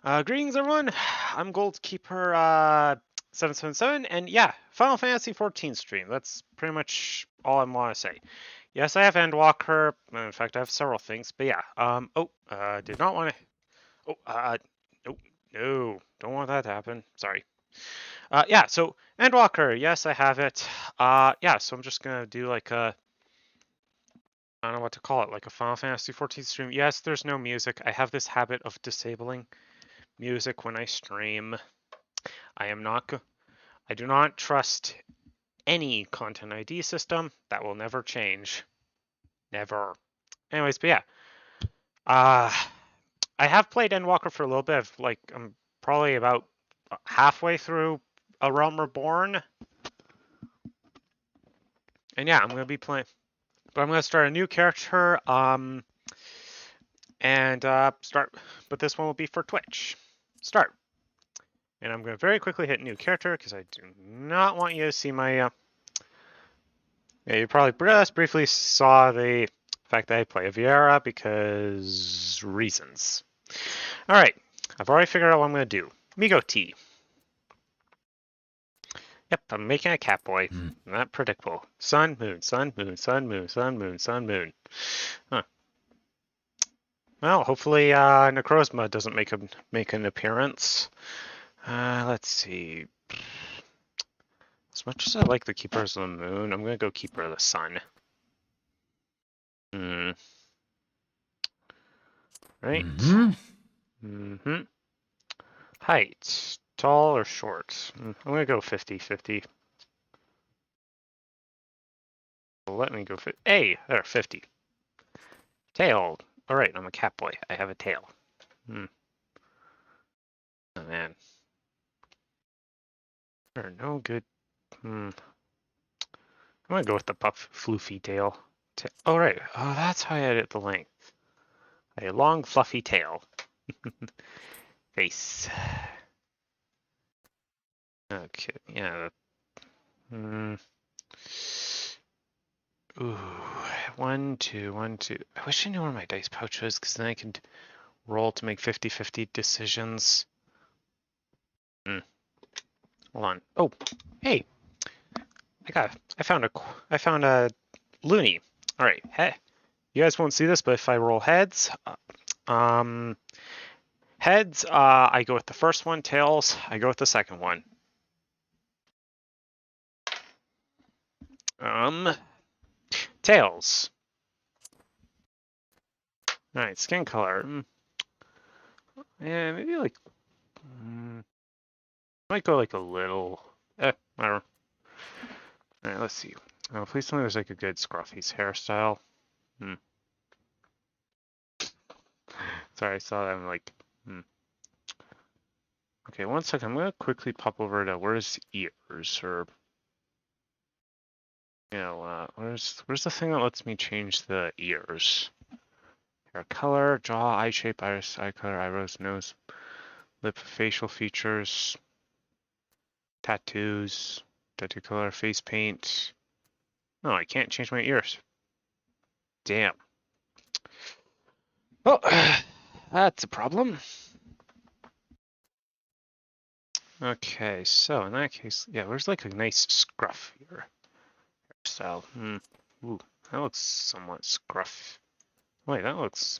Greetings, everyone. I'm Goldkeeper 777, and yeah, Final Fantasy 14 stream. That's pretty much all I want to say. Yes, I have Endwalker. In fact, I have several things, but yeah. Did not want to. Nope, no, don't want that to happen. Sorry. Yeah. So Endwalker. Yes, I have it. Yeah. So I'm just gonna do like a. I don't know what to call it, like a Final Fantasy 14 stream. Yes, there's no music. I have this habit of disabling music when I stream. I do not trust any content ID system. That will never change. Never. Anyways, but yeah. Uh I have played Endwalker for a little bit. I'm probably about halfway through A Realm Reborn. And yeah, I'm gonna be playing, but I'm gonna start a new character. And start, but this one will be for Twitch. Start. And I'm gonna very quickly hit new character because I do not want you to see my yeah, you probably just briefly saw the fact that I play a Viera because reasons. All right, I've already figured out what I'm going to do. Migo T. Yep, I'm making a cat boy. Not predictable. Sun, moon, sun, moon, sun, moon, sun, moon, sun, moon. Huh. Well, hopefully Necrozma doesn't make an appearance. Let's see. As much as I like the Keepers of the Moon, I'm going to go Keeper of the Sun. Right? Mm-hmm. Height. Tall or short? I'm going to go 50-50. Let me go for there, 50. Tail. All right, I'm a cat boy. I have a tail. Oh man. There are no good. I'm gonna go with the floofy tail. Oh right. Oh, that's how I edit the length. A long fluffy tail. Face. Okay. Yeah. Ooh. 1, 2, 1, 2. I wish I knew where my dice pouch was, because then I could roll to make 50-50 decisions. Hold on. Oh, hey. I found a loony. All right. Hey, you guys won't see this, but if I roll heads, heads, I go with the first one. Tails, I go with the second one. Tails. All right, skin color. Yeah, maybe like. Might go like a little. Whatever. All right, let's see. Oh, please tell me there's like a good Scruffy's hairstyle. Sorry, I saw that. I'm like, Okay, one second. I'm gonna quickly pop over to where's ears or where's the thing that lets me change the ears? Hair color, jaw, eye shape, iris, eye color, eyebrows, nose, lip, facial features, tattoos, tattoo color, face paint. No, I can't change my ears. Damn. Well, that's a problem. Okay, so in that case, yeah, where's like a nice scruff here? Hairstyle. Ooh, that looks somewhat scruff. Wait, that looks.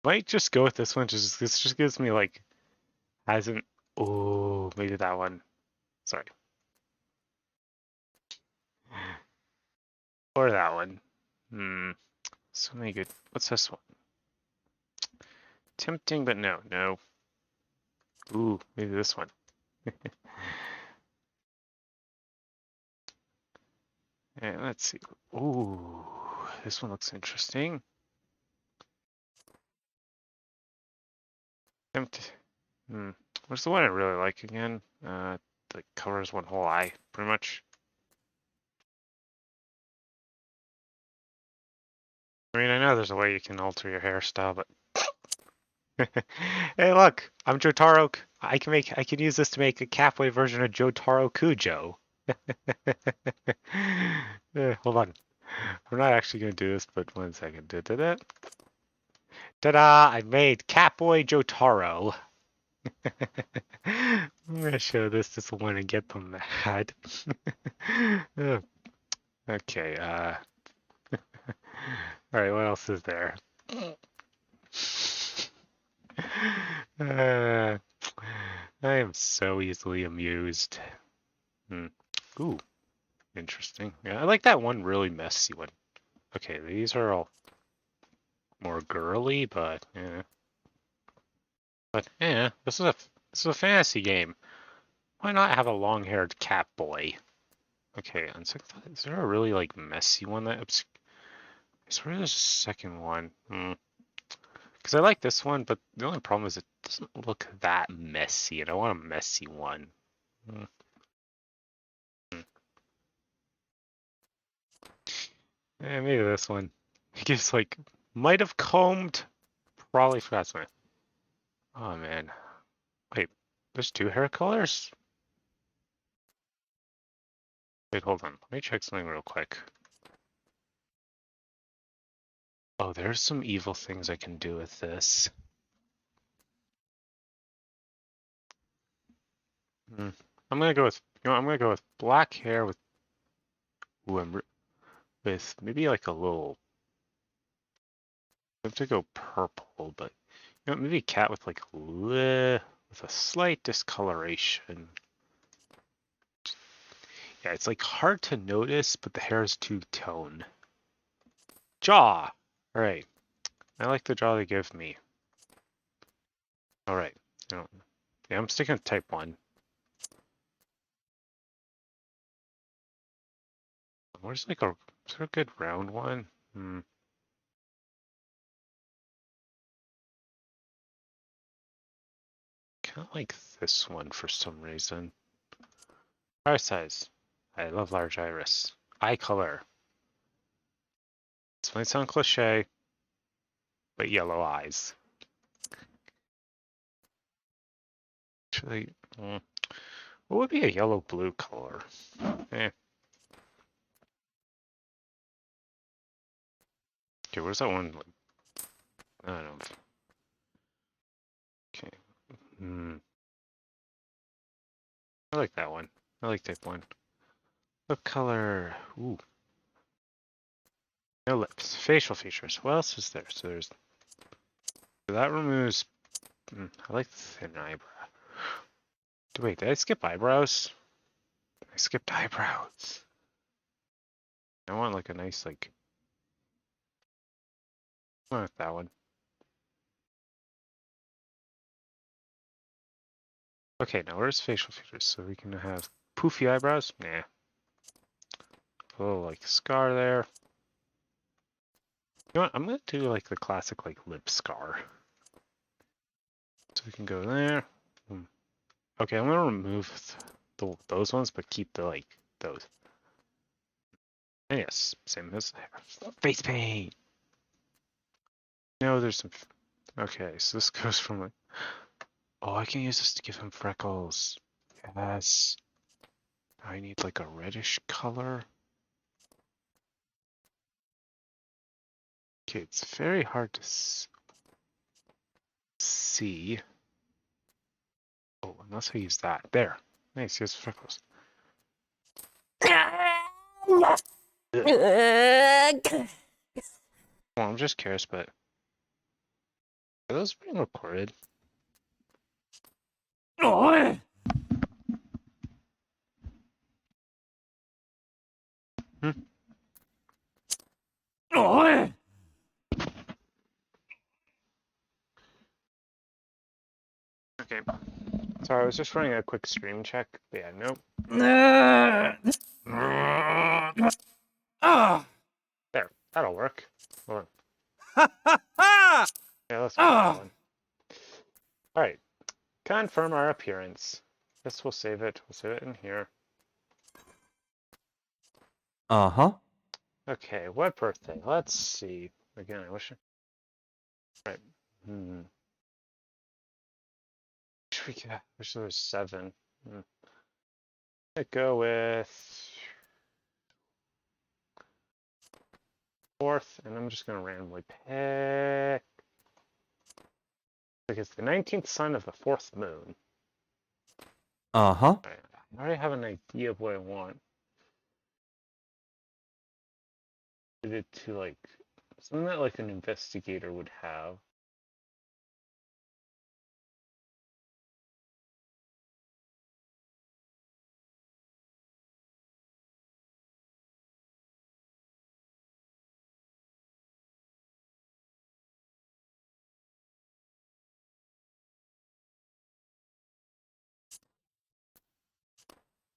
Might just go with this one. This just gives me like hasn't. Oh, maybe that one. Sorry. Or that one. So many good. What's this one? Tempting, but no. Ooh, maybe this one. Yeah, let's see. Ooh, this one looks interesting. What's the one I really like again? That covers one whole eye, pretty much. I mean, I know there's a way you can alter your hairstyle, but hey, look, I'm Jotaro. I can use this to make a Capway version of Jotaro Kujo. Hold on. I'm not actually going to do this, but 1 second. Ta-da! I made Catboy Jotaro. I'm gonna show this to someone and get them mad. Okay, alright, what else is there? Uh, I am so easily amused. Ooh, interesting. Yeah, I like that one really messy one. Okay, these are all more girly, but yeah. But yeah, this is a fantasy game. Why not have a long-haired cat boy? Okay, on second thought, is there a really like messy one that I swear there's a second one. Because I like this one, but the only problem is it doesn't look that messy, and I want a messy one. Hmm. Yeah, maybe this one. It gives like might have combed, probably forgot something. Oh man, wait, there's two hair colors? Wait, hold on. Let me check something real quick. Oh, there's some evil things I can do with this. I'm gonna go with, I'm gonna go with black hair with, with maybe like a little. I have to go purple, but maybe cat with like with a slight discoloration. Yeah, it's like hard to notice, but the hair is two-tone. Jaw. All right, I like the jaw they give me. All right, yeah, I'm sticking with type 1. Where's like is there a good round one? Kind of like this one for some reason. Eye size. I love large iris. Eye color. This might sound cliche, but yellow eyes. Actually, what would be a yellow-blue color? Eh. Okay, where's that one? I don't know. Okay. I like that one. I like type 1. Lip color. Ooh. No lips. Facial features. What else is there? So there's. That removes. I like the thin eyebrow. Wait, did I skip eyebrows? I skipped eyebrows. I want like a nice like. I want that one. Okay, now where's facial features? So we can have poofy eyebrows? Nah. A little like scar there. You know what? I'm gonna do like the classic like lip scar. So we can go there. Okay, I'm gonna remove those ones, but keep the like those. And yes, same as face paint. No, there's some. Okay, so this goes from like. Oh, I can use this to give him freckles. Yes. I need like a reddish color. Okay, it's very hard to see. Oh, unless I use that. There. Nice, he has freckles. Well, I'm just curious, but are those being recorded? Okay. Sorry, I was just running a quick stream check. But yeah, nope. There, that'll work. Hold on. Yeah, let's go that one. Alright. Confirm our appearance. This will save it. We'll save it in here. Uh-huh. Okay, what birthday? Let's see. Again, I wish. Right. Wish there was 7. I'd go with 4th, and I'm just gonna randomly pick Like it's the 19th sign of the 4th moon. Uh-huh. I already have an idea of what I want. It to like something that like an investigator would have.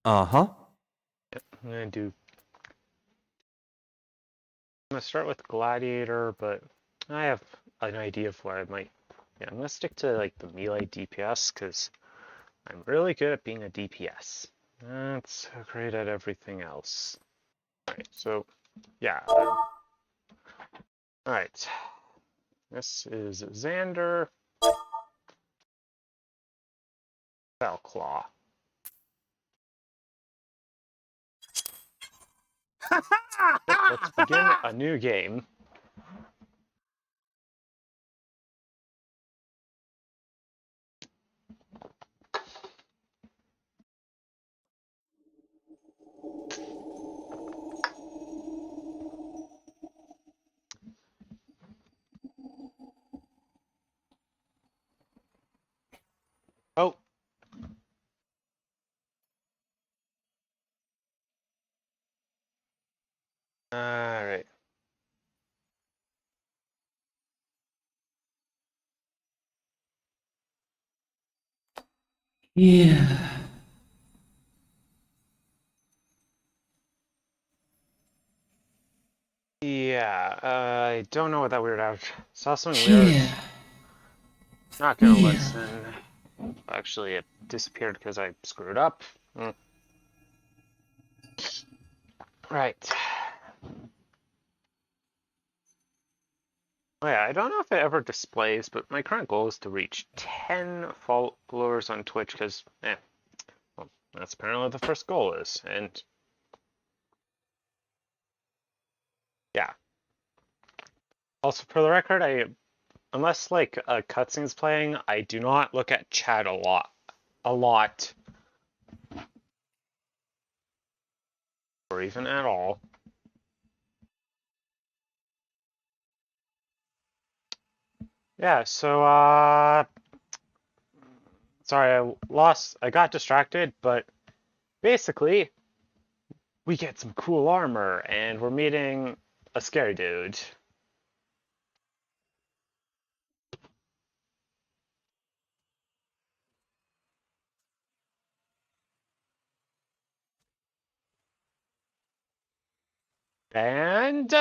Uh-huh. I'm gonna start with Gladiator, but I have an idea of what I might. Yeah, I'm gonna stick to like the melee DPS because I'm really good at being a DPS. Not so great at everything else. Alright, so yeah. Alright. This is Xander Claw. Let's begin a new game. Oh. Alright. Yeah. Yeah, I don't know what that weird out. Saw something weird. Yeah. Not gonna listen. Actually, it disappeared because I screwed up. Right. Oh yeah, I don't know if it ever displays, but my current goal is to reach 10 followers on Twitch because, well, that's apparently what the first goal is. And yeah. Also, for the record, unless like a cutscene's playing, I do not look at chat a lot, or even at all. Yeah, so sorry, I got distracted, but basically we get some cool armor and we're meeting a scary dude. And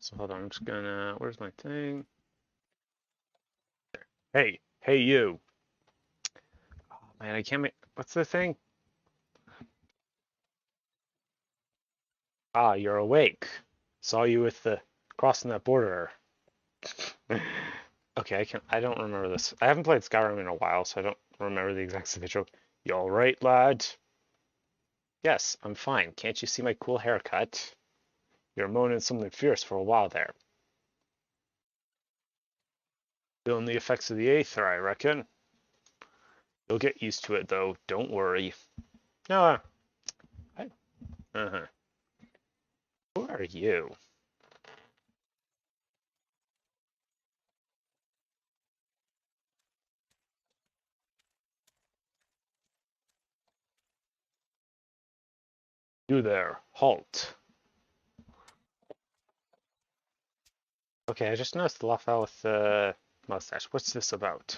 so hold on, I'm just gonna, where's my thing? Hey you. Oh man, I can't make, what's the thing? Ah, you're awake. Saw you with the crossing that border. Okay, I don't remember this. I haven't played Skyrim in a while, so I don't remember the exact schedule. You alright, lad? Yes, I'm fine. Can't you see my cool haircut? You're moaning something fierce for a while there. Feeling the effects of the Aether, I reckon. You'll get used to it, though. Don't worry. No, uh-huh. Who are you? You there. Halt. Okay, I just noticed the Lafayette with the mustache. What's this about?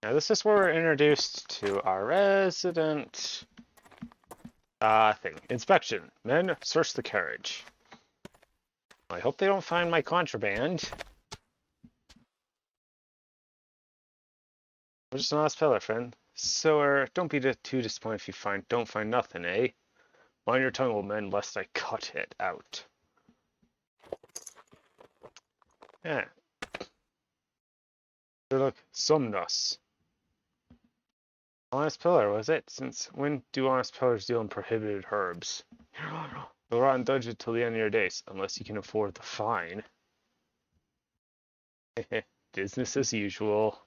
Now, this is where we're introduced to our resident thing. Inspection. Men, search the carriage. I hope they don't find my contraband. I'm just an honest fella, friend. So, don't be too disappointed if you don't find nothing, eh? Mind your tongue, old man, lest I cut it out. Yeah. So look, Somnus. Honest pillar, was it? Since when do honest pillars deal in prohibited herbs? You'll rot in dungeon till the end of your days, unless you can afford the fine. Business as usual.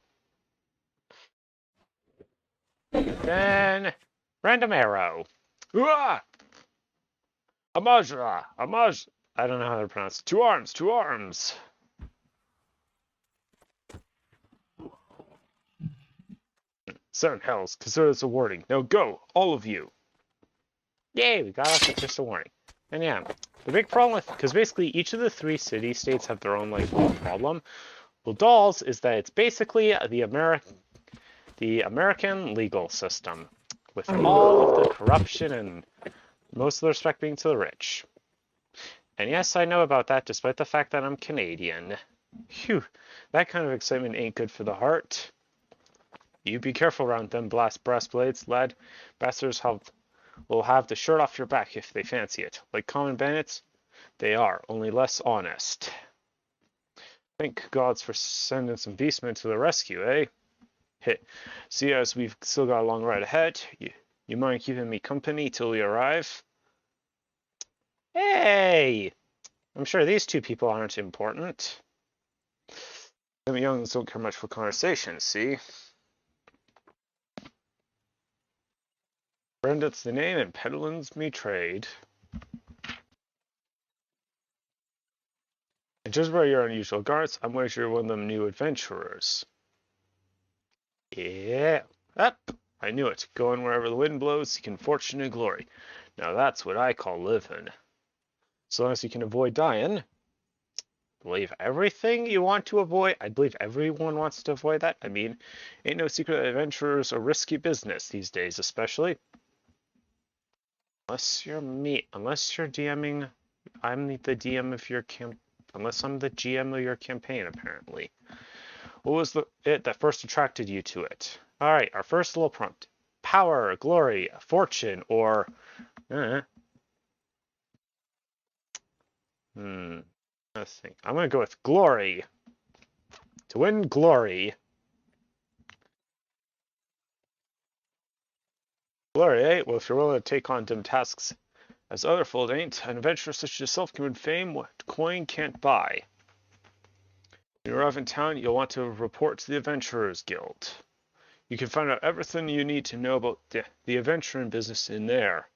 Then, random arrow. Uah! Amajra! Amaj... I don't know how to pronounce it. 2 arms! 2 arms! Seven hells, consider this a warning. Now go, all of you! Yay, we got off with just a warning. And yeah, the big problem with... Because basically each of the 3 city-states have their own, like, little problem. Ul'Dah's is that it's basically the American legal system, with all of the corruption and most of the respect being to the rich. And yes, I know about that, despite the fact that I'm Canadian. Phew, that kind of excitement ain't good for the heart. You be careful around them brass blades, lad. Bastards will have the shirt off your back if they fancy it. Like common bandits, they are, only less honest. Thank gods for sending some beastmen to the rescue, eh? Hit. See, as we've still got a long ride ahead, you mind keeping me company till we arrive? Hey! I'm sure these 2 people aren't important. Them youngs don't care much for conversation, see? Brandet's the name and peddling's me trade. And just by your unusual guards, I'm waiting you're one of them new adventurers. Yeah. Up! I knew it. Going wherever the wind blows, seeking fortune and glory. Now that's what I call living. So long as you can avoid dying. Believe everything you want to avoid. I believe everyone wants to avoid that. I mean, ain't no secret that adventurers are risky business these days, especially. Unless you're me. Unless you're DMing. I'm the DM of your Unless I'm the GM of your campaign, apparently. What was it that first attracted you to it? Alright, our first little prompt. Power, glory, fortune, or... Let's think. I'm going to go with glory. To win glory. Glory, eh? Well, if you're willing to take on dim tasks as other folk ain't, an adventurer such as yourself can win fame what coin can't buy. When you arrive in town, you'll want to report to the Adventurers Guild. You can find out everything you need to know about the adventuring business in there.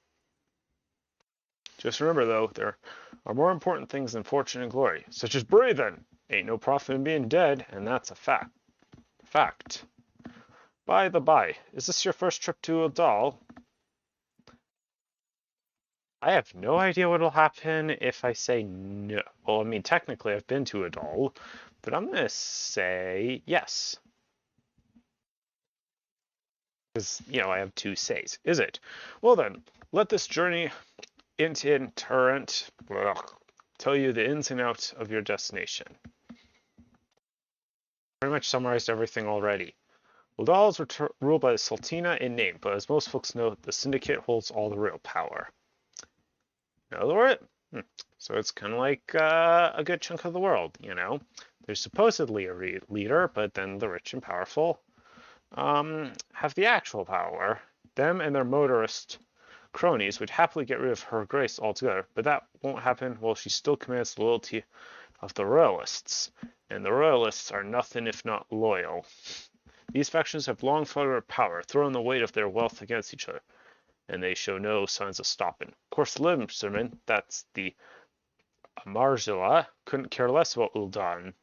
Just remember, though, there are more important things than fortune and glory, such as breathing. Ain't no profit in being dead, and that's a fact. By the by, is this your first trip to Ul'Dah? I have no idea what will happen if I say no. Well, I mean, technically I've been to Ul'Dah, but I'm going to say yes. Because, you know, I have 2 says. Is it? Well then, let this journey into Torrent tell you the ins and outs of your destination. Pretty much summarized everything already. Ul'Dah is ruled by the Sultana in name, but as most folks know, the Syndicate holds all the real power. In other words, so it's kind of like a good chunk of the world, you know? There's supposedly a leader, but then the rich and powerful have the actual power. Them and their motorist cronies would happily get rid of Her Grace altogether, but that won't happen while she still commands the loyalty of the Royalists. And the Royalists are nothing if not loyal. These factions have long fought over power, throwing the weight of their wealth against each other, and they show no signs of stopping. Of course, the Limserman, that's the Amarjala, couldn't care less about Ul'Dah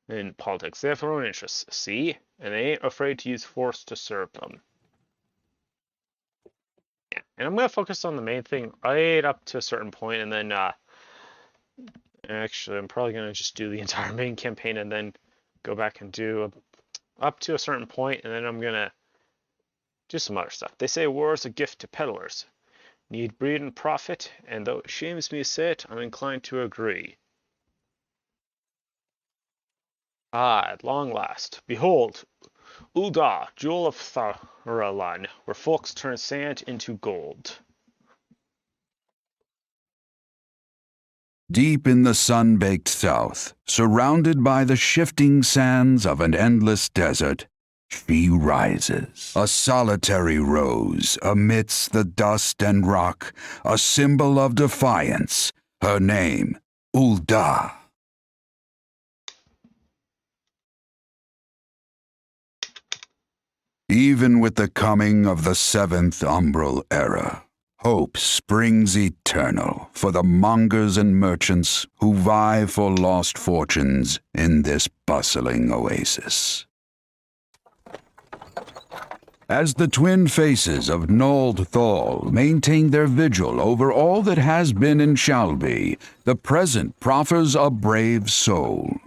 in politics. They have their own interests, see? And they ain't afraid to use force to serve them. Yeah, and I'm going to focus on the main thing right up to a certain point, and then, actually, I'm probably going to just do the entire main campaign and then go back and do up to a certain point, and then I'm going to do some other stuff. They say war is a gift to peddlers. Need breed and profit, and though it shames me to say it, I'm inclined to agree. Ah, at long last, behold, Ul'Dah, jewel of Tharalan, where folks turn sand into gold. Deep in the sun-baked south, surrounded by the shifting sands of an endless desert, she rises, a solitary rose amidst the dust and rock, a symbol of defiance. Her name, Ul'Dah. Even with the coming of the seventh umbral era, hope springs eternal for the mongers and merchants who vie for lost fortunes in this bustling oasis. As the twin faces of Nold Thal maintain their vigil over all that has been and shall be, the present proffers a brave soul.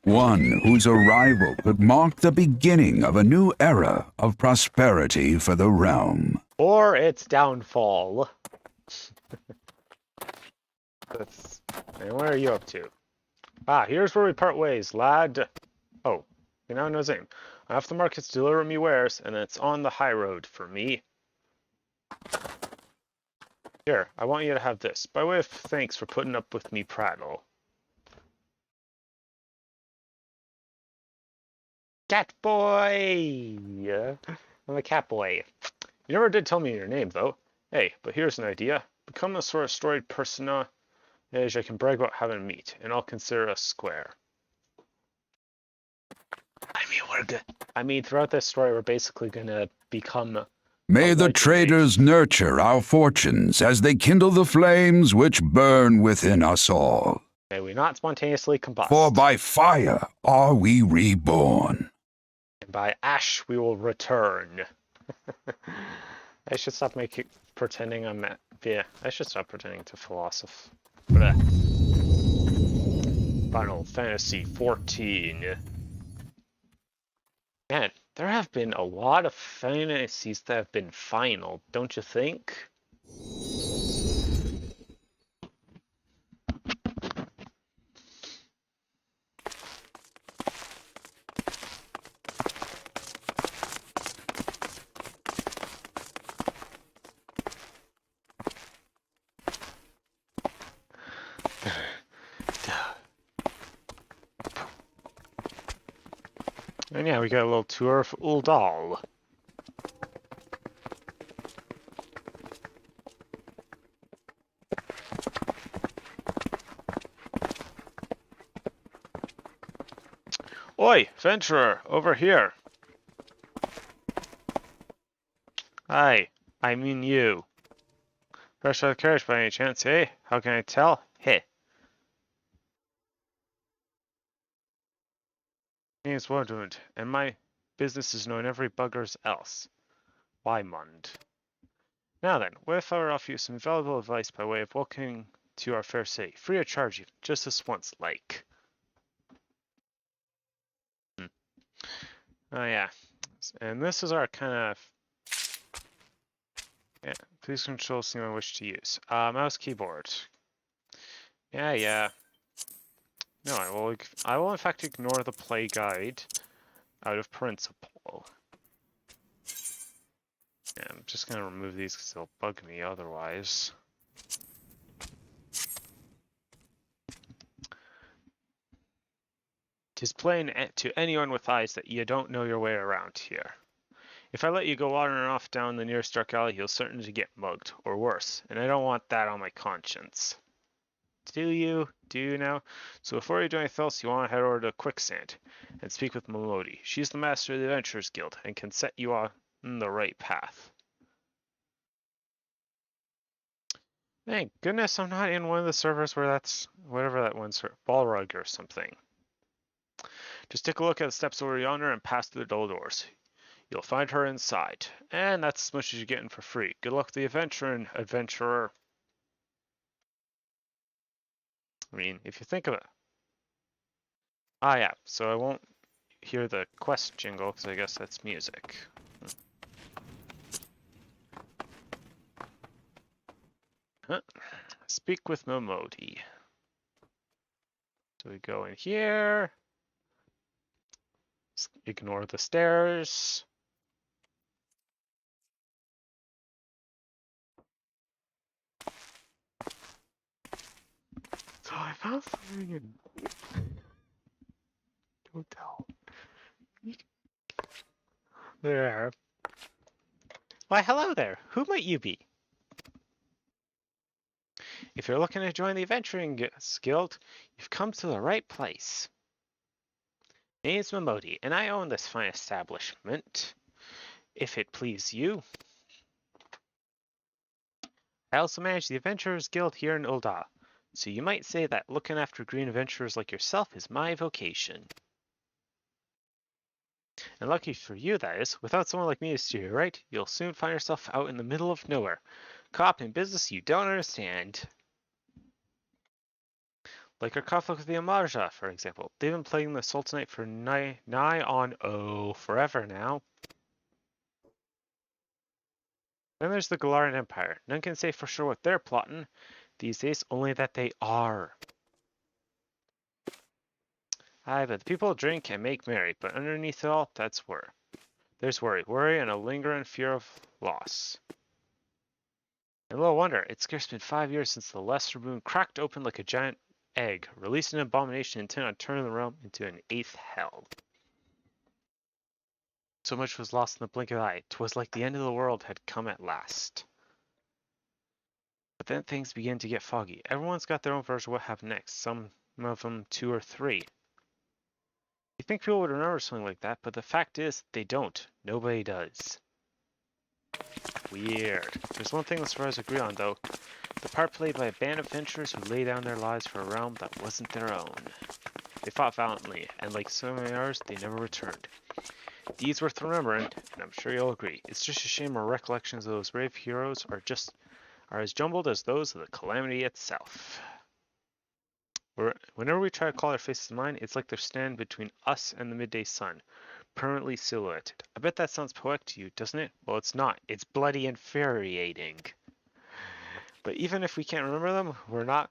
One whose arrival could mark the beginning of a new era of prosperity for the realm. Or its downfall. And what are you up to? Ah, here's where we part ways, lad. Oh, you now know his name. I have the markets to deliver me wares, and it's on the high road for me. Here, I want you to have this, by way of thanks for putting up with me prattle. Cat boy! I'm a cat boy. You never did tell me your name, though. Hey, but here's an idea. Become a sort of storied persona as I can brag about having a meet, and I'll consider us square. We're good. Throughout this story, we're basically gonna become... May the traders nurture our fortunes as they kindle the flames which burn within us all. May we not spontaneously combust. For by fire are we reborn. And by ash we will return. I should stop pretending I'm... Yeah, I should stop pretending to philosoph. Final Fantasy 14. Man, there have been a lot of fantasies that have been final, don't you think? And yeah, we got a little tour of Ul'Dah. Oi, venturer, over here. Hi, I mean you. Fresh out of the carriage by any chance, eh? How can I tell? Heh. My name's Wardund, and my business is known every buggers else. Wymund. Now then, what if I were to offer you some valuable advice by way of welcoming to our fair city, free of charge even, just this once, like? Oh yeah, and this is our kind of... Yeah, please control the I wish to use. Mouse keyboard. Yeah. No, I will in fact ignore the play guide out of principle. Yeah, I'm just gonna remove these because they'll bug me otherwise. Tis plain to anyone with eyes that you don't know your way around here. If I let you go wandering off down the nearest dark alley, you'll certainly get mugged, or worse, and I don't want that on my conscience. Do you? Do you now? So before you do anything else, you want to head over to Quicksand and speak with Melody. She's the master of the Adventurers Guild and can set you on the right path. Thank goodness I'm not in one of the servers where that's whatever that one's Balrug or something. Just take a look at the steps over yonder and pass through the double doors. You'll find her inside. And that's as much as you're getting for free. Good luck to the adventurer. I mean, if you think of it. Ah, yeah, so I won't hear the quest jingle because I guess that's music. Huh. Speak with Melody. So we go in here. Ignore the stairs. So I Don't tell. There. Why, hello there. Who might you be? If you're looking to join the Adventuring Guild, you've come to the right place. Name's Momodi, and I own this fine establishment, if it please you. I also manage the Adventurers Guild here in Ul'Dah, so you might say that looking after green adventurers like yourself is my vocation. And lucky for you, that is, without someone like me to steer you right, you'll soon find yourself out in the middle of nowhere, caught up in business you don't understand. Like our conflict with the Amarja, for example. They've been playing the Sultanate for nigh on, forever now. Then there's the Galarian Empire. None can say for sure what they're plotting these days, only that they are. Aye, but the people drink and make merry, but underneath it all, that's worry. There's worry and a lingering fear of loss. And little wonder, it's scarce been 5 years since the Lesser Moon cracked open like a giant egg, releasing an abomination intent on turning the realm into an 8th hell. So much was lost in the blink of an eye. 'Twas like the end of the world had come at last. But then things began to get foggy. Everyone's got their own version of what happened next. Some of them 2 or 3. You think people would remember something like that, but the fact is, they don't. Nobody does. Weird. There's one thing the survivors agree on, though. The part played by a band of adventurers who laid down their lives for a realm that wasn't their own. They fought valiantly, and like so many others, they never returned. Deeds worth remembering, and I'm sure you'll agree. It's just a shame our recollections of those brave heroes are as jumbled as those of the calamity itself. Whenever we try to call their faces to mind, it's like they're standing between us and the midday sun, permanently silhouetted. I bet that sounds poetic to you, doesn't it? Well, it's not. It's bloody infuriating. But even if we can't remember them, we'll not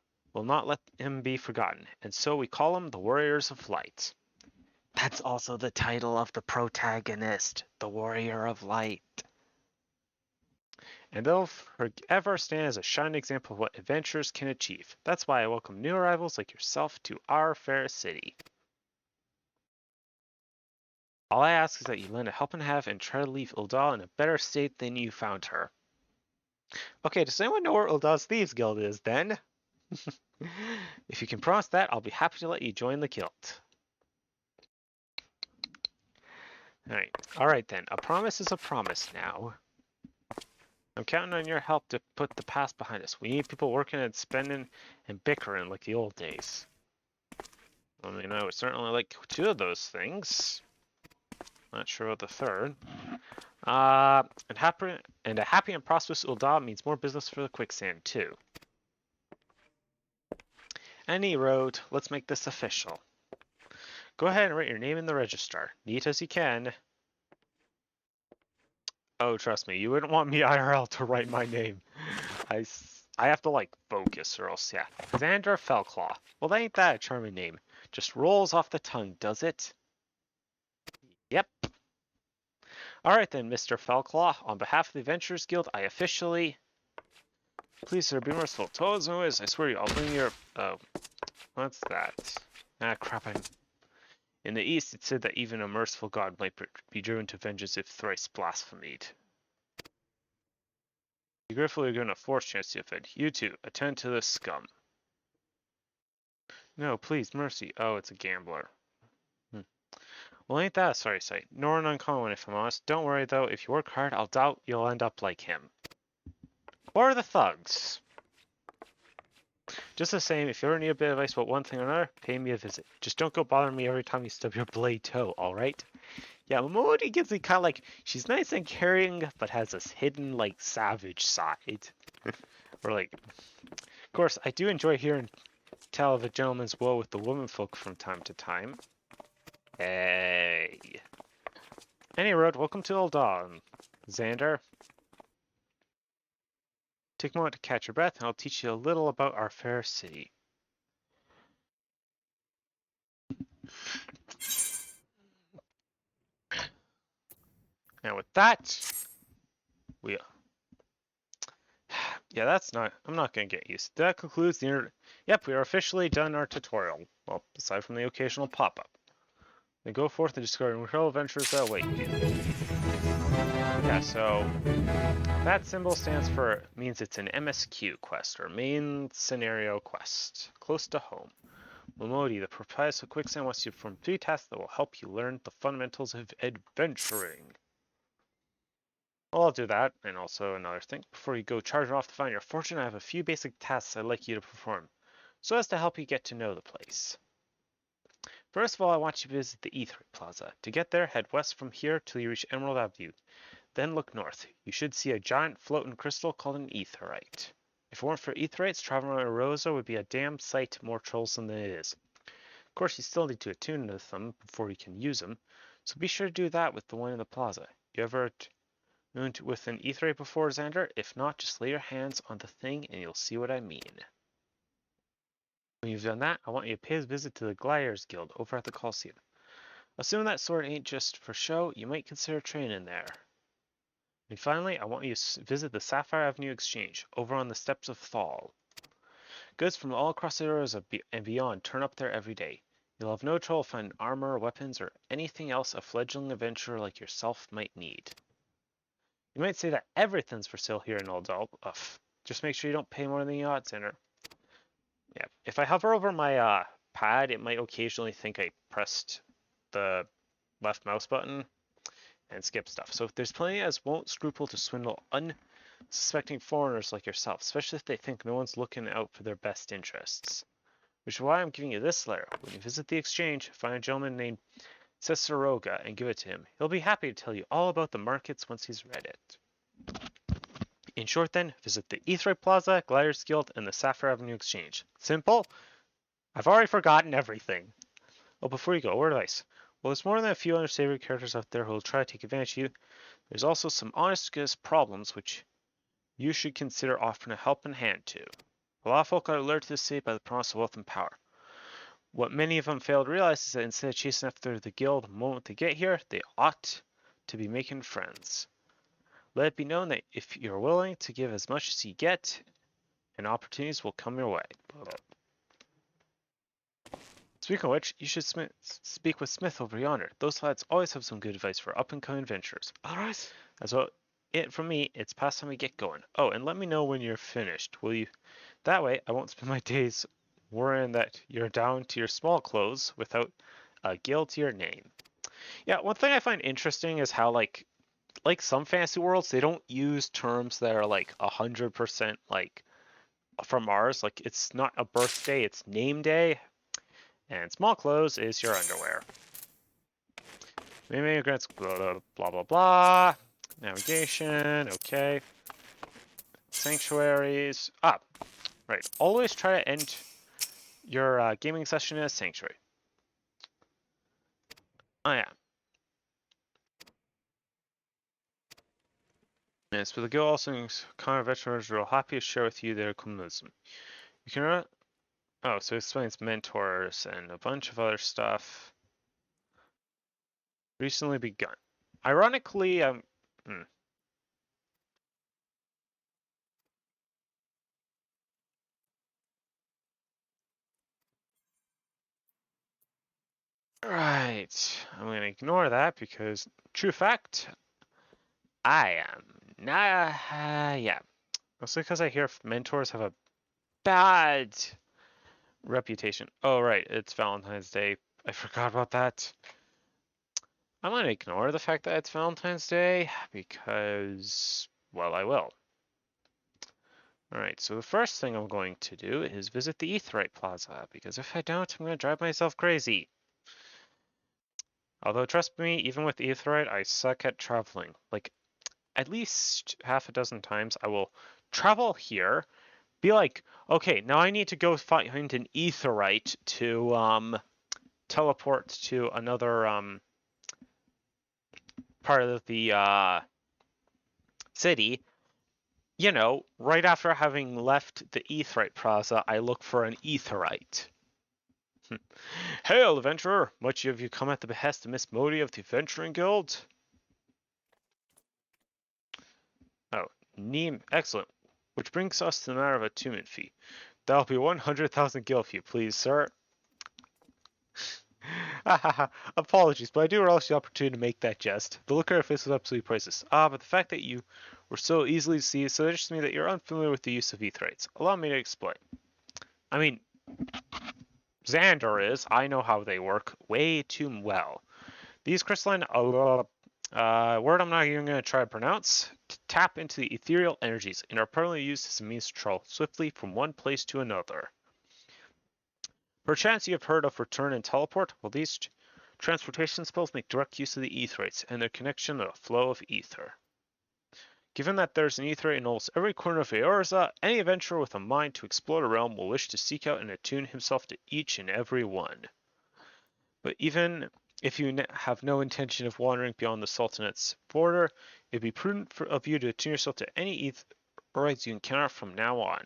let them be forgotten, and so we call them the Warriors of Light. That's also the title of the protagonist, the Warrior of Light. And they'll forever stand as a shining example of what adventurers can achieve. That's why I welcome new arrivals like yourself to our fair city. All I ask is that you lend a helping hand and try to leave Ul'Dah in a better state than you found her. Okay, does anyone know where Ul'Dah's Thieves Guild is, then? If you can promise that, I'll be happy to let you join the guild. Alright then, a promise is a promise now. I'm counting on your help to put the past behind us. We need people working and spending and bickering like the old days. I mean, I would certainly like 2 of those things. Not sure about the 3rd. And a happy and prosperous Ul'Dah means more business for the quicksand, too. Any road, let's make this official. Go ahead and write your name in the registrar. Neat as you can. Oh, trust me, you wouldn't want me IRL to write my name. I have to, like, focus or else, yeah. Xander Fellclaw. Well, ain't that a charming name? Just rolls off the tongue, does it? Yep. Alright then, Mr. Fellclaw. On behalf of the Adventurers Guild, I officially... Please, sir, be merciful. Toes and ways, I swear you, I'll bring your... Oh. What's that? Ah, crap, In the East, it said that even a merciful god might be driven to vengeance if thrice blasphemed. You gratefully are given a 4th chance to offend. You too, attend to this scum. No, please, mercy. Oh, it's a gambler. Well, ain't that a sorry sight? Nor an uncommon one, if I'm honest. Don't worry, though. If you work hard, I'll doubt you'll end up like him. Or the thugs. Just the same, if you ever need a bit of advice about one thing or another, pay me a visit. Just don't go bothering me every time you stub your blade toe, alright? Yeah, Momodi gives me kind of like, she's nice and caring, but has this hidden, like, savage side. Or like, of course, I do enjoy hearing tell of a gentleman's woe with the womenfolk from time to time. Hey. Any road, welcome to Ul'Dah, Xander. Take a moment to catch your breath, and I'll teach you a little about our fair city. And with that, yeah, I'm not going to get used. That concludes the Yep, we are officially done our tutorial. Well, aside from the occasional pop-up. Then go forth and discover incredible adventures that await you. Yeah, so that symbol means it's an MSQ quest, or main scenario quest, close to home. Momodi, the proprietor of Quicksand, wants you to perform 3 tasks that will help you learn the fundamentals of adventuring. Well, I'll do that, and also another thing. Before you go charging off to find your fortune, I have a few basic tasks I'd like you to perform, so as to help you get to know the place. First of all, I want you to visit the Aetheryte Plaza. To get there, head west from here till you reach Emerald Avenue. Then look north. You should see a giant floating crystal called an Aetheryte. If it weren't for Aetherites, traveling around Rosa would be a damn sight more troublesome than it is. Of course, you still need to attune to them before you can use them, so be sure to do that with the one in the plaza. You ever attuned with an Aetherite before, Xander? If not, just lay your hands on the thing and you'll see what I mean. When you've done that, I want you to pay a visit to the Gladiators Guild over at the Coliseum. Assuming that sword ain't just for show, you might consider training there. And finally, I want you to visit the Sapphire Avenue Exchange, over on the steps of Thal. Goods from all across the areas and beyond turn up there every day. You'll have no trouble finding armor, weapons, or anything else a fledgling adventurer like yourself might need. You might say that everything's for sale here in Ul'Dah. Just make sure you don't pay more than the odds center. Yeah, if I hover over my pad, it might occasionally think I pressed the left mouse button and skip stuff. So there's plenty as won't scruple to swindle unsuspecting foreigners like yourself, especially if they think no one's looking out for their best interests. Which is why I'm giving you this letter. When you visit the exchange, find a gentleman named Cesaroga and give it to him. He'll be happy to tell you all about the markets once he's read it. In short then, visit the Aetheryte Plaza, Gladiators Guild, and the Sapphire Avenue Exchange. Simple? I've already forgotten everything. Oh, before you go, word of advice. Well, there's more than a few unsavory characters out there who will try to take advantage of you. There's also some honest-to-goodness problems which you should consider offering a helping hand to. A lot of folk are lured to the city by the promise of wealth and power. What many of them fail to realize is that instead of chasing after the guild the moment they get here, they ought to be making friends. Let it be known that if you're willing to give as much as you get, and opportunities will come your way. Speaking of which, you should speak with Smith over yonder. Those lads always have some good advice for up-and-coming adventurers. Alright. That's what it from me. It's past time we get going. Oh, and let me know when you're finished, will you? That way, I won't spend my days worrying that you're down to your small clothes without a guild to your name. Yeah, one thing I find interesting is how, like some fantasy worlds, they don't use terms that are, 100%, from ours. Like, it's not a birthday, it's name day. And small clothes is your underwear. Maybe grants blah, blah, blah, blah. Navigation, okay. Sanctuaries. Right. Always try to end your gaming session in a sanctuary. Oh, yeah. Yes, but the guild also common veterans are happy to share with you their communism. You can so it explains mentors and a bunch of other stuff. Recently begun. Ironically, Right. I'm gonna ignore that because, true fact, I am not. Yeah. Mostly because I hear mentors have a bad reputation. Oh, right. It's Valentine's Day. I forgot about that. I'm going to ignore the fact that it's Valentine's Day because, well, I will. Alright, so the first thing I'm going to do is visit the Aetheryte Plaza, because if I don't, I'm going to drive myself crazy. Although, trust me, even with Aetheryte, I suck at traveling. Like, at least half a dozen times I will travel here, be like, okay, now I need to go find an Aetheryte to teleport to another part of the city. You know, right after having left the Aetheryte Plaza, I look for an Aetheryte. Hail, adventurer! Much have you come at the behest of Miss Modi of the Adventuring Guild? Oh, Neem, excellent. Which brings us to the matter of attunement fee. That'll be 100,000 gil if you please, sir. Apologies, but I do relish the opportunity to make that jest. The look on her face was absolutely priceless. But the fact that you were so easily deceived suggests to me that you're unfamiliar with the use of etherites. Allow me to explain. I mean, Xander is. I know how they work way too well. These crystalline, word I'm not even going to try to pronounce, tap into the ethereal energies and are permanently used as a means to travel swiftly from one place to another. Perchance you have heard of return and teleport? Well, these transportation spells make direct use of the etherites and their connection to the flow of ether. Given that there's an etherite in almost every corner of Eorza, any adventurer with a mind to explore the realm will wish to seek out and attune himself to each and every one. But even if you have no intention of wandering beyond the Sultanate's border, it'd be prudent of you to attune yourself to any etherites you encounter from now on.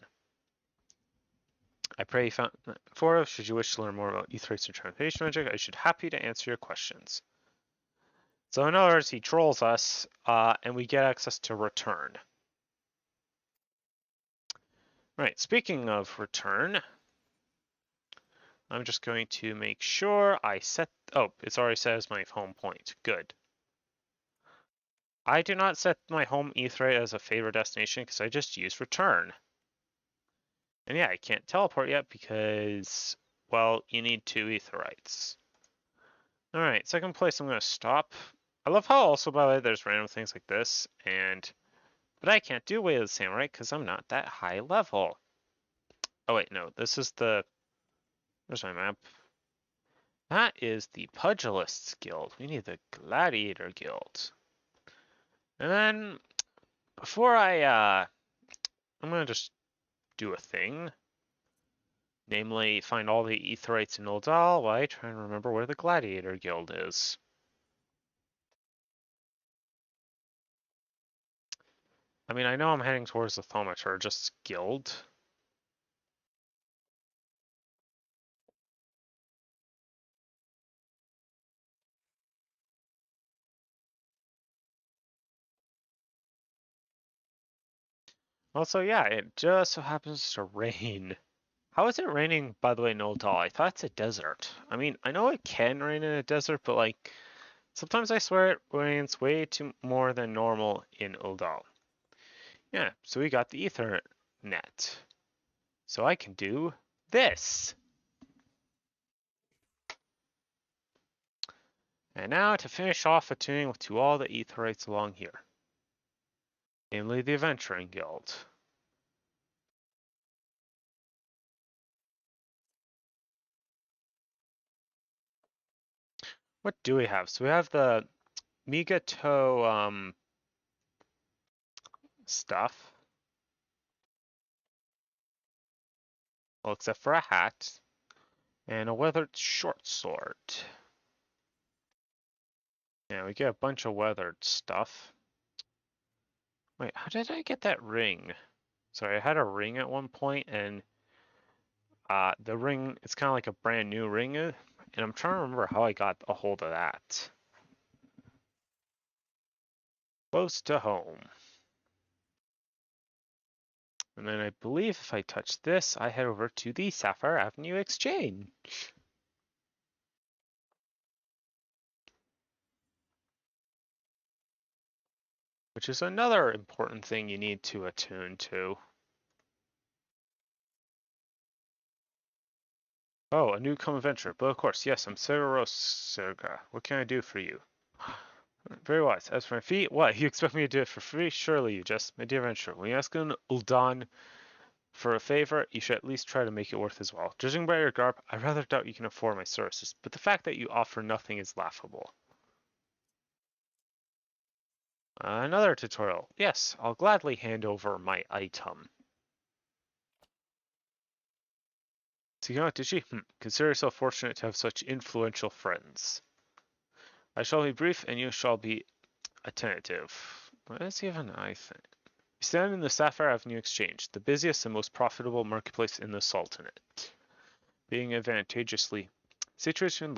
I pray you found for us. Should you wish to learn more about etherites and transmutation magic, I should be happy to answer your questions. So in other words, he trolls us, and we get access to return. Right, speaking of return, I'm just going to make sure I set... Oh, it's already set as my home point. Good. I do not set my home etherite as a favorite destination because I just use return. And yeah, I can't teleport yet because, well, you need 2 etherites. Alright, second place I'm going to stop. I love how also, by the way, there's random things like this, but I can't do Way of the Samurai because I'm not that high level. Oh wait, no, this is the... Where's my map? That is the Pugilists Guild. We need the Gladiator Guild. And then, before I'm going to just do a thing. Namely, find all the etherites in Ul'Dah while I try and remember where the Gladiator Guild is. I mean, I know I'm heading towards the Thaumaturgist's Guild. Also, yeah, it just so happens to rain. How is it raining, by the way, in Ul'Dah? I thought it's a desert. I mean, I know it can rain in a desert, but like, sometimes I swear it rains way too more than normal in Ul'Dah. Yeah, so we got the Ethernet. So I can do this. And now to finish off attuning to all the etherites along here. Namely the Adventuring Guild. What do we have? So we have the Migato stuff. Well, except for a hat. And a weathered short sword. Yeah, we get a bunch of weathered stuff. Wait, how did I get that ring? Sorry, I had a ring at one point, and the ring, it's kind of like a brand new ring, and I'm trying to remember how I got a hold of that. Close to home. And then I believe if I touch this, I head over to the Sapphire Avenue Exchange. Which is another important thing you need to attune to. Oh, a newcomer adventure. But of course, yes, I'm Serga. What can I do for you? Very wise. As for my fee, what? You expect me to do it for free? Surely you just, my dear adventurer. When you ask an Ul'Dah for a favor, you should at least try to make it worth his while. Judging by your garb, I rather doubt you can afford my services, but the fact that you offer nothing is laughable. Another tutorial. Yes, I'll gladly hand over my item. So you know what, did she? Consider yourself fortunate to have such influential friends. I shall be brief, and you shall be attentive. What is even I think? You stand in the Sapphire Avenue Exchange, the busiest and most profitable marketplace in the Sultanate. Being advantageously situated,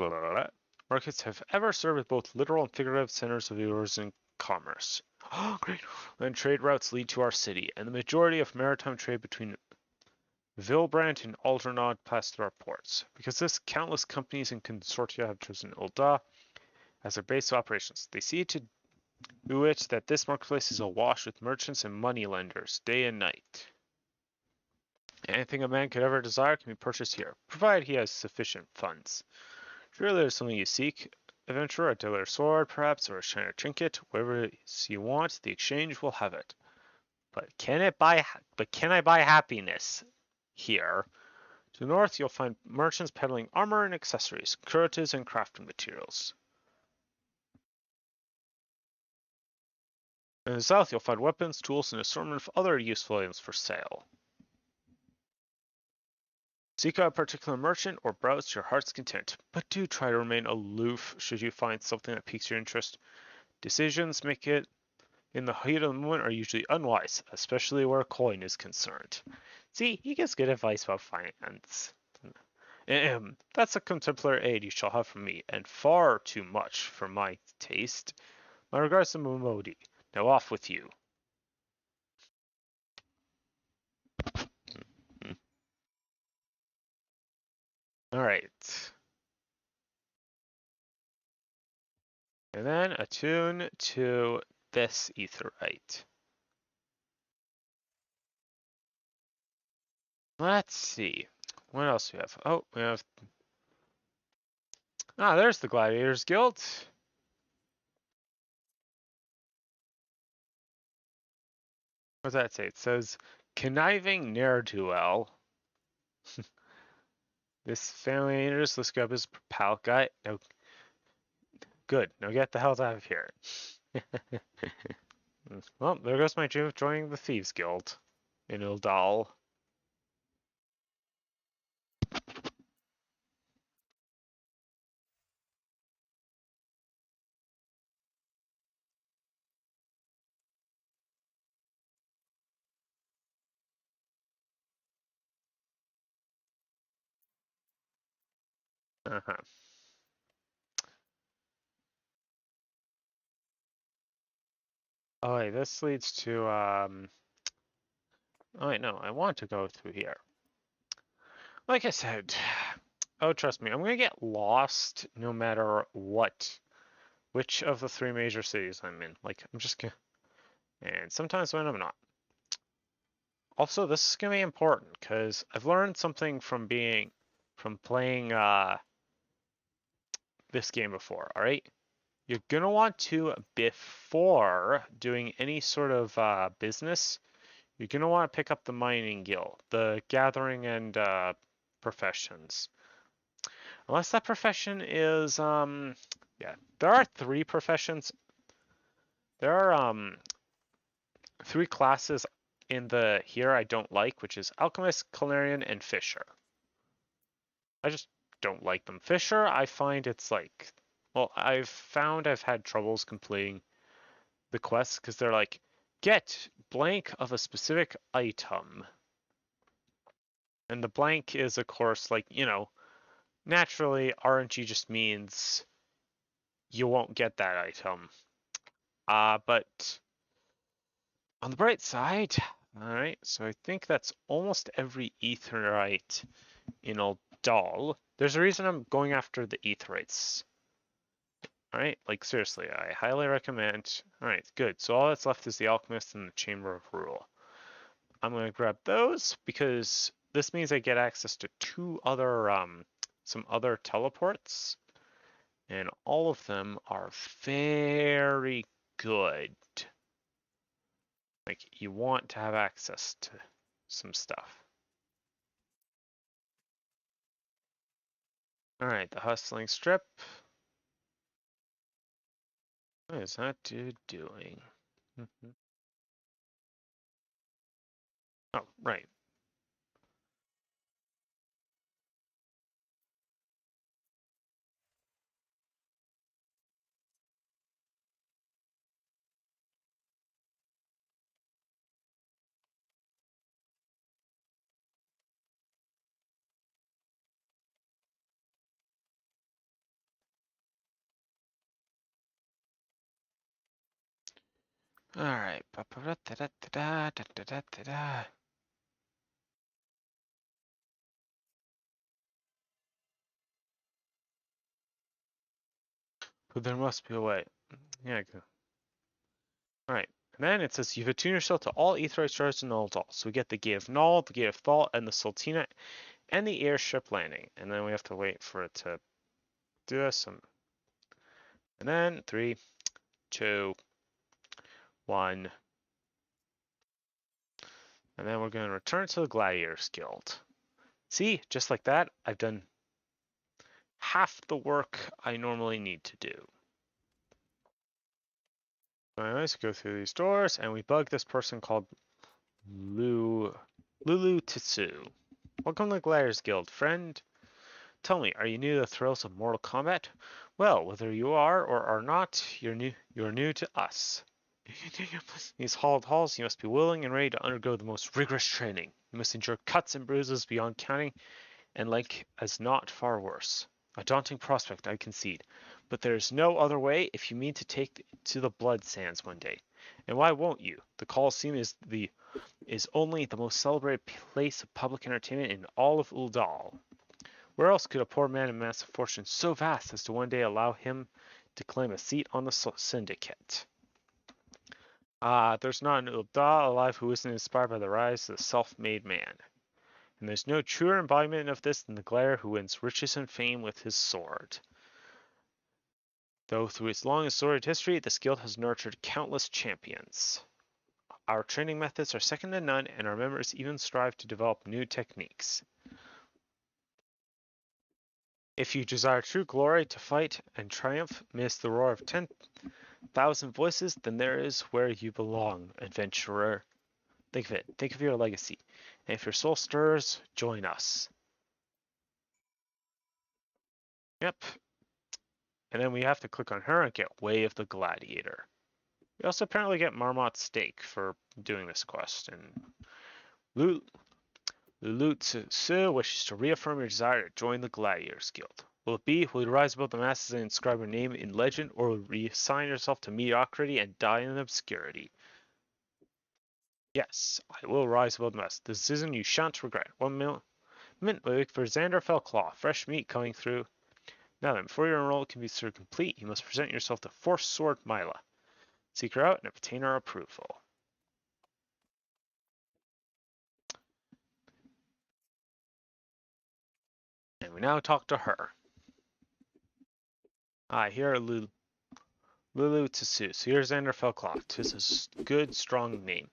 markets have ever served as both literal and figurative centers of Eurasian commerce. Oh, great! Then trade routes lead to our city, and the majority of maritime trade between Vilbrand and Algernon pass through our ports. Because this, countless companies and consortia have chosen Ul'Dah as their base of operations. They see to do it that this marketplace is awash with merchants and moneylenders, day and night. Anything a man could ever desire can be purchased here, provided he has sufficient funds. Surely there's something you seek, adventurer, a daily sword, perhaps, or a shiner trinket. Whatever you want, the exchange will have it. But can I buy happiness here? To the north, you'll find merchants peddling armor and accessories, curatives and crafting materials. In the south, you'll find weapons, tools, and an assortment of other useful items for sale. Seek out a particular merchant or browse to your heart's content, but do try to remain aloof should you find something that piques your interest. Decisions make it in the heat of the moment are usually unwise, especially where coin is concerned. See, he gives good advice about finance. That's a contemporary aid you shall have from me, and far too much for my taste. My regards to Momodi. Now off with you. Alright. And then attune to this aetheryte. Let's see. What else do we have? Oh, we have... Ah, there's the Gladiators Guild. What does that say? It says, conniving ne'er-do-well. This family interest, let's grab his pal guy. No, good. Now get the hell out of here. Well, there goes my dream of joining the Thieves Guild in Ul'Dah. Uh-huh. Oh wait, this leads to oh wait, no, I want to go through here. Like I said, oh trust me, I'm gonna get lost no matter which of the three major cities I'm in. Like I'm just gonna, and sometimes when I'm not. Also, this is gonna be important because I've learned something from playing this game before. All right, you're gonna want to, before doing any sort of business, you're gonna want to pick up the mining guild, the gathering and professions. Unless that profession is yeah, there are three professions. There are three classes in the here I don't like, which is alchemist, culinarian, and fisher. I just don't like them. Fisher, I find it's like, well, I've found I've had troubles completing the quests because they're like, get blank of a specific item. And the blank is, of course, like, you know, naturally, RNG just means you won't get that item. But on the bright side, alright, so I think that's almost every aetheryte in Ul'Dah. There's a reason I'm going after the aetherytes. Alright, like seriously, I highly recommend. Alright, good. So all that's left is the Alchemist and the Chamber of Rule. I'm gonna grab those because this means I get access to some other teleports. And all of them are very good. Like, you want to have access to some stuff. Alright, the hustling strip. What is that dude doing? Oh, right. Alright. But there must be a way. Yeah, good. Alright. And then it says you've attuned yourself to all aetheroid stars in Ul'Dah. So we get the Gate of Null, the Gate of Thought, and the Sultina, and the airship landing. And then we have to wait for it to do this. And then 3, 2, 1. And then we're going to return to the Gladiators Guild. See, just like that, I've done half the work I normally need to do. So anyways, go through these doors, and we bug this person called Lulu Tsu. Welcome to the Gladiators Guild, friend. Tell me, are you new to the thrills of Mortal Kombat? Well, whether you are or are not, you're new to us. These hauled halls, you must be willing and ready to undergo the most rigorous training. You must endure cuts and bruises beyond counting, and like as not far worse. A daunting prospect, I concede, but there is no other way if you mean to take to the blood sands one day. And why won't you? The Colosseum is only the most celebrated place of public entertainment in all of Ul'Dah. Where else could a poor man amass a fortune so vast as to one day allow him to claim a seat on the syndicate? There's not an Ul'Dah alive who isn't inspired by the rise of the self-made man. And there's no truer embodiment of this than the gladiator who wins riches and fame with his sword. Though through its long and storied history, this guild has nurtured countless champions. Our training methods are second to none, and our members even strive to develop new techniques. If you desire true glory to fight and triumph amidst the roar of 10,000 voices, then there is where you belong, adventurer. Think of it. Think of your legacy. And if your soul stirs, join us. Yep. And then we have to click on her and get Way of the Gladiator. We also apparently get Marmot Steak for doing this quest. And Lulu Tsu wishes to reaffirm your desire to join the Gladiators Guild. Will it be? Will you rise above the masses and inscribe your name in legend, or will you reassign yourself to mediocrity and die in obscurity? Yes, I will rise above the masses. The decision you shan't regret. 1 minute wait for Xander Fellclaw. Fresh meat coming through. Now then, before your enrollment can be considered complete, you must present yourself to Force Sword Mila. Seek her out and obtain her approval. And we now talk to her. Here Lulu Tsu. So here's Xander Fellclaw. 'Tis a good, strong name.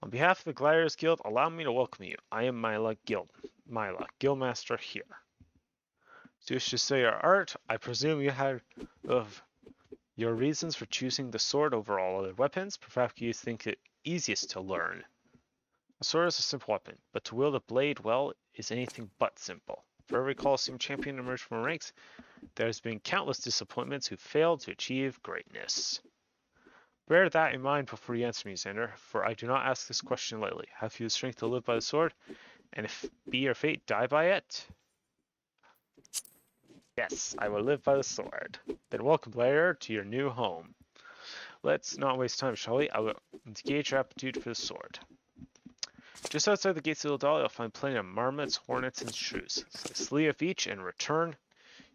On behalf of the Gladiators Guild, allow me to welcome you. I am Mila, Guildmaster here. So you should say your art. I presume you had of your reasons for choosing the sword over all other weapons. Perhaps you think it easiest to learn. A sword is a simple weapon, but to wield a blade well is anything but simple. For every Colosseum champion emerged from ranks, there has been countless disappointments who failed to achieve greatness. Bear that in mind before you answer me, Xander, for I do not ask this question lightly. Have you the strength to live by the sword? And if be your fate, die by it? Yes, I will live by the sword. Then welcome, Gladiator, to your new home. Let's not waste time, shall we? I will engage your aptitude for the sword. Just outside the gates of Ul'Dah, you'll find plenty of marmots, hornets, and shrews. Slice 3 of each and return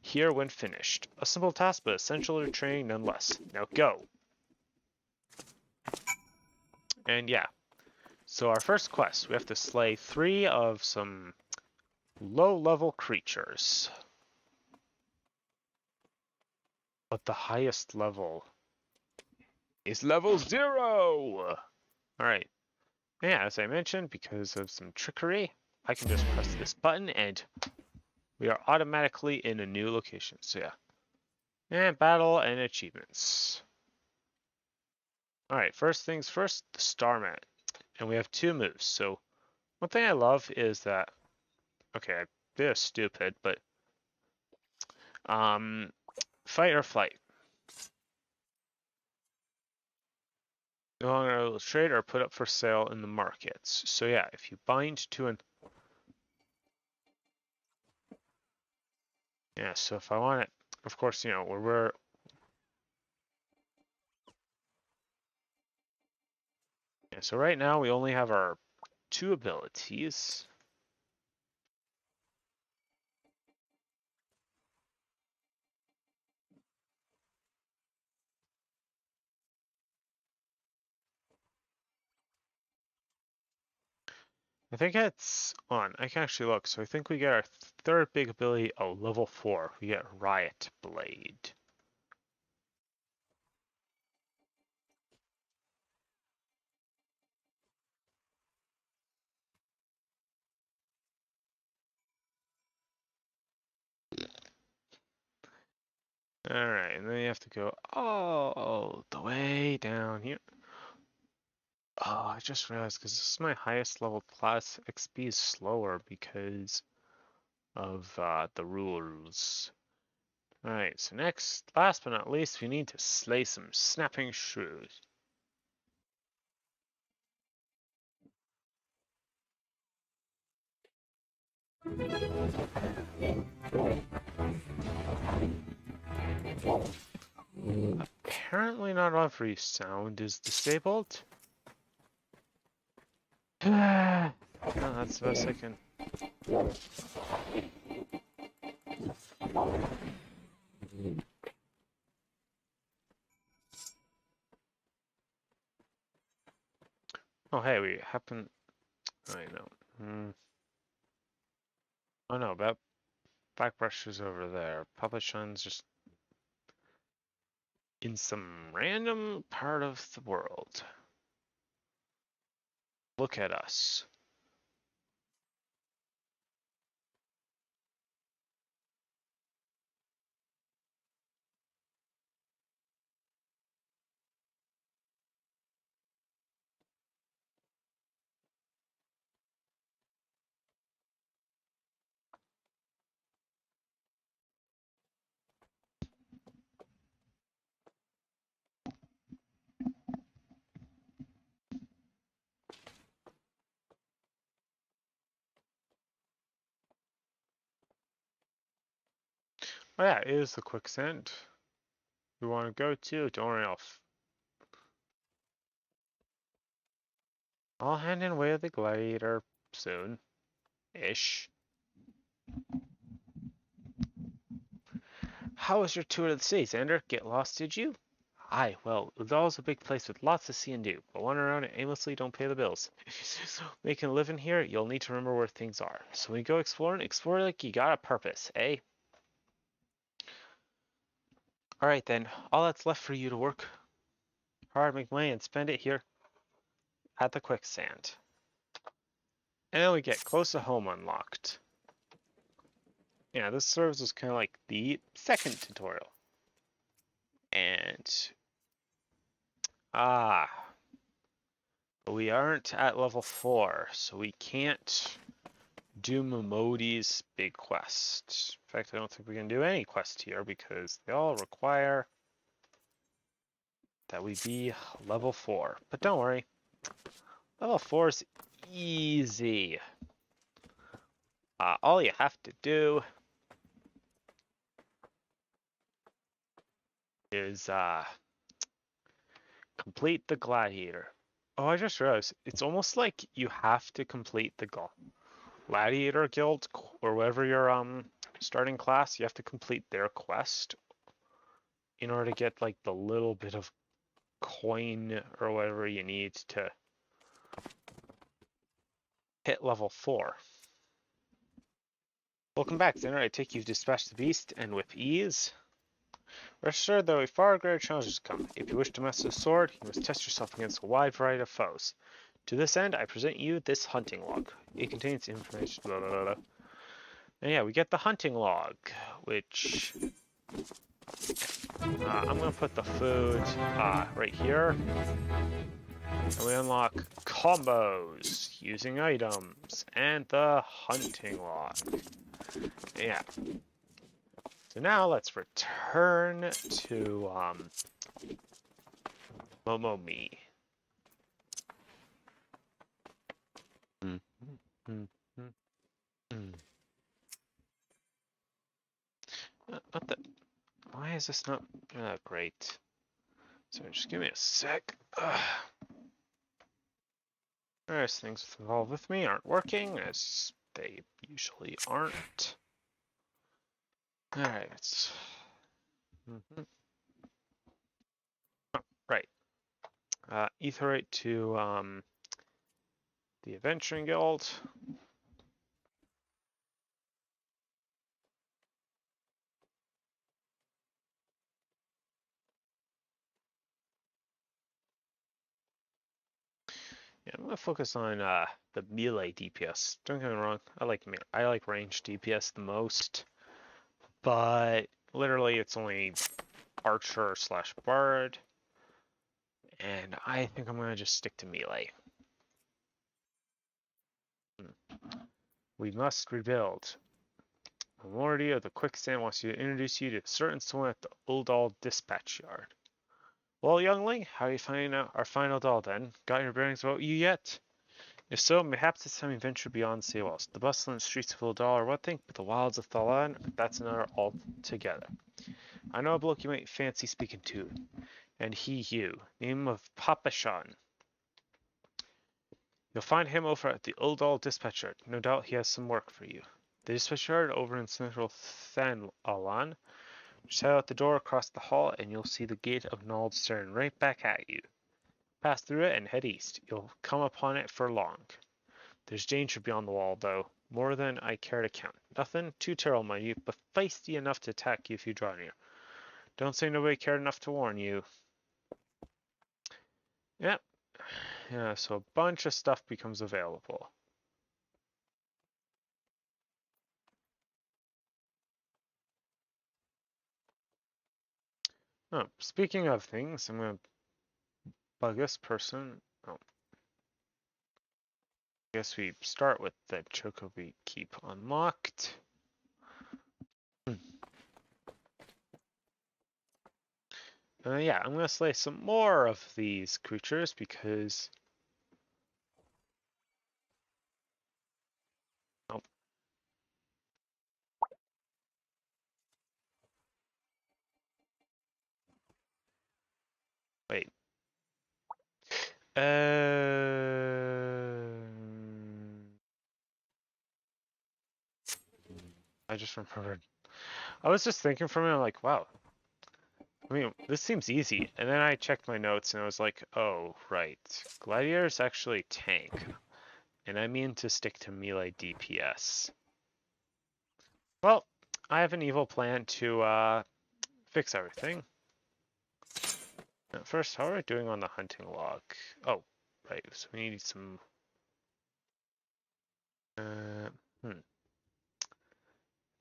here when finished. A simple task, but essential to training nonetheless. Now go! And yeah, so our first quest, we have to slay 3 of some low-level creatures. But the highest level is level 0! Alright. Yeah, as I mentioned, because of some trickery, I can just press this button and we are automatically in a new location. So yeah. And battle and achievements. Alright, first things first, the Starman. And we have 2 moves. So one thing I love is that, okay, I'm a bit stupid, but fight or flight. No longer able to trade or put up for sale in the markets. So yeah, if you bind to an... Yeah, so if I want it, of course, you know, we're... Yeah, so right now we only have our 2 abilities. I think it's on. I can actually look. So I think we get our third big ability, a level 4. We get Riot Blade. Alright, and then you have to go all the way down here. Oh, I just realized because this is my highest level class, XP is slower because of the rules. Alright, so next, last but not least, we need to slay some snapping shrews. Apparently not every sound is disabled. No, that's the best I can. Oh, hey, we happen. I know. Oh no, back brush is over there. Publish one's just in some random part of the world. Look at us. Oh yeah, it is the quicksand we want to go to. Don't worry, I'll hand in way of the Gladiator soon-ish. How was your tour of the city, Xander? Get lost, did you? Aye, well, Ul'Dah's a big place with lots to see and do, but wander around it aimlessly don't pay the bills. If you making a living here, you'll need to remember where things are. So when you go exploring, explore like you got a purpose, eh? Alright then, all that's left for you to work hard, make money, and spend it here at the quicksand. And we get close to home unlocked. Yeah, this serves as kind of like the second tutorial. And but we aren't at level 4, so we can't do Momodi's big quest. In fact, I don't think we can do any quest here because they all require that we be level 4. But don't worry, level 4 is easy. All you have to do is complete the Gladiator. Oh, I just realized it's almost like you have to complete the Gladiator Guild or whatever your starting class. You have to complete their quest in order to get like the little bit of coin or whatever you need to hit level 4. Welcome back, Xander. I take you've dispatched the beast and with ease. Rest assured, though, a far greater challenge has come. If you wish to master the sword, you must test yourself against a wide variety of foes. To this end, I present you this hunting log. It contains information. Blah, blah, blah, blah. And yeah, we get the hunting log, which I'm gonna put the food right here. And we unlock combos using items and the hunting log. Yeah. So now let's return to Momomi. What the? Why is this not great? Sorry, just give me a sec. There's things involved with me aren't working as they usually aren't. All right. Oh, right. Etherite to the Adventuring Guild. Yeah, I'm gonna focus on the melee DPS. Don't get me wrong, I like range DPS the most, but literally it's only archer slash bard, and I think I'm gonna just stick to melee. We must rebuild. Lordy of the Quicksand wants you to introduce you to certain someone at the Ul'Dah dispatch yard. Well, youngling, how are you finding out our final doll then? Got your bearings about you yet? If so, perhaps it's time we venture beyond the walls. The bustling streets of Ul'Dah are one thing, but the wilds of Thalan, that's another altogether. I know a bloke you might fancy speaking to, and he you. Name of Papa Shan. You'll find him over at the Ul'Dah dispatch yard. No doubt he has some work for you. The dispatch yard over in central Thalan. Just head out the door across the hall, and you'll see the gate of Nald staring right back at you. Pass through it and head east. You'll come upon it for long. There's danger beyond the wall, though. More than I care to count. Nothing too terrible, mind you, but feisty enough to attack you if you draw near. Don't say nobody cared enough to warn you. Yep. Yeah, so a bunch of stuff becomes available. Oh, speaking of things, I'm going to bug this person. Oh. I guess we start with the choco we keep unlocked. Yeah, I'm going to slay some more of these creatures because... Oh. Wait. I just remembered. I was just thinking for a minute, like, wow. I mean, this seems easy. And then I checked my notes and I was like, oh, right. Gladiator is actually tank. And I mean to stick to melee DPS. Well, I have an evil plan to fix everything. First, how are we doing on the hunting log? Oh, right. So we need some... I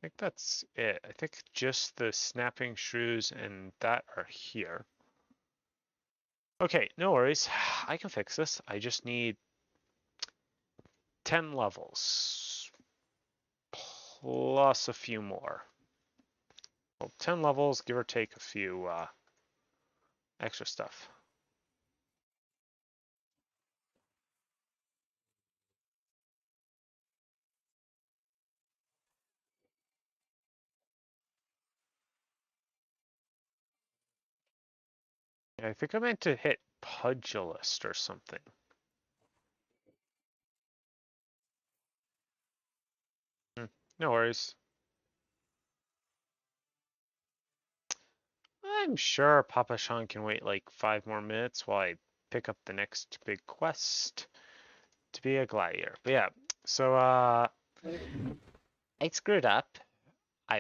think that's it. I think just the snapping shrews and that are here. Okay, no worries. I can fix this. I just need 10 levels. Plus a few more. Well, 10 levels, give or take a few extra stuff. I think I meant to hit Pugilist or something. No worries. I'm sure Papa Shan can wait like 5 more minutes while I pick up the next big quest to be a gladiator. But yeah, so I screwed up. I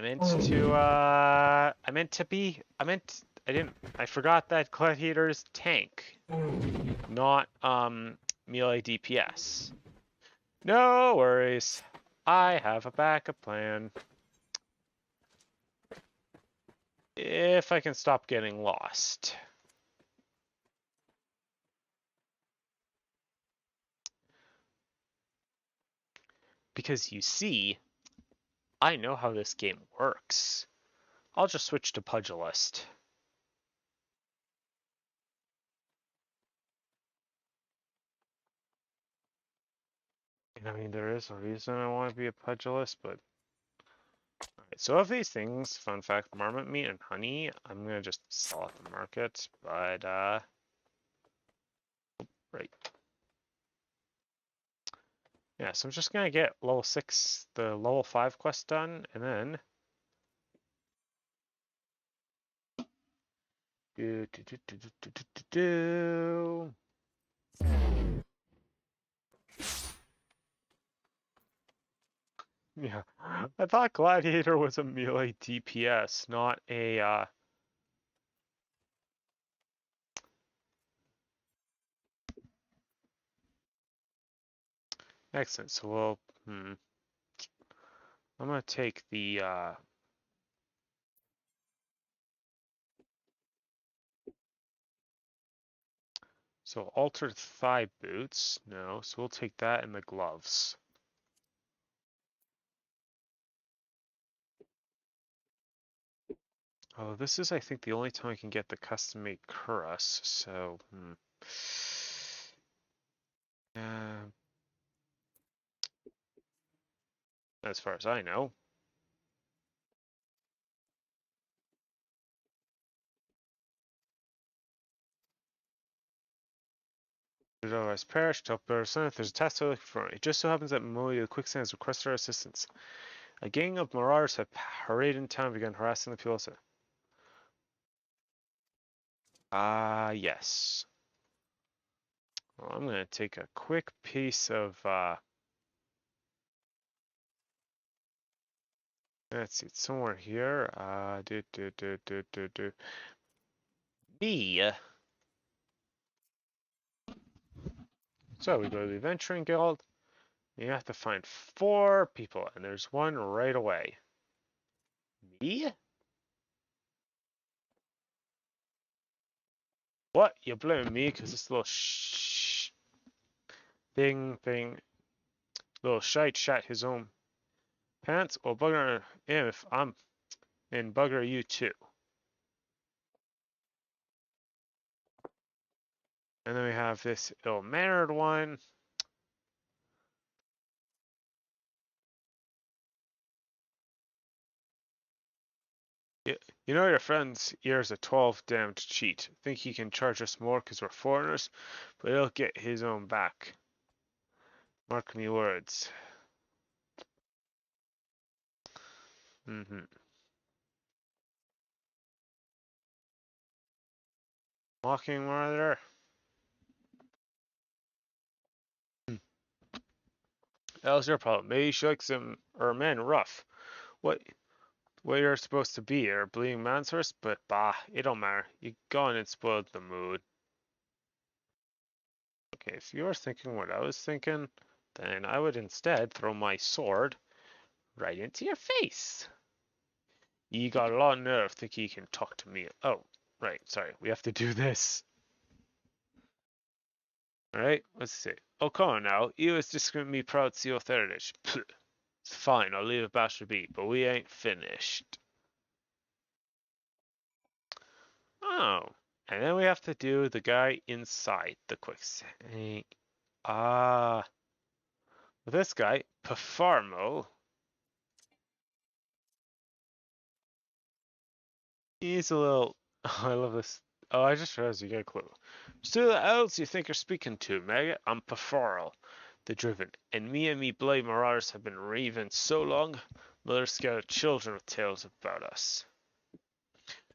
forgot that Gladiator's tank, not melee DPS. No worries. I have a backup plan. If I can stop getting lost. Because you see, I know how this game works. I'll just switch to Pugilist. I mean, there is a reason I want to be a Pugilist, but... Alright, so of these things, fun fact, marmot meat and honey, I'm going to just sell at the market, but, right. Yeah, so I'm just going to get level 6, the level 5 quest done, and then... Yeah, I thought Gladiator was a melee DPS, not a. Excellent. So we'll. I'm gonna take the. So altered thigh boots. No, so we'll take that and the gloves. Oh, this is, I think, the only time I can get the custom-made cuirass, so... as far as I know. JoJo has perished, help better son. If there's a task to look for, it just so happens that Momoya the Quicksand has requested our assistance. A gang of marauders have paraded in town and begun harassing the people. Yes. Well, I'm gonna take a quick piece of, let's see, it's somewhere here. B. So we go to the Adventuring Guild. You have to find 4 people, and there's one right away. Me? What? You blame me because this little thing, little shite shat his own pants? Well, bugger him if I'm in bugger you too. And then we have this ill-mannered one. You know your friend's ear's a 12 damned cheat. Think he can charge us more because we're foreigners, but he'll get his own back. Mark me words. Mocking murder. That was your problem. Maybe she likes him or men rough. What you're supposed to be, or bleeding man's horse, but bah, it don't matter. You gone and spoiled the mood. Okay, if you're thinking what I was thinking, then I would instead throw my sword right into your face. You got a lot of nerve thinking you can talk to me. Oh, right, sorry, we have to do this. Alright, let's see. Oh, come on now. You is discriminating me proud seal heritage. It's fine, I'll leave it bastard be, but we ain't finished. Oh, and then we have to do the guy inside the quicksand. This guy, Performo, he's a little. Oh, I love this. Oh, I just realized you get a clue. So the else you think you're speaking to, Maggot? I'm Perforl, the Driven, and me bloody marauders have been raving so long, mothers scared children with tales about us.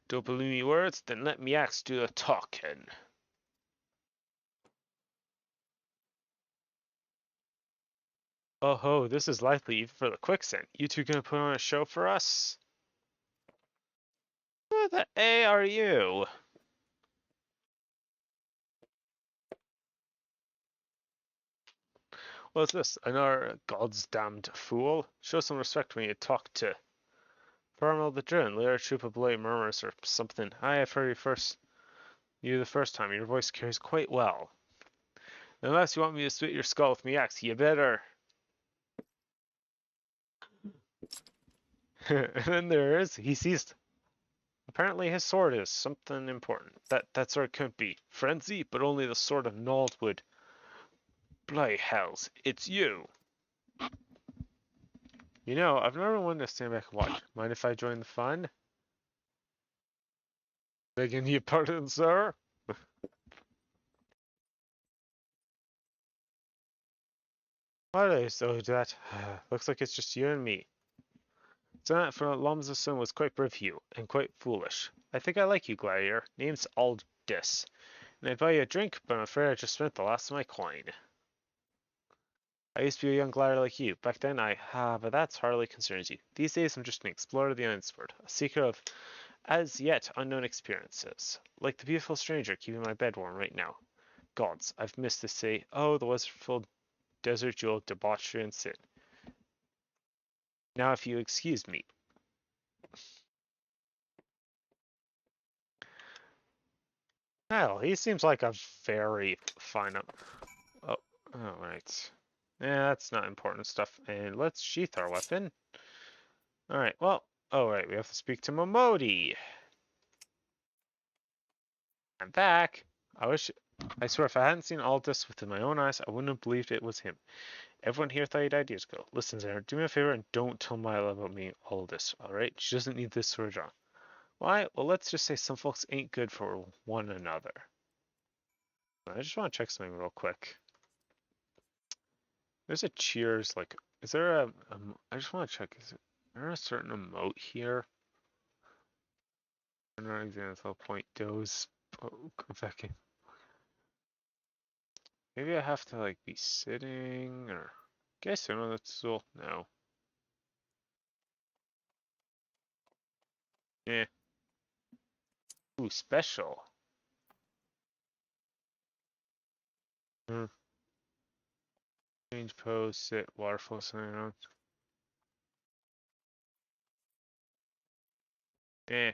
Don't believe me words? Then let me axe do the talking. Oh ho, this is likely even for the quicksand. You two gonna put on a show for us? Who the A are you? What's this? Another god's damned fool? Show some respect when you talk to Farmel the Drone, later troop of bloody murmurs or something. I've heard you the first time. Your voice carries quite well. Unless you want me to split your skull with me axe, you better. And then there is, he sees. Apparently his sword is something important. That sword couldn't be frenzy, but only the sword of Nald would. Bloody hells, it's you. You know, I've never wanted to stand back and watch. Mind if I join the fun? Begging your pardon, sir? What is so that? Looks like it's just you and me. So that for Lom's son was quite brave of you, and quite foolish. I think I like you, Gladiator. Name's Ul'Dah, and I'd buy you a drink, but I'm afraid I just spent the last of my coin. I used to be a young glider like you. Back then but that's hardly concerns you. These days I'm just an explorer of the unsword, a seeker of as yet unknown experiences. Like the beautiful stranger keeping my bed warm right now. Gods, I've missed to say, oh, the wonderful desert jewel of debauchery and sin. Now if you excuse me. Hell, he seems like a very fine oh, right. Yeah, that's not important stuff. And let's sheath our weapon. Alright, well, right, we have to speak to Momodi. I'm back. I swear if I hadn't seen all this with my own eyes, I wouldn't have believed it was him. Everyone here thought he died years ago. Listen, Xander, do me a favor and don't tell Mila about me all this, alright? She doesn't need this sort of drama. Why? Well, let's just say some folks ain't good for one another. I just want to check something real quick. There's a cheers, like, is there I just want to check, is there a certain emote here? Another example, point doze, poke, maybe I have to, like, be sitting, or, guess I know that's all, no. Eh. Ooh, special. Hmm. Change pose, sit, waterfall, something else. Eh.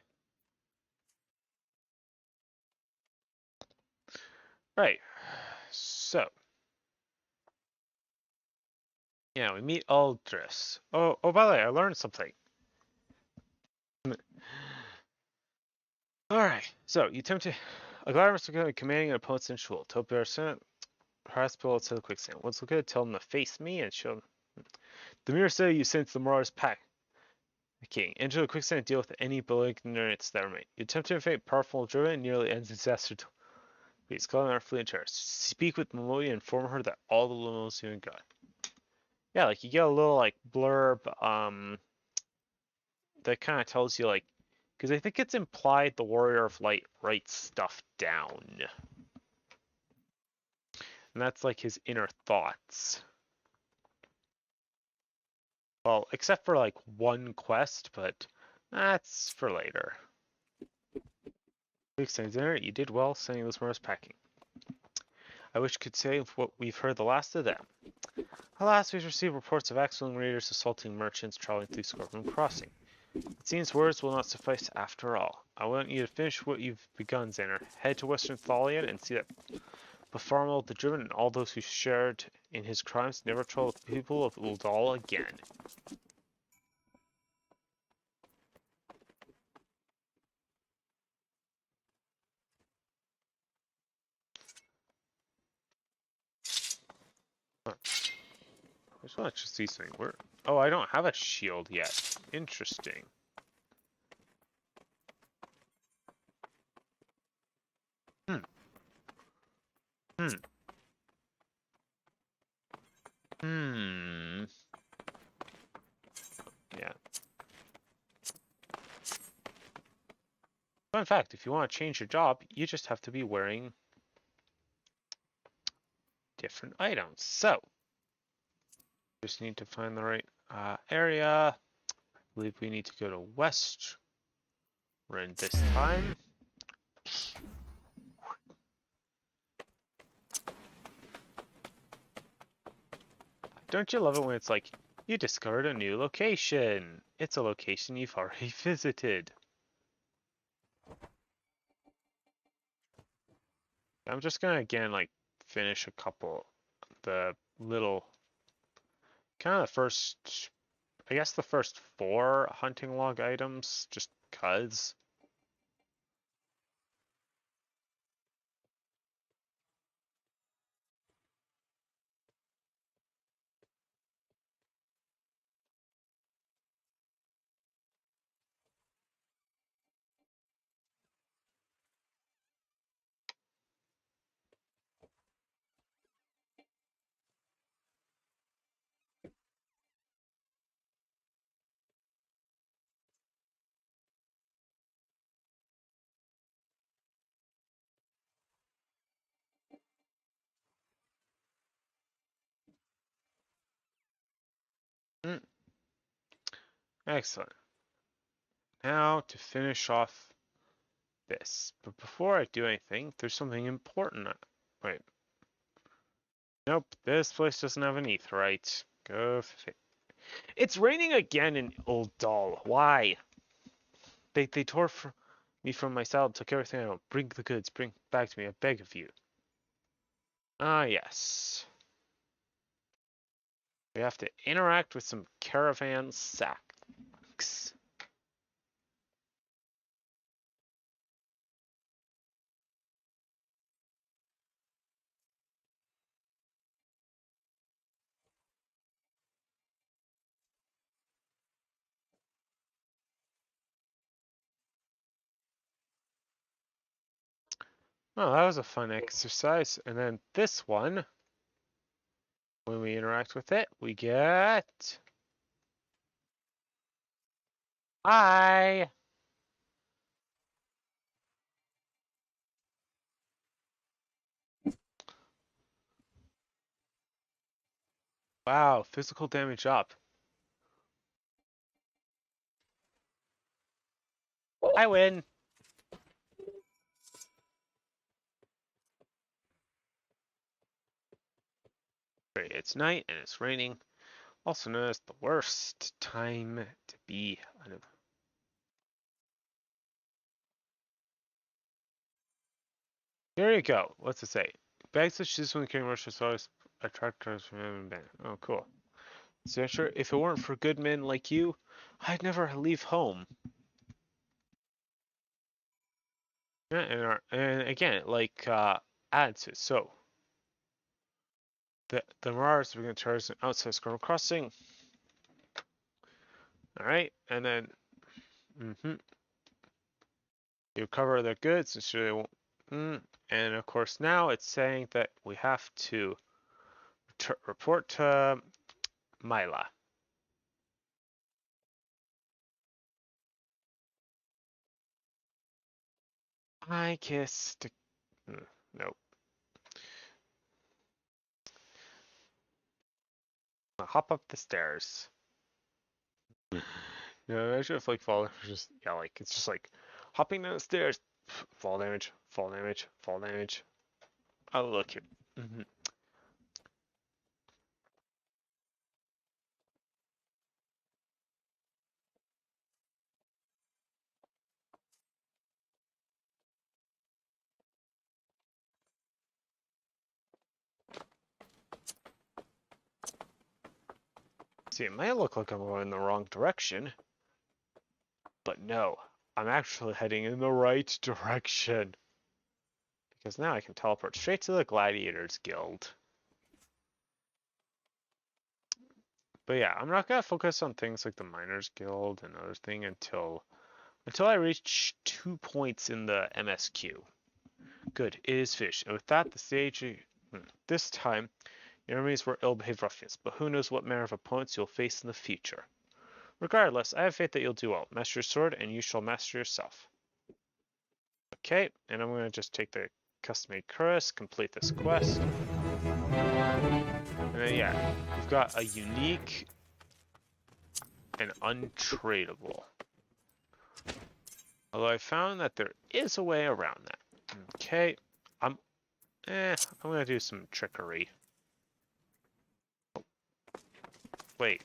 Right. So. Yeah, we meet Ul'Dah. Oh, by the way, I learned something. Alright, so you attempt to. A glider must be commanding an opponent's in shul. Tell Bear harass people to the quicksand. Once look at tell them to face me and show them. The mirror say you sense the Marauders pack. King. Enter the quicksand and deal with any belligerents that remain. You attempt to invade powerful driven and nearly ends disaster. Please call our fleet in charge. Speak with Momodi and inform her that all the limos you got. Yeah, like you get a little like blurb that kind of tells you like, because I think it's implied the Warrior of Light writes stuff down. And that's like his inner thoughts. Well, except for like one quest, but that's for later. You did well sending those Mars packing. I wish I could say what we've heard the last of them. Alas, we've received reports of Axel raiders assaulting merchants traveling through Scorpion Crossing. It seems words will not suffice after all. I want you to finish what you've begun, Xander. Head to Western Thalion and see that Bafarmal the Driven and all those who shared in his crimes never trouble the people of Ul'Dah again. Huh. I just want to see something. Oh, I don't have a shield yet. Interesting. Hmm. Yeah. Fun fact, if you want to change your job, you just have to be wearing different items. So, just need to find the right area. I believe we need to go to West Ren this time. Don't you love it when it's like, you discovered a new location. It's a location you've already visited. I'm just gonna again like finish a couple, the little, kind of the first, I guess the first 4 hunting log items, just cuz. Excellent. Now to finish off this. But before I do anything, there's something important. Wait. Nope, this place doesn't have an aetheryte. Go It's raining again in Ul'Dah. Why? They tore me from my saddle, took everything I own. Bring the goods, bring back to me, I beg of you. Ah, yes. We have to interact with some caravan sacks. Oh, that was a fun exercise. And then this one, when we interact with it, we get... Hi! Wow, physical damage up. I win! Great, it's night and it's raining. Also known as the worst time to be an... There you go. What's it say? Bags of shoes when carrying more always attract cars from M. Oh, cool. So sure, if it weren't for good men like you, I'd never leave home. Yeah, and again, like adds to it. So the Marauders are going to charge an outside Squirrel Crossing. All right, and then you cover their goods, and sure they won't. And of course, now it's saying that we have to report to Mila. I kissed. Nope. I'll hop up the stairs. Yeah, I should have like fall just yeah, like it's just like hopping down the stairs, fall damage, fall damage, fall damage. Oh look here. See, it might look like I'm going in the wrong direction, but no, I'm actually heading in the right direction. Because now I can teleport straight to the Gladiators Guild. But yeah, I'm not gonna focus on things like the Miners Guild and other thing until I reach 2 points in the MSQ. Good, it is finished. And with that, the stage this time, your enemies were ill-behaved ruffians, but who knows what manner of opponents you'll face in the future. Regardless, I have faith that you'll do well. Master your sword, and you shall master yourself. Okay, and I'm gonna just take the custom-made cuirass, complete this quest. And then yeah, we've got a unique and untradeable. Although I found that there is a way around that. Okay, I'm gonna do some trickery. Wait.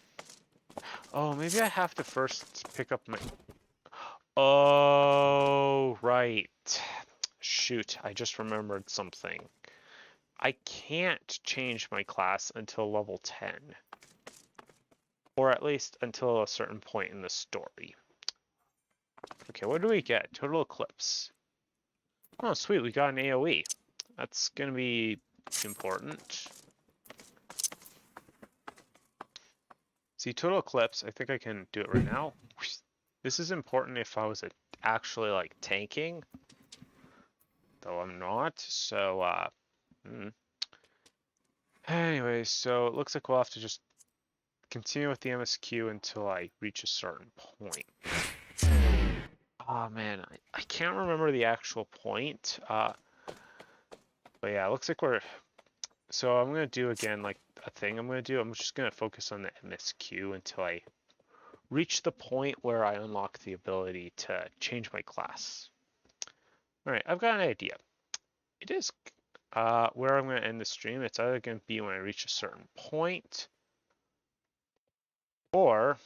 Oh, maybe I have to first pick up my... Oh, right. Shoot, I just remembered something. I can't change my class until level 10. Or at least until a certain point in the story. Okay, what do we get? Total Eclipse. Oh, sweet, we got an AoE. That's gonna be important. See, Total Eclipse, I think I can do it right now. This is important if I was actually, like, tanking. Though I'm not, so, Anyways, so it looks like we'll have to just continue with the MSQ until I reach a certain point. Oh man, I can't remember the actual point. But yeah, it looks like we're... So I'm going to do again, like, a thing I'm going to do. I'm just going to focus on the MSQ until I reach the point where I unlock the ability to change my class. All right, I've got an idea. It is where I'm going to end the stream. It's either going to be when I reach a certain point, or,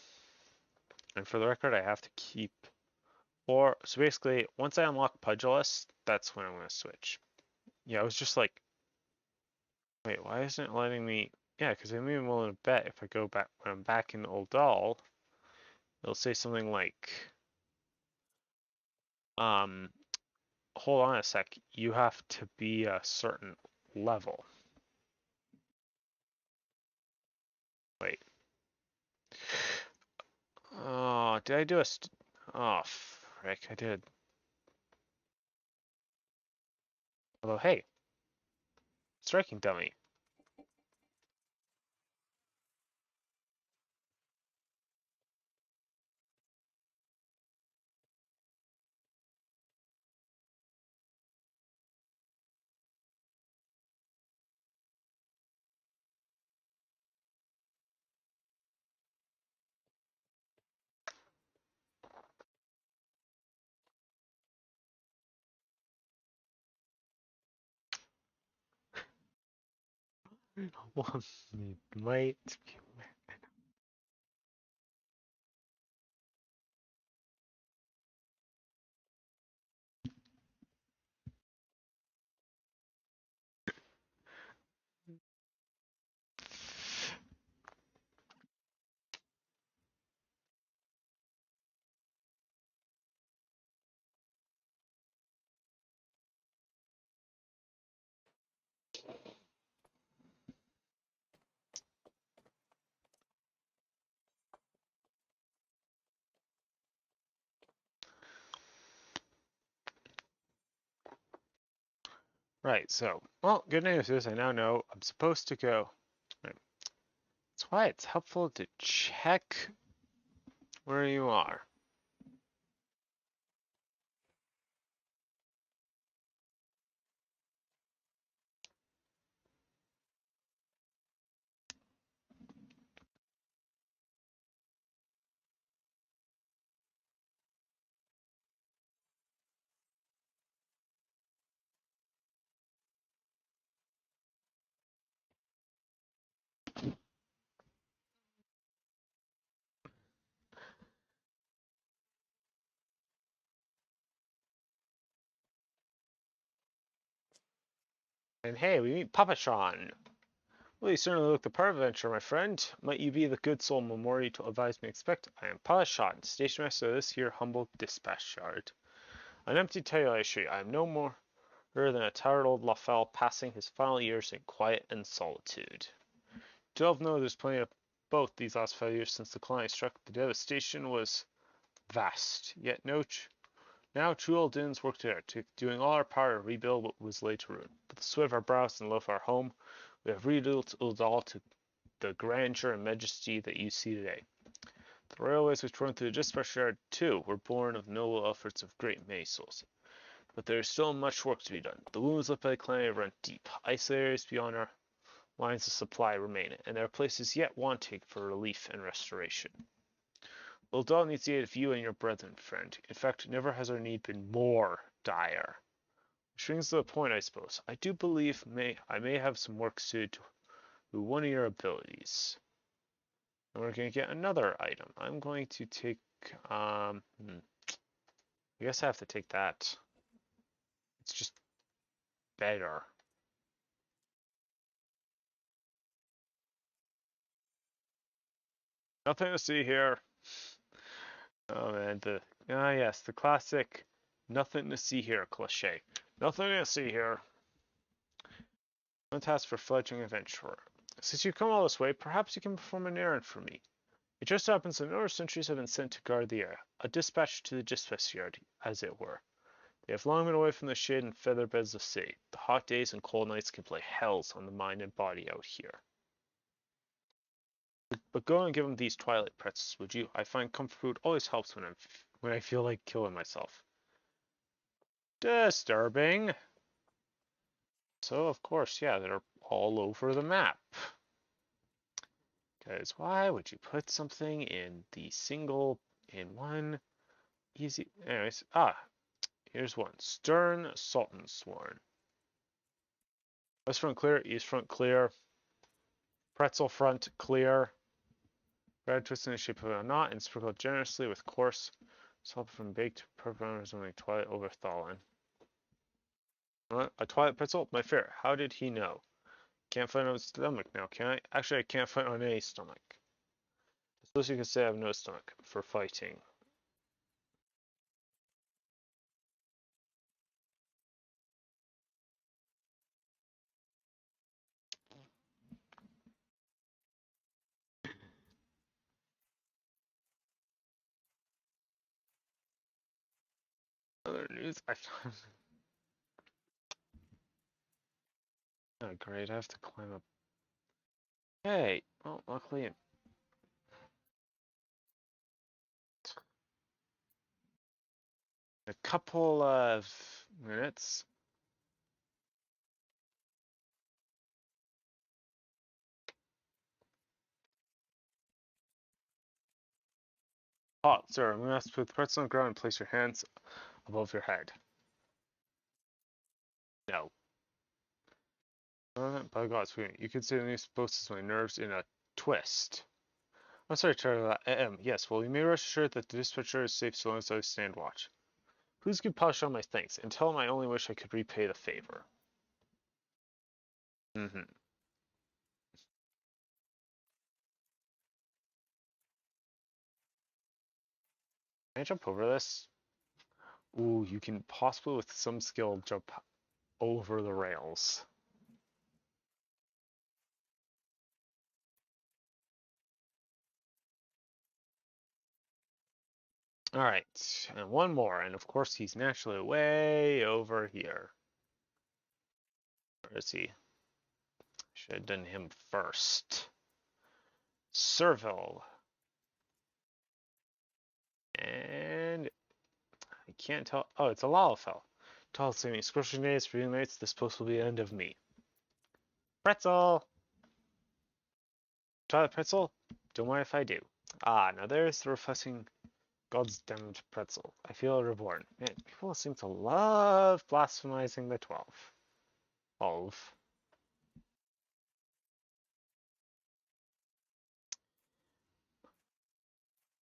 and for the record, I have to keep, or, so basically, once I unlock Pugilist, that's when I'm going to switch. Yeah, I was just like, wait, why isn't it letting me? Yeah, because I'm even willing to bet if I go back, when I'm back in Ul'Dah, it'll say something like, hold on a sec, you have to be a certain level. Wait. Oh, did I do a oh, frick, I did. Although, hey, striking dummy. One might be. Right, so, well, good news is I now know I'm supposed to go. Right. That's why it's helpful to check where you are. And hey, we meet Papa Sean. Well, you certainly look the part of adventure, my friend. Might you be the good soul Memori to advise me expect? I am Papa Sean, station master of this here humble dispatch yard. An empty tale I assure you, I am no more than a tired old Lafelle passing his final years in quiet and solitude. Delve know there's plenty of both these last 5 years since the colony struck. The devastation was vast, yet now true old Din's worked together, doing all our power to rebuild what was laid to ruin. With the sweat of our brows and the love of our home, we have rebuilt Ul'Dah to the grandeur and majesty that you see today. The railways which run through the dispatch yard, too, were born of noble efforts of great many souls. But there is still much work to be done. The wounds left by the calamity run deep. Isolated areas beyond our lines of supply remain, and there are places yet wanting for relief and restoration. Ul'Dah needs the aid of you and your brethren, friend. In fact, never has our need been more dire. Which brings to the point, I suppose. I do believe I may have some work suited to one of your abilities. And we're going to get another item. I'm going to take, I guess I have to take that. It's just better. Nothing to see here. Oh man, yes, the classic nothing to see here cliche. Nothing to see here. One task for fledgling adventurer. Since you've come all this way, perhaps you can perform an errand for me. It just happens that numerous sentries have been sent to guard the area, a dispatch to the dispatch yard, as it were. They have long been away from the shade and feather beds of city. The hot days and cold nights can play hells on the mind and body out here. But go and give them these twilight pretzels, would you? I find comfort food always helps when I feel like killing myself. Disturbing. So of course, yeah, they're all over the map. Because why would you put something in the single in one easy? Anyways, here's one. Stern Sultan Sworn. West front clear, east front clear. Pretzel front clear. Bread twisted in the shape of a knot and sprinkled generously with coarse salt from baked purple resembling twilight over thawing. A twilight pretzel? My favorite. How did he know? Can't fight on his stomach now, can I? Actually, I can't fight on any stomach. I suppose you could say I have no stomach for fighting. Other news I found. Oh, great. I have to climb up. Hey, well, luckily. A couple of minutes. Sir, I'm going to ask to put the pretzel on the ground and place your hands above your head. No. By God's sweet, you consider me supposed to my nerves in a twist. I'm sorry, Charlie. Yes, well, you may rest assured that the dispatcher is safe so long as I stand watch. Please give polish on my thanks, and tell him I only wish I could repay the favor. Mm-hmm. Can I jump over this? Ooh, you can possibly, with some skill, jump over the rails. Alright, and one more, and of course he's naturally way over here. Where is he? Should have done him first. Servile. And I can't tell. Oh, it's a Lalafell. Tall, saving scorching days, freezing nights. This post will be the end of me. Pretzel! Try the pretzel? Don't mind if I do. Now there's the refreshing God's damned pretzel. I feel reborn. Man, people seem to love blasphemizing the 12.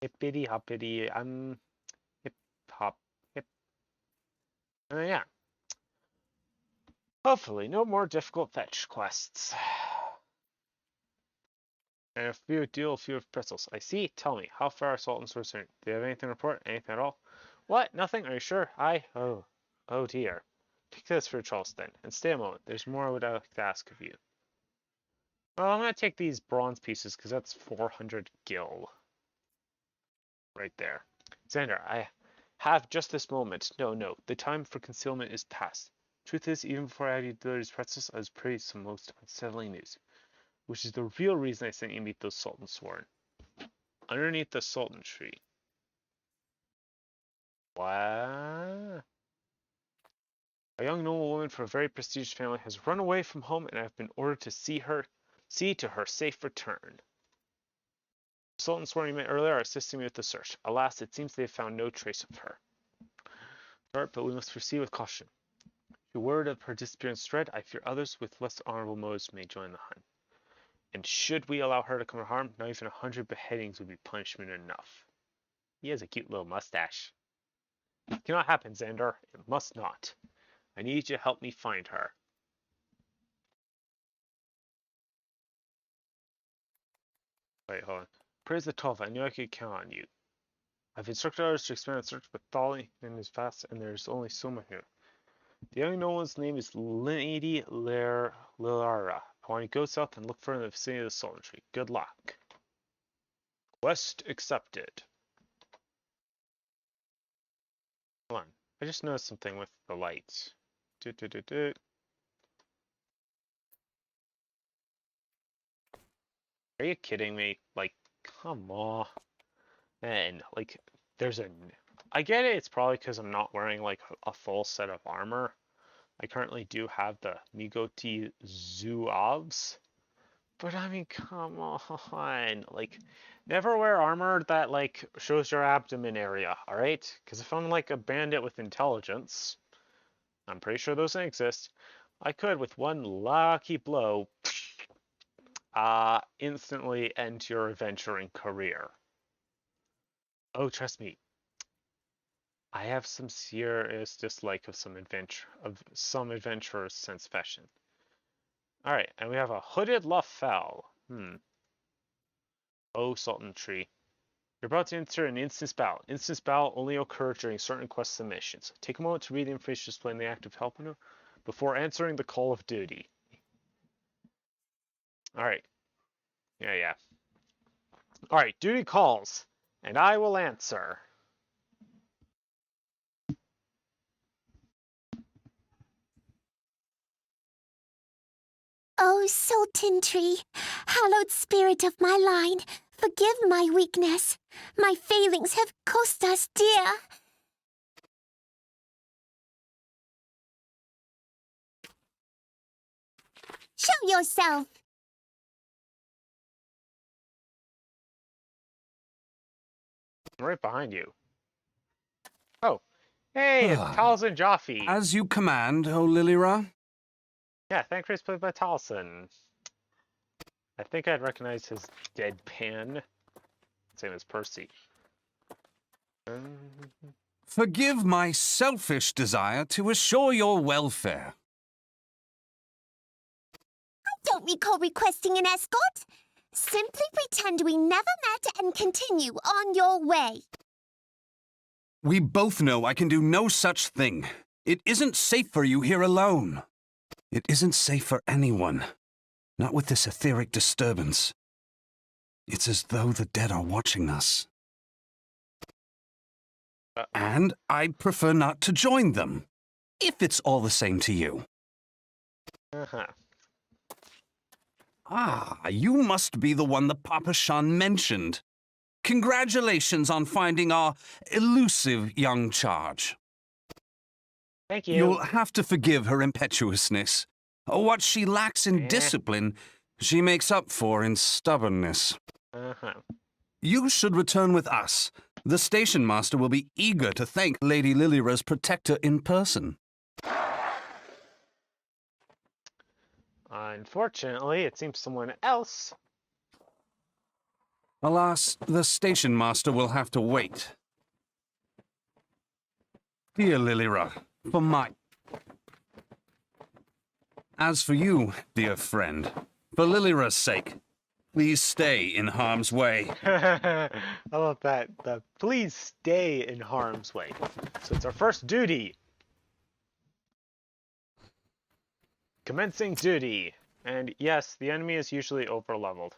Hippity hoppity, hip hop, hip. Yeah. Hopefully, no more difficult fetch quests. And a few pretzels. I see. Tell me, how far are Salt and Swords? Do you have anything to report? Anything at all? What? Nothing? Are you sure? Oh dear. Take this for Charleston, and stay a moment. There's more I would like to ask of you. Well, I'm gonna take these bronze pieces because that's 400 gil. Right there. Xander, I have just this moment. No, the time for concealment is past. Truth is, even before I had you deliver these pretzels, I was privy to some most unsettling news. Which is the real reason I sent you to meet those Sultan Sworn. Underneath the Sultan tree. What? A young noble woman from a very prestigious family has run away from home and I've been ordered to see to her safe return. The Sultan Sworn you met earlier are assisting me with the search. Alas, it seems they have found no trace of her. But we must proceed with caution. If word of her disappearance spread, I fear others with less honorable motives may join the hunt. And should we allow her to come to harm, not even 100 beheadings would be punishment enough. He has a cute little mustache. It cannot happen, Xander. It must not. I need you to help me find her. Wait, hold on. Praise the 12. I knew I could count on you. I've instructed others to expand the search, but Thali and is fast, and there's only so much here. The young noble's name is Lady Lilara. I want you to go south and look for her in the vicinity of the Sultan Tree. Good luck. Quest accepted. Hold on. I just noticed something with the lights. Are you kidding me? Like, come on. Man, like, I get it, it's probably because I'm not wearing, like, a full set of armor. I currently do have the Migoti Zuavs, but I mean, come on. Like, never wear armor that, like, shows your abdomen area, alright? Because if I'm, like, a bandit with intelligence, I'm pretty sure those exist, I could, with one lucky blow, instantly end your adventuring career. Oh, trust me, I have some serious dislike of some adventurers since fashion. Alright, and we have a hooded Lafel. Oh, Sultan Tree. You're about to enter an instance battle. Instance battle only occurs during certain quests and missions. Take a moment to read the information displayed in the active help menu before answering the call of duty. Alright. Yeah. Alright, duty calls, and I will answer. Oh, Sultan Tree, hallowed spirit of my line, forgive my weakness. My failings have cost us dear. Show yourself. I'm right behind you. Oh, hey, it's Taliesin Jaffe. As you command, O Lilira. Yeah, Thancred's played by Taliesin. I think I'd recognize his deadpan. Same as Percy. Forgive my selfish desire to assure your welfare. I don't recall requesting an escort. Simply pretend we never met and continue on your way. We both know I can do no such thing. It isn't safe for you here alone. It isn't safe for anyone. Not with this etheric disturbance. It's as though the dead are watching us. And I'd prefer not to join them, if it's all the same to you. Ah, you must be the one the Papa Shan mentioned. Congratulations on finding our elusive young charge. Thank you. You'll have to forgive her impetuousness. What she lacks in discipline, she makes up for in stubbornness. You should return with us. The station master will be eager to thank Lady Lilira's protector in person. Unfortunately, it seems someone else. Alas, the station master will have to wait. Dear Lilira, for my... As for you, dear friend, for Lilira's sake, please stay in harm's way. I love that. Please stay in harm's way. So it's our first duty. Commencing duty. And yes, the enemy is usually over-leveled.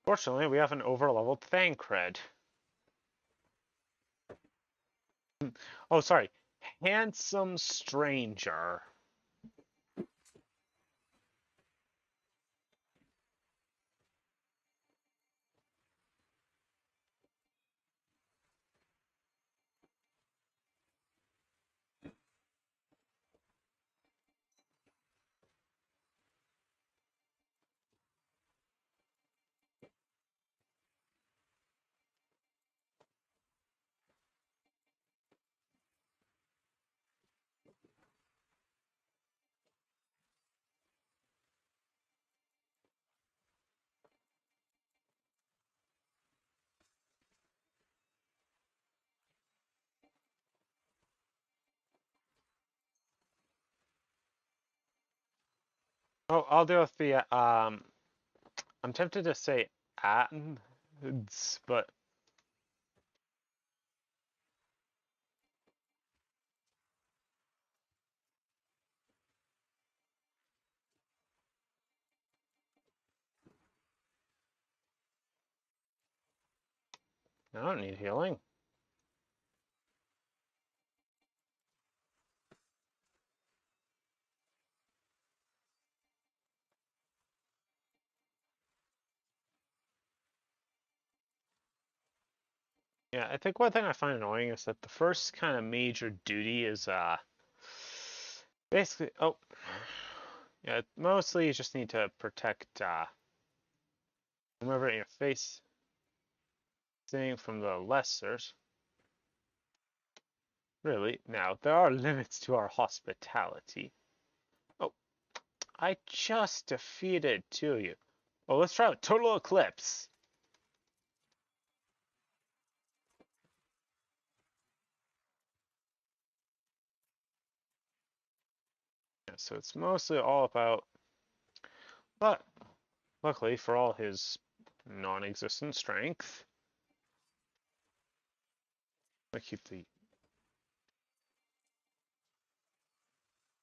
Fortunately, we have an over-leveled Thancred. Oh, sorry. Handsome stranger. Oh, I'll deal with the, I'm tempted to say atoms, but... I don't need healing. Yeah, I think one thing I find annoying is that the first kind of major duty is, basically, oh, Yeah, mostly you just need to protect whomever in your face thing from the lessers. Really, now there are limits to our hospitality. Oh, I just defeated two of you. Well, let's try a total eclipse. Yeah, so it's mostly all about, but luckily for all his non-existent strength, I keep the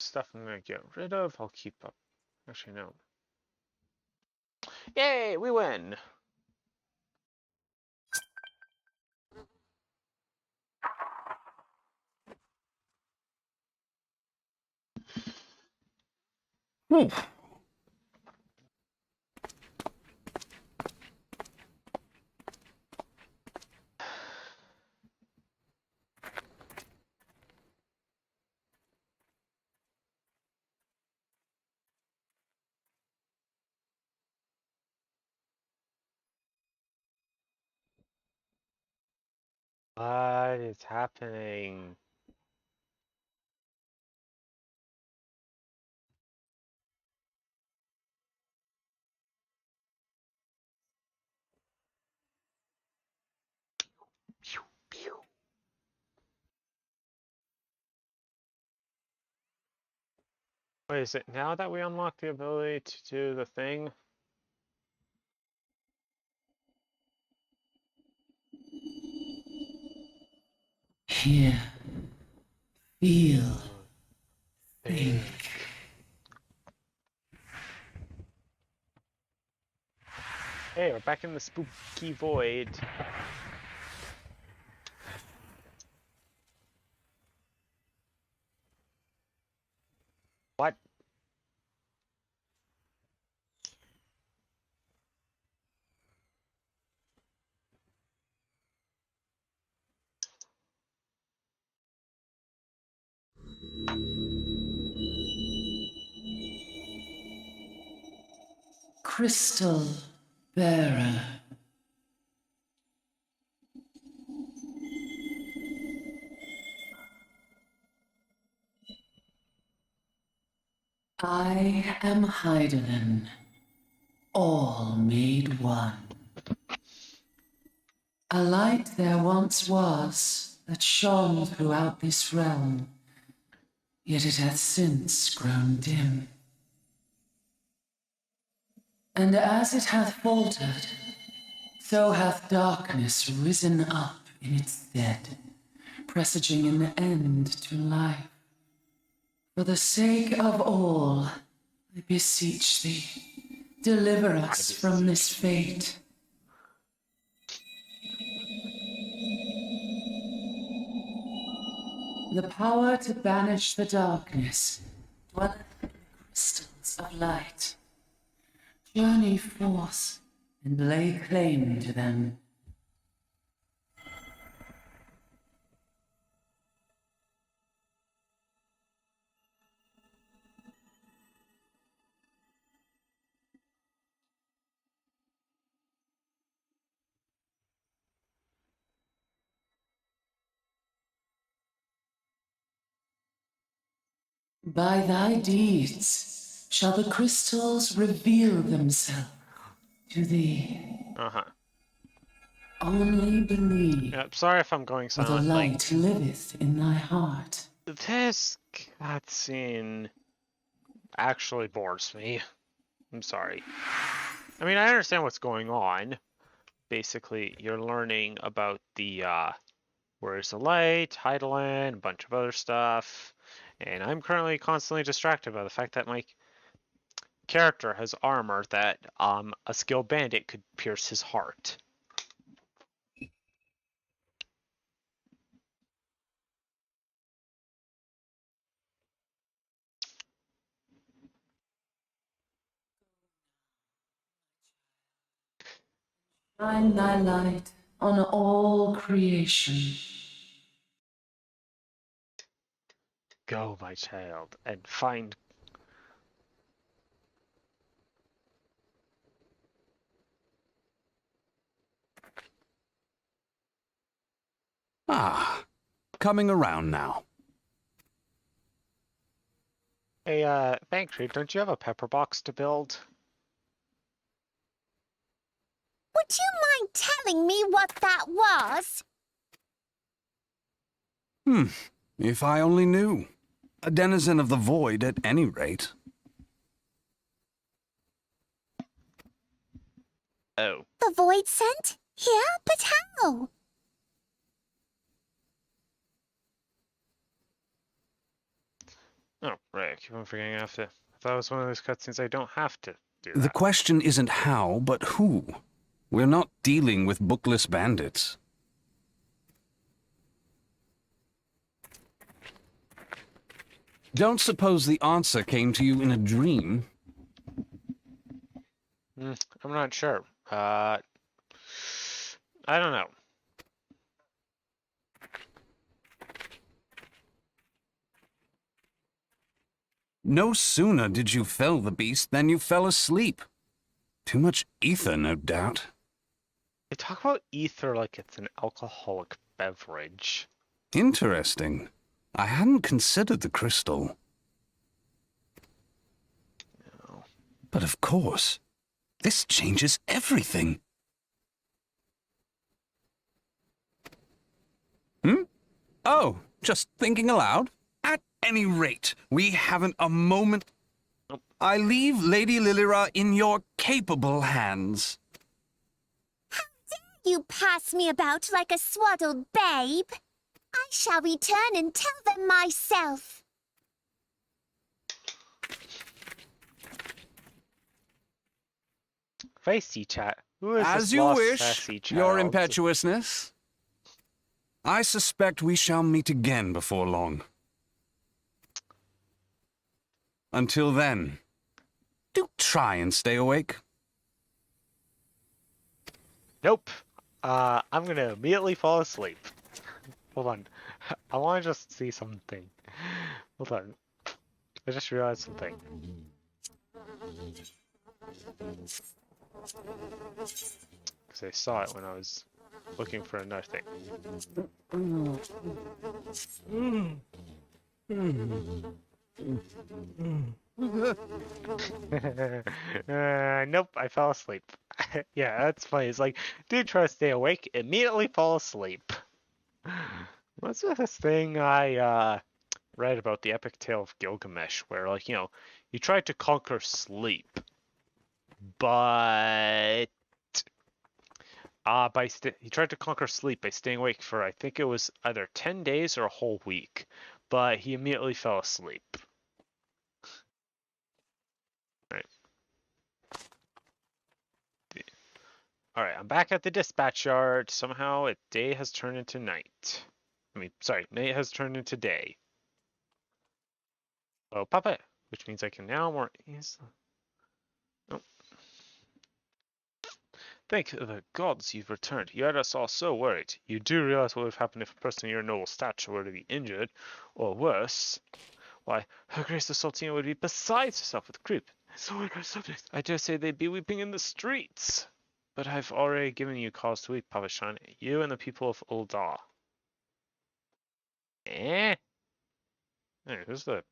stuff I'm gonna get rid of. I'll keep up. Actually, no. Yay, we win! What is happening? Wait, is it now that we unlock the ability to do the thing? Hear, feel, Think. Hey, we're back in the spooky void. What? crystal bearer. I am Heidelin, all made one. A light there once was that shone throughout this realm, yet it hath since grown dim. And as it hath faltered, so hath darkness risen up in its stead, presaging an end to life. For the sake of all, I beseech thee, deliver us from this fate. The power to banish the darkness dwelleth in the crystals of light. Journey forth and lay claim to them. By thy deeds shall the crystals reveal themselves to thee. Uh-huh. Only believe, Yep, sorry if I'm going for the silent. Like, light liveth in thy heart. this cutscene actually bores me. I'm sorry. I mean, I understand what's going on. Basically, you're learning about the, Where's the Light, Heidelin, a bunch of other stuff. And I'm currently constantly distracted by the fact that my character has armor that, a skilled bandit could pierce his heart. Shine thy light on all creation. Go, my child, and find coming around now. Hey, Bankry, don't you have a pepper box to build? Would you mind telling me what that was? If I only knew. A denizen of the void at any rate. Oh. The void scent? Here? But how? Oh, right. I keep on forgetting I have to. I thought it was one of those cutscenes I don't have to do The that. question isn't how, but who. We're not dealing with bookless bandits. Don't suppose the answer came to you in a dream? I'm not sure. I don't know. No sooner did you fell the beast than you fell asleep. Too much ether, no doubt. They talk about ether like it's an alcoholic beverage. Interesting. I hadn't considered the crystal. No. But of course, this changes everything. Oh, just thinking aloud? At any rate, we haven't a moment. Nope. I leave Lady Lilira in your capable hands. You pass me about like a swaddled babe. I shall return and tell them myself. Feisty chat. Who is As this you lost wish, sassy your child? impetuousness. I suspect we shall meet again before long. Until then, do try and stay awake. Nope. I'm gonna immediately fall asleep. Hold on. I want to just see something. Hold on. I just realized something. Because I saw it when I was looking for another thing. Nope, I fell asleep. Yeah, that's funny. It's like, dude, try to stay awake, immediately fall asleep. What's this thing I read about the epic tale of Gilgamesh, where, like, you know, you tried to conquer sleep, but he tried to conquer sleep by staying awake for, I think it was either 10 days or a whole week, but he immediately fell asleep. Right. Alright, I'm back at the dispatch yard. Somehow a day has turned into night. Night has turned into day. Oh, Papa, which means I can now more easily. Oh. Thank the gods you've returned. You had us all so worried. You do realize what would have happened if a person of your noble stature were to be injured, or worse. Why, Her Grace the Sultana would be beside herself with croup. So would her subjects. I dare say they'd be weeping in the streets. But I've already given you cause to weep, Papa Shan. You and the people of Ul'Dah. Eh? Hey, who's the...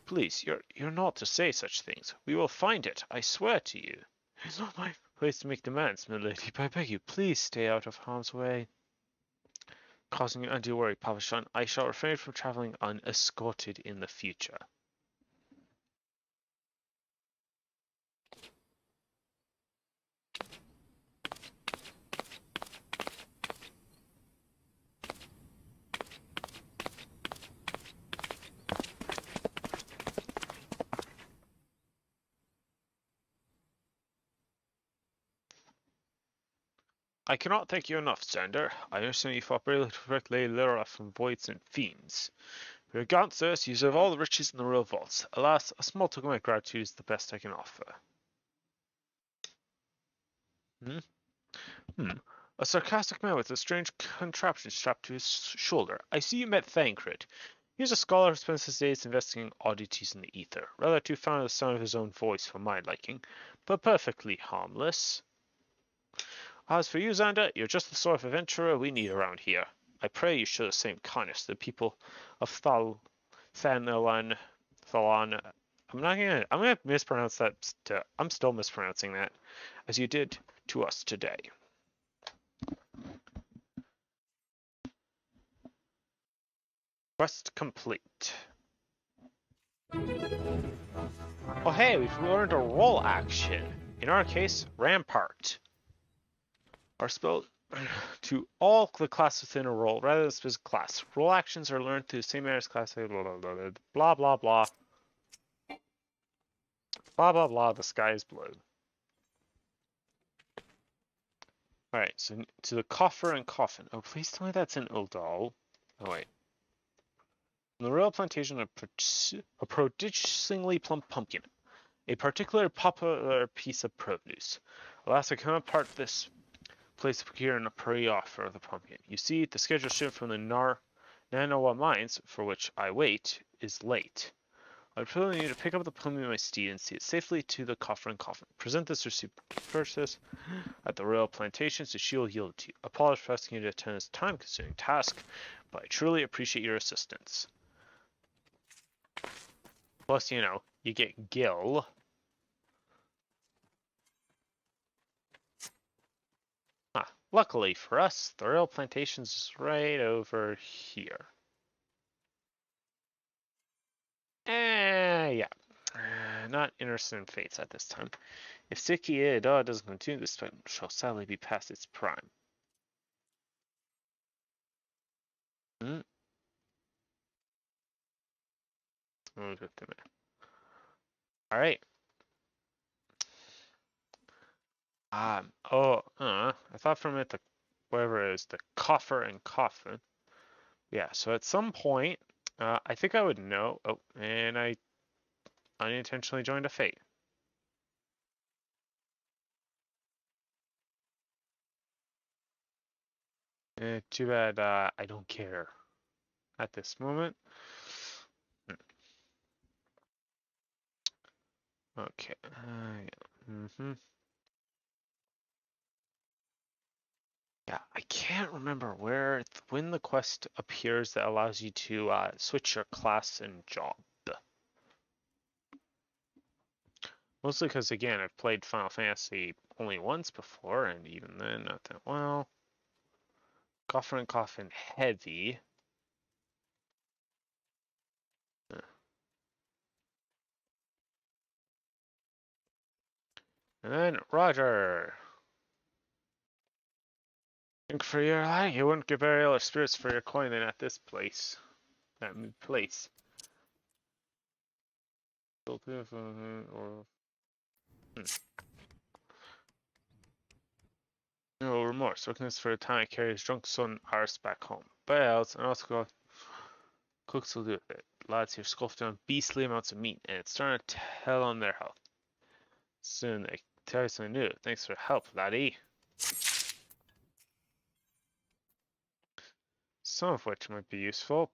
Please, you're not to say such things. We will find it, I swear to you. It's not my place to make demands, milady, but I beg you, please stay out of harm's way. Causing you undue worry, Papa Shan, I shall refrain from traveling unescorted in the future. I cannot thank you enough, Xander. I understand you fought bravely to protect Lady Lyra from voids and fiends. For your gallant service, you deserve all the riches in the royal vaults. Alas, a small token of my gratitude is the best I can offer. A sarcastic man with a strange contraption strapped to his shoulder. I see you met Thancred. He is a scholar who spends his days investigating oddities in the ether, rather too fond of the sound of his own voice for my liking, but perfectly harmless. As for you, Xander, you're just the sort of adventurer we need around here. I pray you show the same kindness to the people of Thanilon. I'm gonna mispronounce that. I'm still mispronouncing that, as you did to us today. Quest complete. Oh hey, we've learned a role action. In our case, Rampart. Are spelled to all the class within a role rather than a specific class. Role actions are learned through the same manner as class. Blah blah blah blah blah blah. Blah blah blah. The sky is blue. All right, so to the coffer and coffin. Oh, please tell me that's in Ul'Dah. Oh wait. On the royal plantation, a prodigiously plump pumpkin, a particularly popular piece of produce. Alas, I cannot part this place to procure a prairie offer of the pumpkin. You see, the scheduled ship from the Nanawa mines, for which I wait, is late. I appeal you to pick up the pumpkin with my steed and see it safely to the coffer and coffin. Present this receipt purchase at the royal plantation, so she will yield it to you. Apologize for asking you to attend this time-consuming task, but I truly appreciate your assistance. Plus, you know, you get Gil. Luckily for us, the royal plantation is right over here. Yeah. Not interested in fates at this time. If Ul'Dah doesn't continue, this fight shall sadly be past its prime. Alright. I thought for a minute whatever it is, the coffer and coffin. Yeah, so at some point, I think I would know. Oh, and I unintentionally joined a fate. Too bad I don't care at this moment. Okay. Yeah. Yeah, I can't remember when the quest appears that allows you to switch your class and job. Mostly because, again, I've played Final Fantasy only once before, and even then, not that well. Coffer and coffin heavy. And then Roger. Think for your life, you wouldn't get burial or spirits for your coin then at this place. That place. No remorse. Working for a time I carry his drunk son Ars back home. But else, and also cooks will do with it. Lads here scoffed down beastly amounts of meat, and it's starting to tell on their health. Soon they tell you something new. Thanks for help, laddie. Some of which might be useful,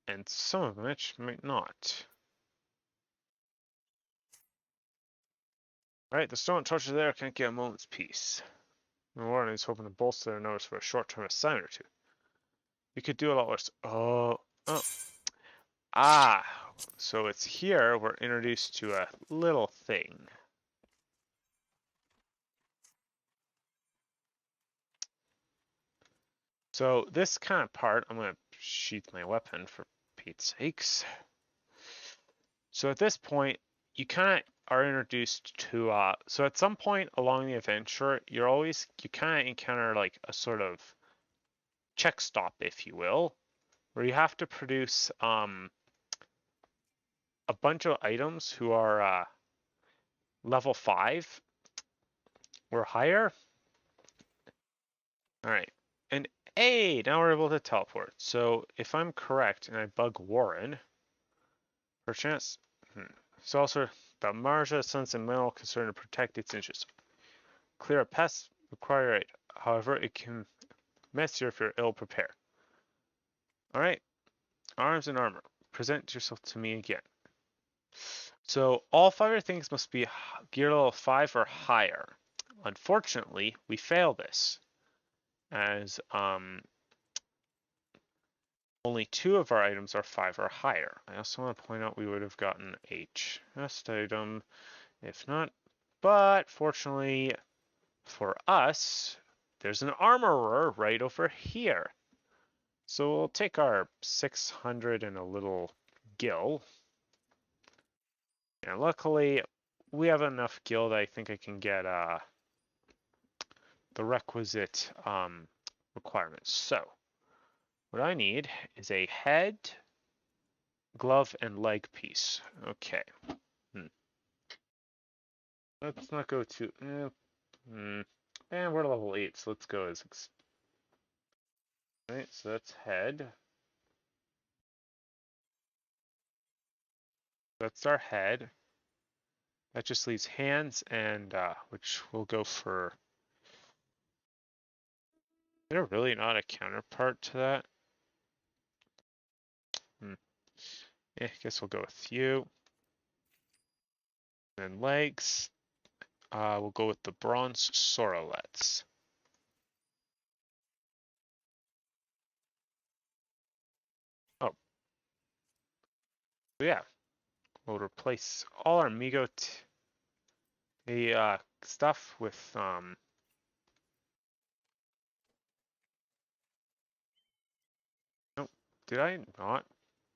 and some of which might not. Right, the stone torches there can't get a moment's peace. The warden is hoping to bolster their numbers for a short-term assignment or two. We could do a lot worse. So it's here we're introduced to a little thing. So this kind of part, I'm going to sheath my weapon for Pete's sakes. So at this point, you kind of are introduced to, so at some point along the adventure, you kind of encounter like a sort of check stop, if you will, where you have to produce a bunch of items who are level 5 or higher. All right, and hey, now we're able to teleport. So if I'm correct and I bug Warren, perchance, so also the Marja sends a mental concern to protect its interests. Clear a pest require it. However, it can mess you if you're ill prepared. All right, arms and armor. Present yourself to me again. So all 5 of your things must be gear level 5 or higher. Unfortunately, we fail this, as only 2 of our items are 5 or higher. I also want to point out we would have gotten a chest item if not, but fortunately for us, there's an armorer right over here. So we'll take our 600 and a little gil. And luckily, we have enough gil that I think I can get the requisite requirements. So, what I need is a head, glove, and leg piece. Okay. Let's not go too... and we're level 8, so let's go as... Right, so that's head. That's our head. That just leaves hands and which will go for... Is there really not a counterpart to that? I guess we'll go with you. And then legs. We'll go with the bronze sorolets. Oh. So yeah. We'll replace all our Migo stuff with oh, did I not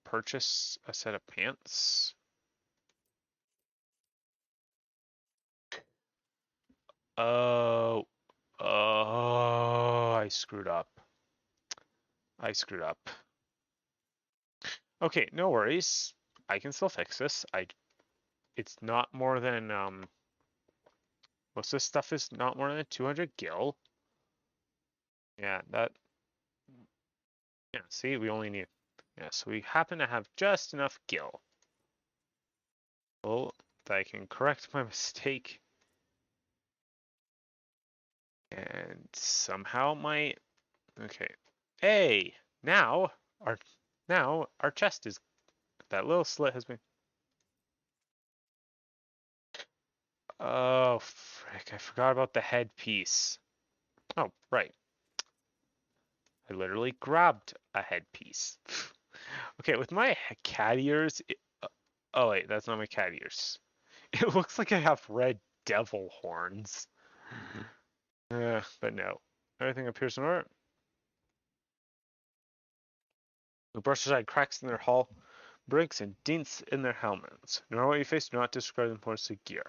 purchase a set of pants? Oh, I screwed up. Okay, no worries. I can still fix this. It's not more than most of this stuff is not more than 200 gil. Yeah, see, we only need so we happen to have just enough gil. Well, that I can correct my mistake. And somehow okay. Hey, now our chest is that little slit has been Oh, frick, I forgot about the headpiece. Oh, right. I literally grabbed a headpiece. Okay, with my cat ears... oh, wait, that's not my cat ears. It looks like I have red devil horns. But no. Everything appears in order. The brushes had cracks in their hull, breaks and dents in their helmets. No matter what you face, do not disregard the importance of gear.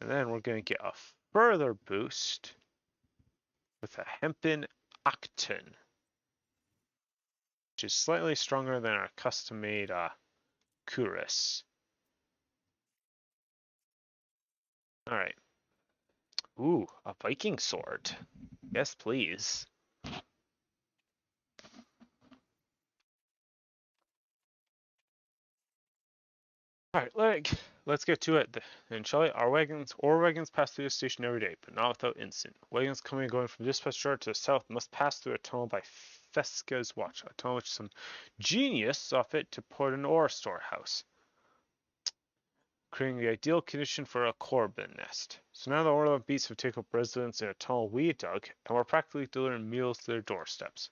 And then we're going to get a further boost with a hempen octane, which is slightly stronger than our custom-made cuirass. All right. Ooh, a Viking sword. Yes, please. All right, let's get to it. And shall we? Our wagons pass through the station every day, but not without incident. Wagons coming and going from dispatch yard to the south must pass through a tunnel by Fesca's watch, a tunnel which some genius saw fit to put an ore storehouse, creating the ideal condition for a Corbin nest. So now the Orla beasts have taken up residence in a tunnel we dug, and we're practically delivering meals to their doorsteps.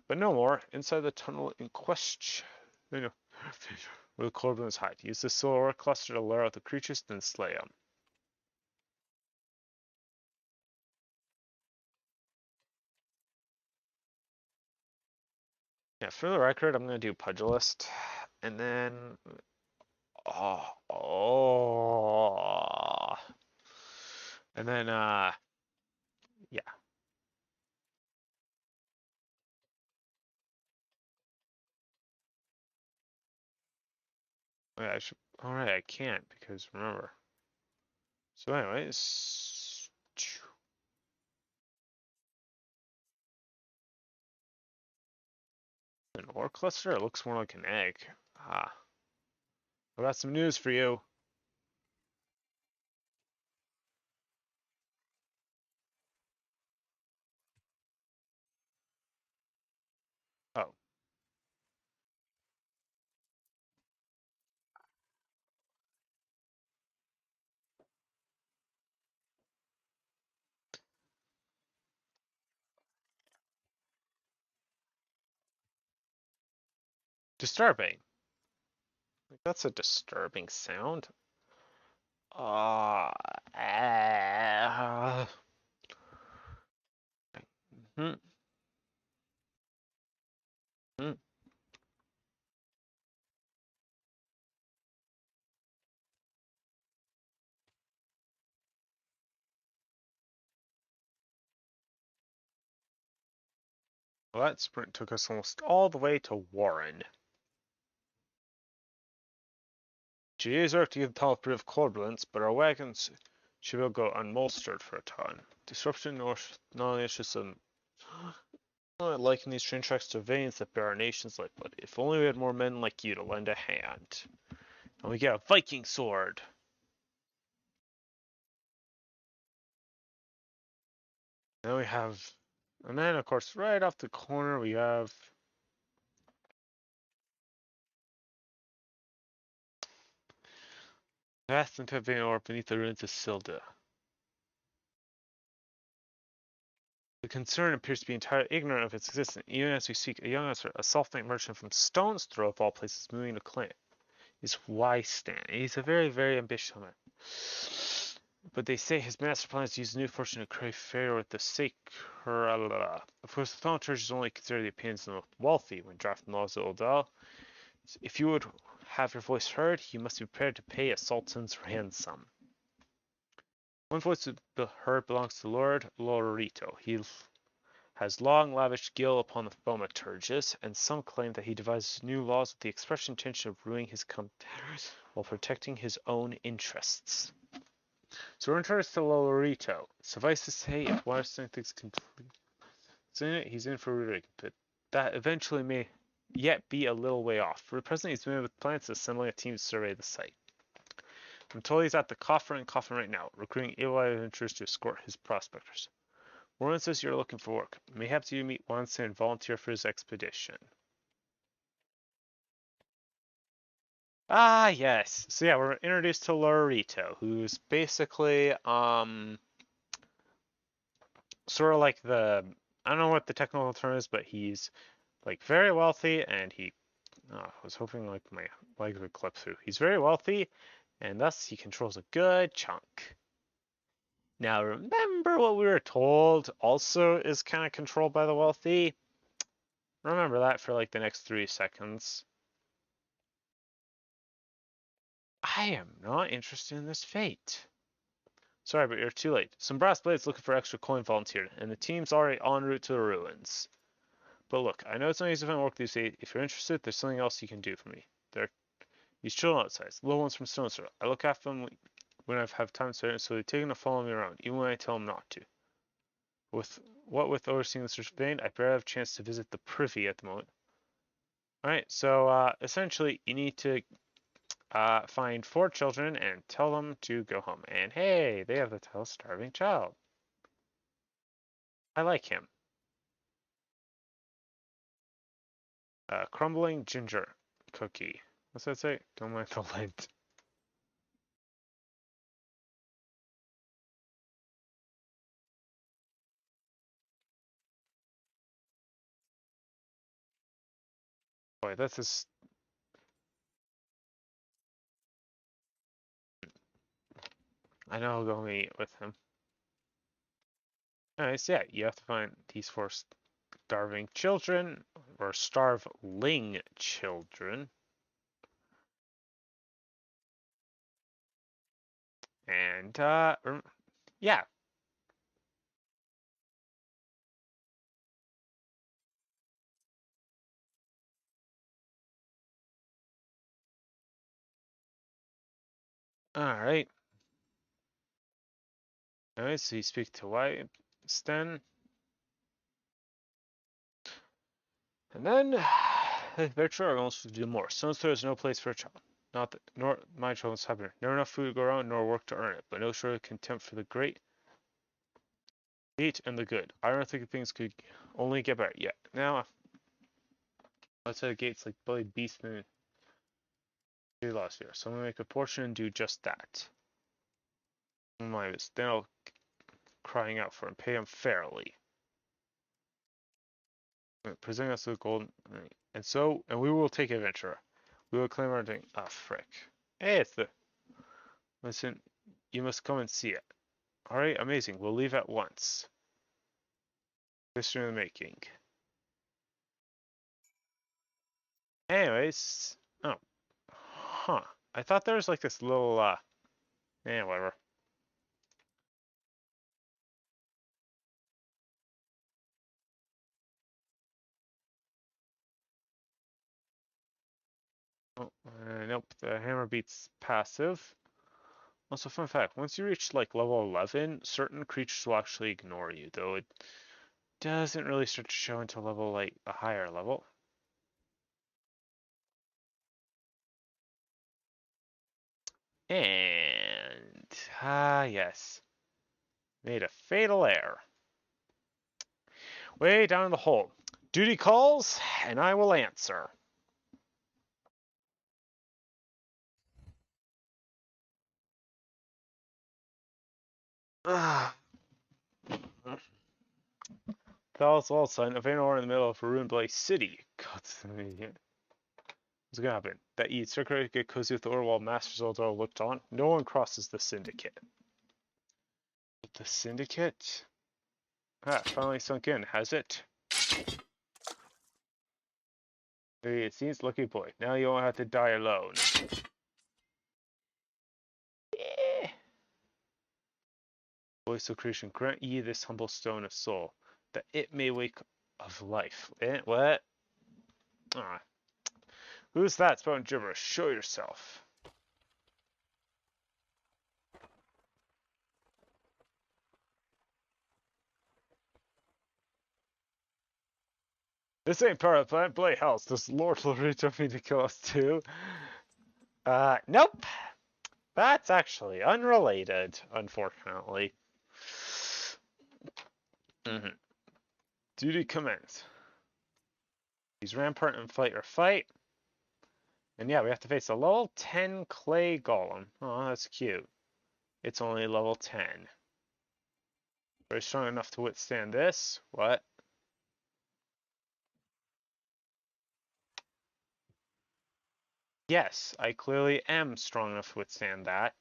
But no more. Inside the tunnel in question, where the Corbins hide. Use the solar cluster to lure out the creatures, then slay them. Yeah, for the record, I'm gonna do Pugilist, and then and then yeah. Wait, I should. All right, I can't because remember. So, anyways, an ore cluster. It looks more like an egg. Ah, I got some news for you. Oh. Disturbing. Like, that's a disturbing sound. Uh, uh, hmm, hmm. Well, that sprint took us almost all the way to Warren. GA's work to get the tunnel free of corpulence, but our wagons should will go unmolstered for a time. Disruption north not only is just some liking these train tracks to veins that bear our nation's lifeblood. If only we had more men like you to lend a hand. And we get a Viking sword. Then we have, and then of course right off the corner we have vast and Pepe or beneath the ruins of Silda. The concern appears to be entirely ignorant of its existence, even as we speak. A young a self-made merchant from Stone's Throw of all places moving to claim is Wystan. He's a very, very ambitious man. But they say his master plans to use the new fortune to crave favor with the sacred. Of course, the Thaunt Church is only considered the opinions of the wealthy when drafting laws of Ul'Dah. If you would have your voice heard, you must be prepared to pay a sultan's ransom. One voice to be heard belongs to Lord Lorito. He has long lavished gil upon the thaumaturgus, and some claim that he devises new laws with the express intention of ruining his competitors while protecting his own interests. So we're introduced to Lorito. Suffice to say, if Waterstone thinks completely, he's in for a rig, but that eventually may yet be a little way off. For the present, he's moving with plans to assembling a team to survey the site. I'm told he's at the Coffin right now, recruiting able-eyed adventurers to escort his prospectors. Warren says you're looking for work. Mayhaps you meet Wansen and volunteer for his expedition. Ah, yes. So yeah, we're introduced to Lorito, who's basically, sort of like the, I don't know what the technical term is, but he's like very wealthy, and he, I was hoping like my legs would clip through. He's very wealthy, and thus he controls a good chunk. Now remember what we were told also is kind of controlled by the wealthy? Remember that for like the next 3 seconds. I am not interested in this fate. Sorry, but you're too late. Some brass blades looking for extra coin volunteered, and the team's already en route to the ruins. But look, I know it's not easy to find work these days. If you're interested, there's something else you can do for me. These children outside, little ones from Stone Throw. I look after them when I have time to spare, so they're taking to follow me around, even when I tell them not to. With overseeing the search of Bane, I barely have a chance to visit the privy at the moment. Alright, so essentially you need to find 4 children and tell them to go home. And hey, they have the title Starving Child. I like him. Crumbling ginger cookie. What's that say? Don't mind the lint. Boy, that's just... I know I'll go meet with him. Alright, so yeah, you have to find these 4 starving children, or starveling children. And, yeah. Alright. Alright, so you speak to Wystan. And then, the adventurer are going to do more. Stone's Throw is no place for a child. Not that, nor my children's happier. Never enough food to go around, nor work to earn it, but no sort of contempt for the great and the good. I don't think things could only get better yet. Now, outside the gates like Bully Beast and last year. So I'm gonna make a fortune and do just that. My then I'll crying out for him, pay him fairly. Presenting us with gold. And we will take adventure. We will claim our thing. Ah, frick. Hey, it's the... Listen, you must come and see it. Alright, amazing. We'll leave at once. History in the making. Anyways... Oh. Huh. I thought there was like this little, whatever. Oh, nope, the hammer beats passive. Also, fun fact, once you reach like level 11, certain creatures will actually ignore you, though it doesn't really start to show until level like a higher level. And yes. Made a fatal error. Way down in the hole. Duty calls, and I will answer. Ugh. Dallas Wall sign of anywhere in the middle of a ruined Blaze City. God, what's gonna happen? That you'd circulate get cozy with the order while Masters Ul'Dah looked on? No one crosses the Syndicate. The Syndicate? Ah, finally sunk in, has it? It seems lucky boy. Now you won't have to die alone. Yeah. Voice of creation, grant ye this humble stone of soul, that it may wake of life. What? Ah. Who's that spouting gibberish? Show yourself. This ain't part of the plan. Play house. Does Lord Lorito mean to kill us too? Nope. That's actually unrelated, unfortunately. Duty commence. Use Rampart and fight or fight. And yeah, we have to face a level 10 clay golem. Oh, that's cute. It's only level 10. Very strong enough to withstand this. What? Yes, I clearly am strong enough to withstand that.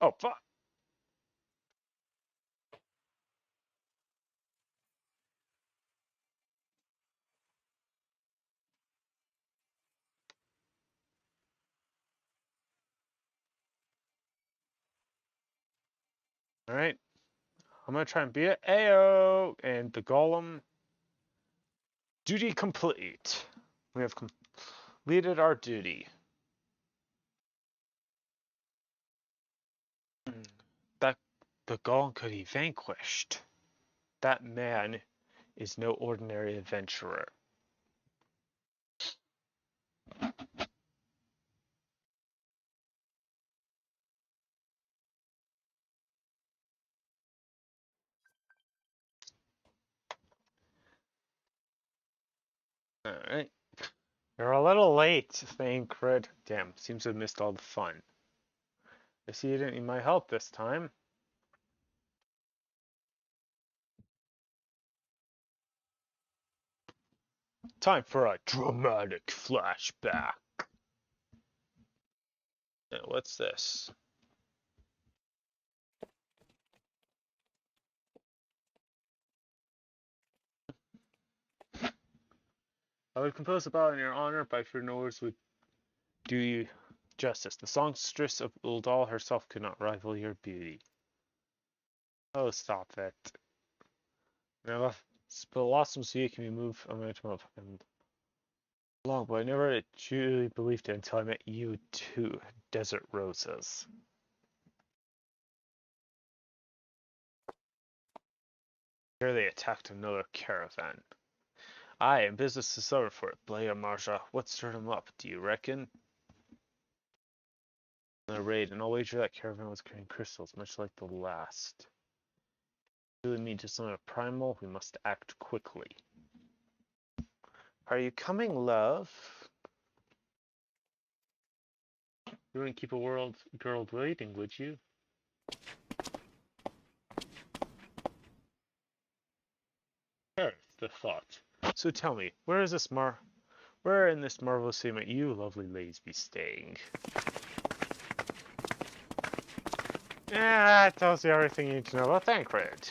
Oh, fuck. Alright. I'm gonna try and beat it. Ayo! And the golem. Duty complete. We have completed our duty. That the golem could be vanquished. That man is no ordinary adventurer. Alright. You're a little late, saying crit. Damn, seems to have missed all the fun. I see you didn't need my help this time. Time for a dramatic flashback. Now, what's this? I would compose a ballad in your honor, but I fear no words would do you justice. The songstress of Ul'Dah herself could not rival your beauty. Oh, stop it. Now, blossoms so you can be moved a momentum of and long, but I never truly believed it until I met you two desert roses. Here they attacked another caravan. Aye, and business is over for it. Blaya Marja, what stirred him up, do you reckon? A raid, and I'll wager that caravan was carrying crystals, much like the last. Really mean to summon a primal, we must act quickly. Are you coming, love? You wouldn't keep a girl waiting, would you? There's the thought. So tell me, where is this Where in this marvelous city might you lovely ladies be staying? Yeah, that tells you everything you need to know about Thancred.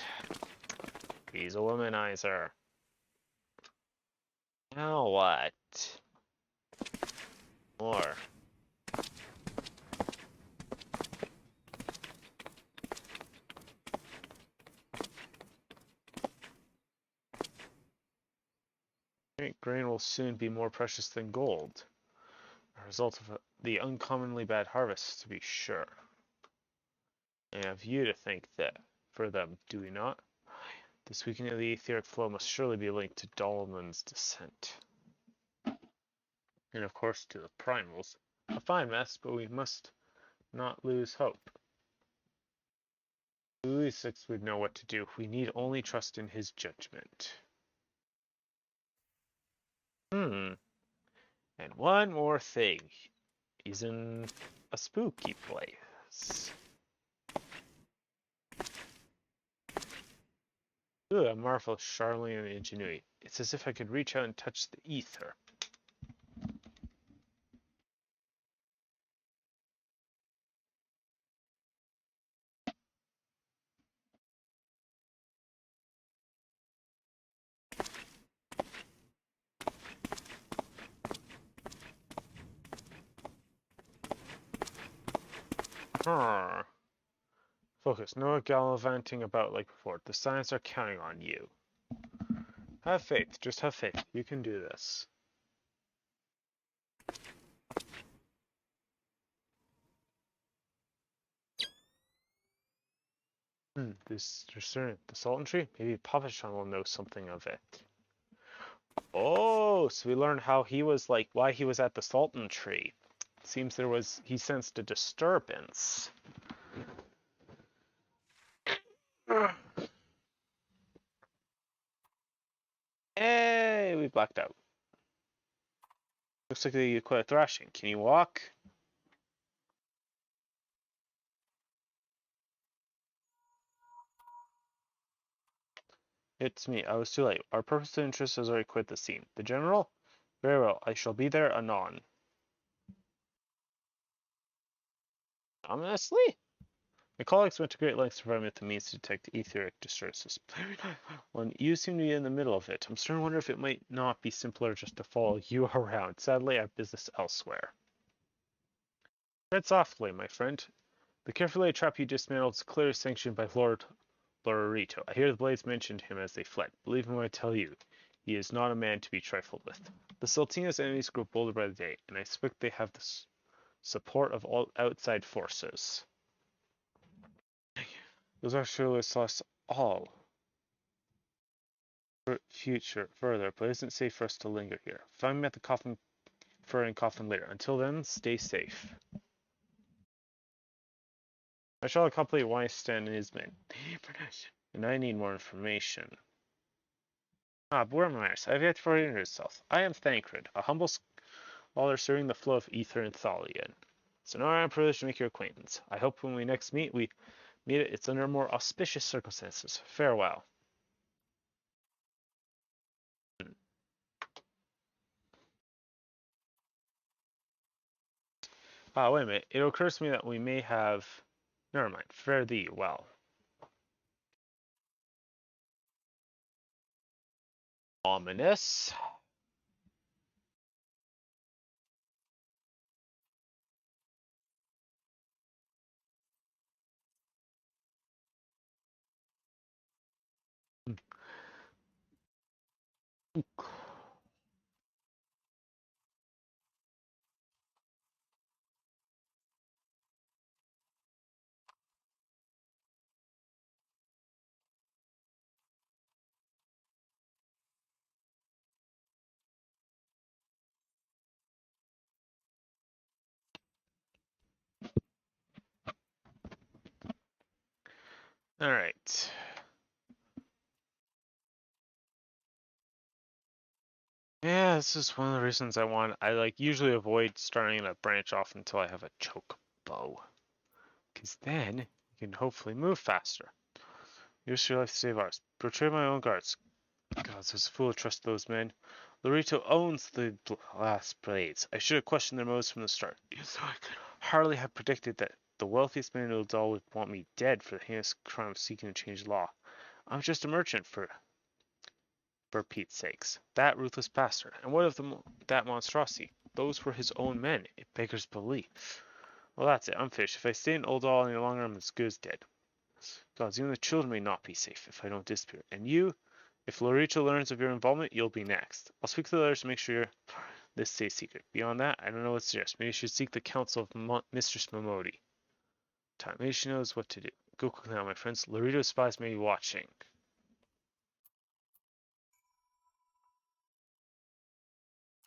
He's a womanizer. Now what? More. Grain will soon be more precious than gold. A result of the uncommonly bad harvest, to be sure. I have you to thank that for them, do we not? This weakening of the etheric flow must surely be linked to Dolmen's descent. And of course to the primals. A fine mess, but we must not lose hope. Louis VI would know what to do. We need only trust in his judgment. And one more thing. He's in a spooky place. Ooh, a marvelous Charlene ingenuity. It's as if I could reach out and touch the ether. Focus, no gallivanting about like before. The Science are counting on you. Have faith, just have faith. You can do this. This discernment, the Sultan tree? Maybe Papachan will know something of it. Oh, so we learned how he was like, why he was at the Sultan tree. It seems he sensed a disturbance. Hey, we blacked out. Looks like you quit a thrashing. Can you walk? It's me. I was too late. Our purpose and interest has already quit the scene. The general? Very well. I shall be there anon. Ominously? My colleagues went to great lengths to provide me with the means to detect etheric distresses. Well, you seem to be in the middle of it. I'm starting to wonder if it might not be simpler just to follow you around. Sadly, I have business elsewhere. Tread softly, my friend. The carefully laid trap you dismantled is clearly sanctioned by Lord Lorarito. I hear the blades mentioned him as they fled. Believe me when I tell you, he is not a man to be trifled with. The Sultana's enemies grow bolder by the day, and I expect they have the support of all outside forces. Those are surely lost all future further, but it isn't safe for us to linger here. Find me at the coffin later. Until then, stay safe. I shall accompany Weisstand and his men. And I need more information. Boromir, I have yet to introduce yourself. I am Thancred, a humble scholar serving the flow of ether in Thalian. So now I am privileged to make your acquaintance. I hope when we next meet, it's under more auspicious circumstances. Farewell. Wait a minute. It occurs to me that we may have... Never mind. Fare thee well. Ominous. All right. Yeah, this is one of the reasons I usually avoid starting to branch off until I have a choke bow. Because then you can hopefully move faster. Use your life to save ours. Betray my own guards. God, it's a fool to trust those men. Lorito owns the glass blades. I should have questioned their motives from the start. So I could hardly have predicted that the wealthiest man in Ul'Dah would want me dead for the heinous crime of seeking to change the law. I'm just a merchant for Pete's sakes. That ruthless bastard. And what of that monstrosity? Those were his own men. It beggars belief. Well, that's it. I'm finished. If I stay in Ul'Dah any longer, I'm as good as dead. Gods, even the children may not be safe if I don't disappear. And you, if Lorito learns of your involvement, you'll be next. I'll speak to the others to make sure this stays secret. Beyond that, I don't know what to suggest. Maybe you should seek the counsel of Mistress Momodi. Maybe she knows what to do. Go quickly now, my friends. Lorito's spies may be watching.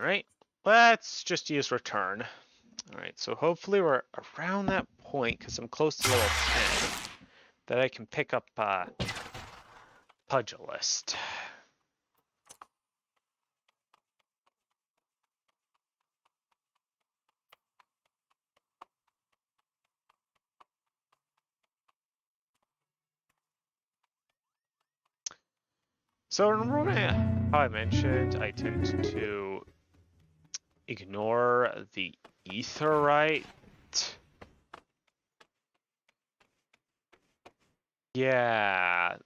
Alright, let's just use return. Alright, so hopefully we're around that point, because I'm close to level 10, that I can pick up Pugilist. So remember how I mentioned I tend to ignore the Aetheryte? Yeah,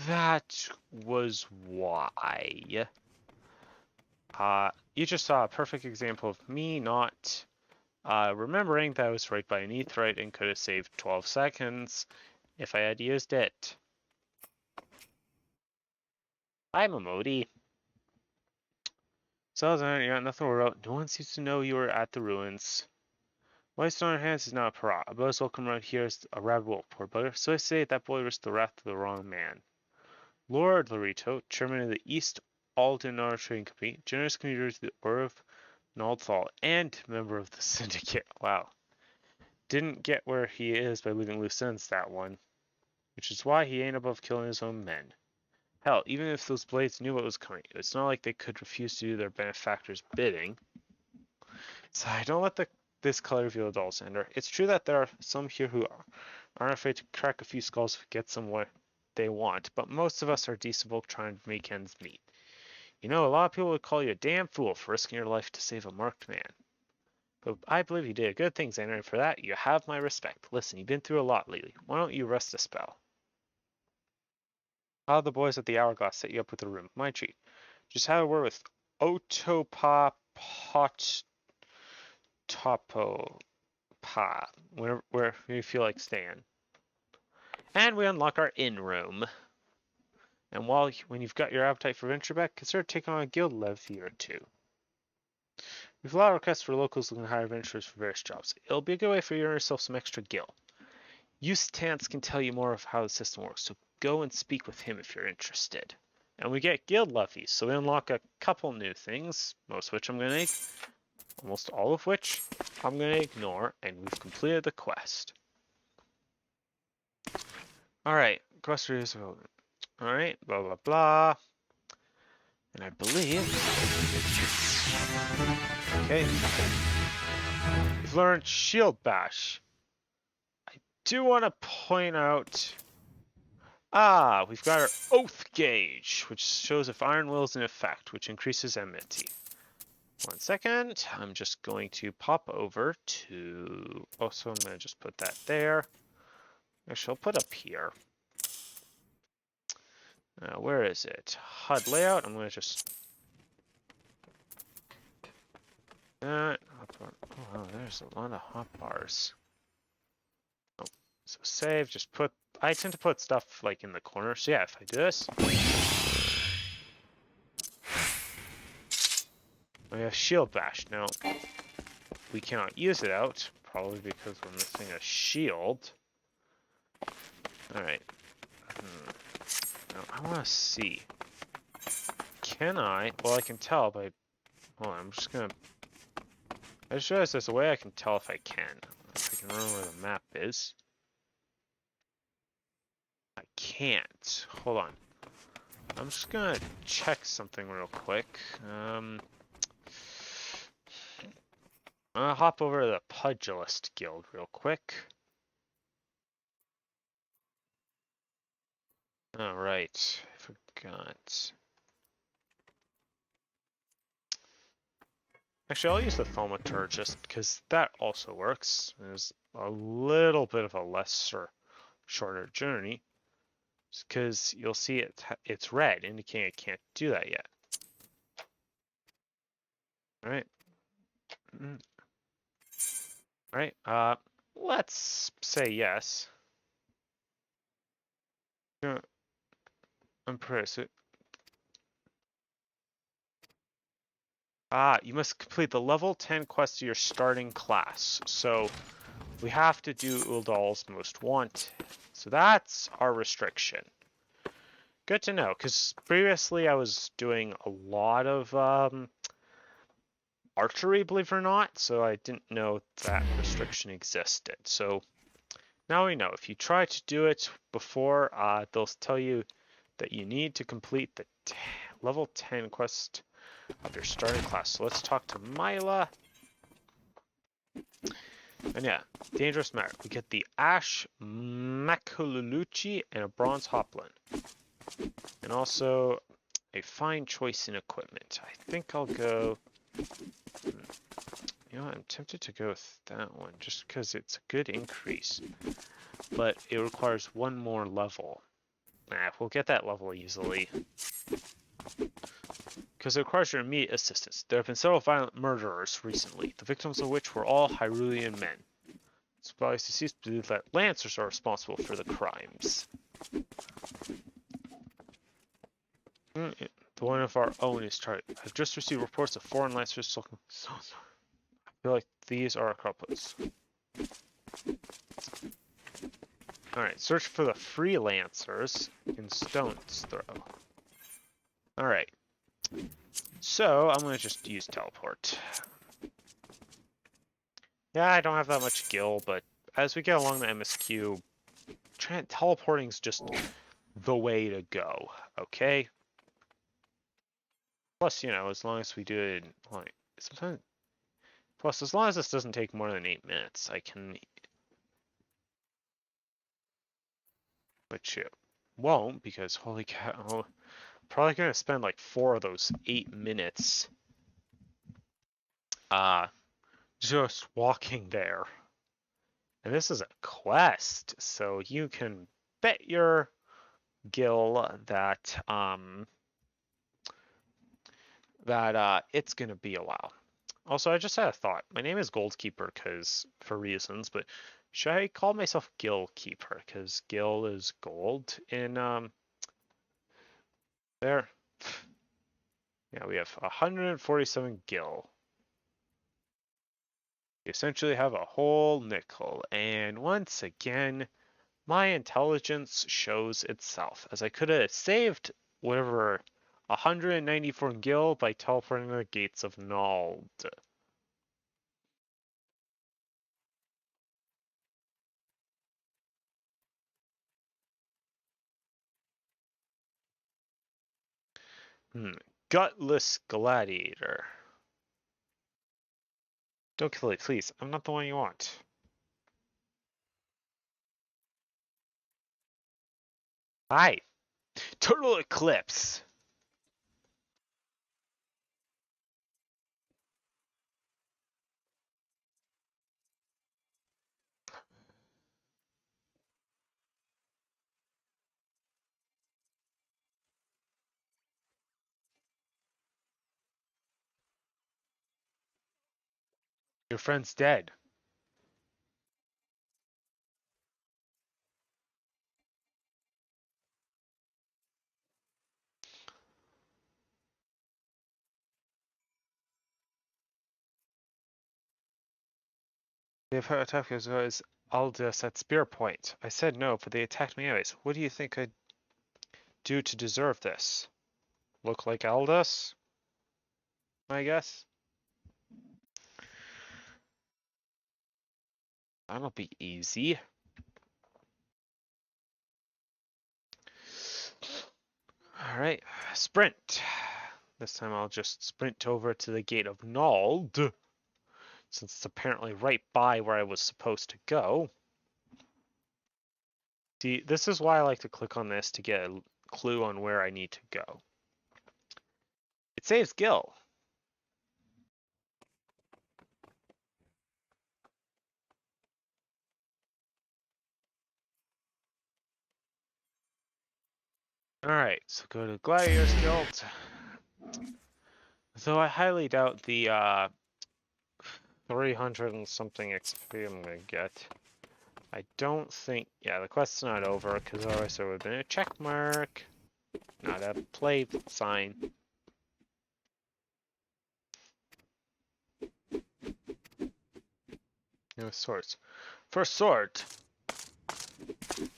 that was why. You just saw a perfect example of me not remembering that I was right by an Aetheryte and could have saved 12 seconds if I had used it. I'm a Modi. So, you got nothing to worry about. No one seems to know you were at the ruins. Wife's on her hands is not a para. About as welcome around here as a rabid wolf, poor bugger. So I say that boy risked the wrath of the wrong man. Lord Lorito, chairman of the East Alden Trading Company, generous contributor to the Order of Naldthal, and member of the Syndicate. Wow. Didn't get where he is by leaving loose ends, that one. Which is why he ain't above killing his own men. Hell, even if those blades knew what was coming, it's not like they could refuse to do their benefactor's bidding. So I don't let this color reveal the Alexander. It's true that there are some here who aren't afraid to crack a few skulls to get some what they want, but most of us are decent folk trying to make ends meet. You know, a lot of people would call you a damn fool for risking your life to save a marked man. But I believe you did a good thing, Xander, and for that, you have my respect. Listen, you've been through a lot lately. Why don't you rest a spell? How the boys at the Hourglass set you up with a room? My treat. Just have a word with Otopopot Topo Pa, where you feel like staying. And we unlock our inn room. And when you've got your appetite for venture back, consider taking on a guild levy or two. We've a lot of requests for locals looking to hire adventurers for various jobs. It'll be a good way for you to earn yourself some extra gil. Eustace can tell you more of how the system works, so go and speak with him if you're interested. And we get guild levies, so we unlock a couple new things, most of which I'm going to almost all of which I'm going to ignore, and we've completed the quest. Alright, quest is alright, blah blah blah. And I believe... Okay. We've learned Shield Bash. I do want to point out... we've got our Oath Gauge, which shows if Iron Will is in effect, which increases enmity. 1 second, I'm just going to pop over to... Also, I'm going to just put that there. Actually, I'll put up here. Where is it? HUD layout, I'm going to just... Oh, wow, there's a lot of hotbars. Oh, so save, just put... I tend to put stuff, like, in the corner. So yeah, if I do this... We have Shield Bash. Now, we cannot use it out, probably because we're missing a shield. Alright. Now, I want to see. Can I? Well, I can tell by... Hold on, I'm just gonna... I just realized there's a way I can tell if I can. If I can remember where the map is. I can't. Hold on. I'm just gonna check something real quick. I'm gonna hop over to the Pugilist Guild real quick. Alright, I forgot. Actually, I'll use the thaumaturgist because that also works. There's a little bit of a lesser, shorter journey. Because you'll see it's red, indicating it can't do that yet. All right. All right. Let's say yes. Impress it. You must complete the level 10 quest to your starting class. So we have to do Ul'Dah's Most Want. So that's our restriction. Good to know, because previously I was doing a lot of archery, believe it or not, so I didn't know that restriction existed. So now we know. If you try to do it before, they'll tell you that you need to complete the level 10 quest of your starting class. So let's talk to Mila. And yeah, dangerous matter. We get the Ash Makululuchi and a Bronze Hoplin. And also a fine choice in equipment. I think I'll go... You know what, I'm tempted to go with that one just because it's a good increase. But it requires one more level. Nah, we'll get that level easily. Because it requires your immediate assistance. There have been several violent murderers recently, the victims of which were all Hyrulean men. It's probably to believe that Lancers are responsible for the crimes. The one of our own is targeted. I've just received reports of foreign Lancers looking... I feel like these are accomplices. Alright, search for the freelancers in Stone's Throw. Alright. So, I'm going to just use teleport. Yeah, I don't have that much skill, but as we get along the MSQ, teleporting's just the way to go, okay? Plus, you know, as long as we do it in, like, sometimes... Plus, as long as this doesn't take more than 8 minutes, I can... Which it won't, because holy cow, I'm probably going to spend like 4 of those 8 minutes just walking there. And this is a quest, so you can bet your Gil that it's going to be a while. Also, I just had a thought. My name is Goldkeeper for reasons, but should I call myself Gil Keeper? Because Gil is gold in there. Yeah, we have 147 Gil. We essentially have a whole nickel, and once again, my intelligence shows itself, as I could have saved whatever 194 Gil by teleporting to the gates of Nald. Gutless Gladiator. Don't kill it, please. I'm not the one you want. Hi. Total Eclipse. Your friend's dead. They've attacked us as Aldous at Spear Point. I said no, but they attacked me anyways. What do you think I'd do to deserve this? Look like Aldous? I guess. That'll be easy. Alright, sprint. This time I'll just sprint over to the gate of Nald, since it's apparently right by where I was supposed to go. See, this is why I like to click on this to get a clue on where I need to go. It saves Gil. Alright, so go to Gladiator's Guild. Though I highly doubt the 300 and something XP I'm gonna get. I don't think... Yeah, the quest's not over, because otherwise there would have been a check mark. Not a play sign. No swords. First sword!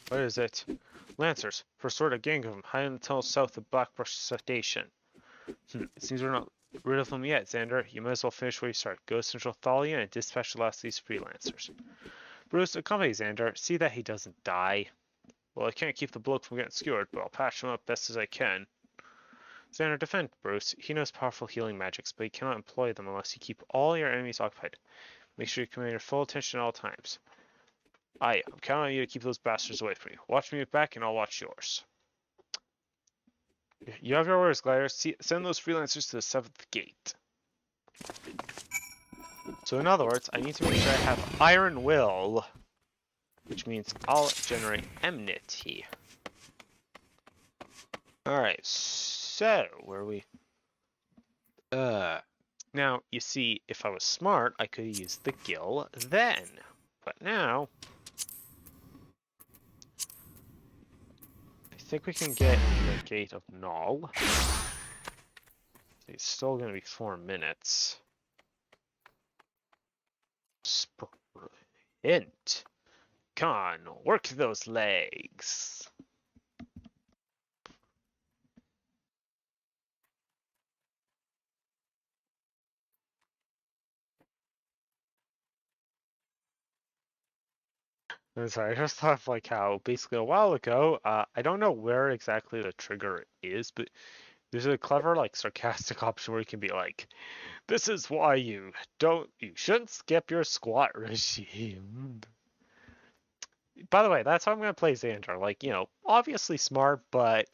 What is it? Lancers. First sword, a gang of them, high in the tunnel south of Blackbrush Station. It seems we're not rid of them yet, Xander. You might as well finish where you start. Go to Central Thalia and dispatch the last of these freelancers. Bruce, accompany Xander. See that he doesn't die. Well, I can't keep the bloke from getting skewered, but I'll patch him up best as I can. Xander, defend Bruce. He knows powerful healing magics, but he cannot employ them unless you keep all your enemies occupied. Make sure you command your full attention at all times. I'm counting on you to keep those bastards away from you. Watch me move back, and I'll watch yours. You have your orders, Gladiator. Send those freelancers to the 7th gate. So in other words, I need to make sure I have Iron Will, which means I'll generate enmity. Alright, so where are we? Now, you see, if I was smart, I could use the Gill then. But now... I think we can get the Gate of Null. It's still going to be 4 minutes. Sprint! Come on, work those legs! I'm sorry, I just thought of like how basically a while ago, I don't know where exactly the trigger is, but there's a clever like sarcastic option where you can be like, this is why you shouldn't skip your squat regime. By the way, that's how I'm gonna play Xander. Like, you know, obviously smart, but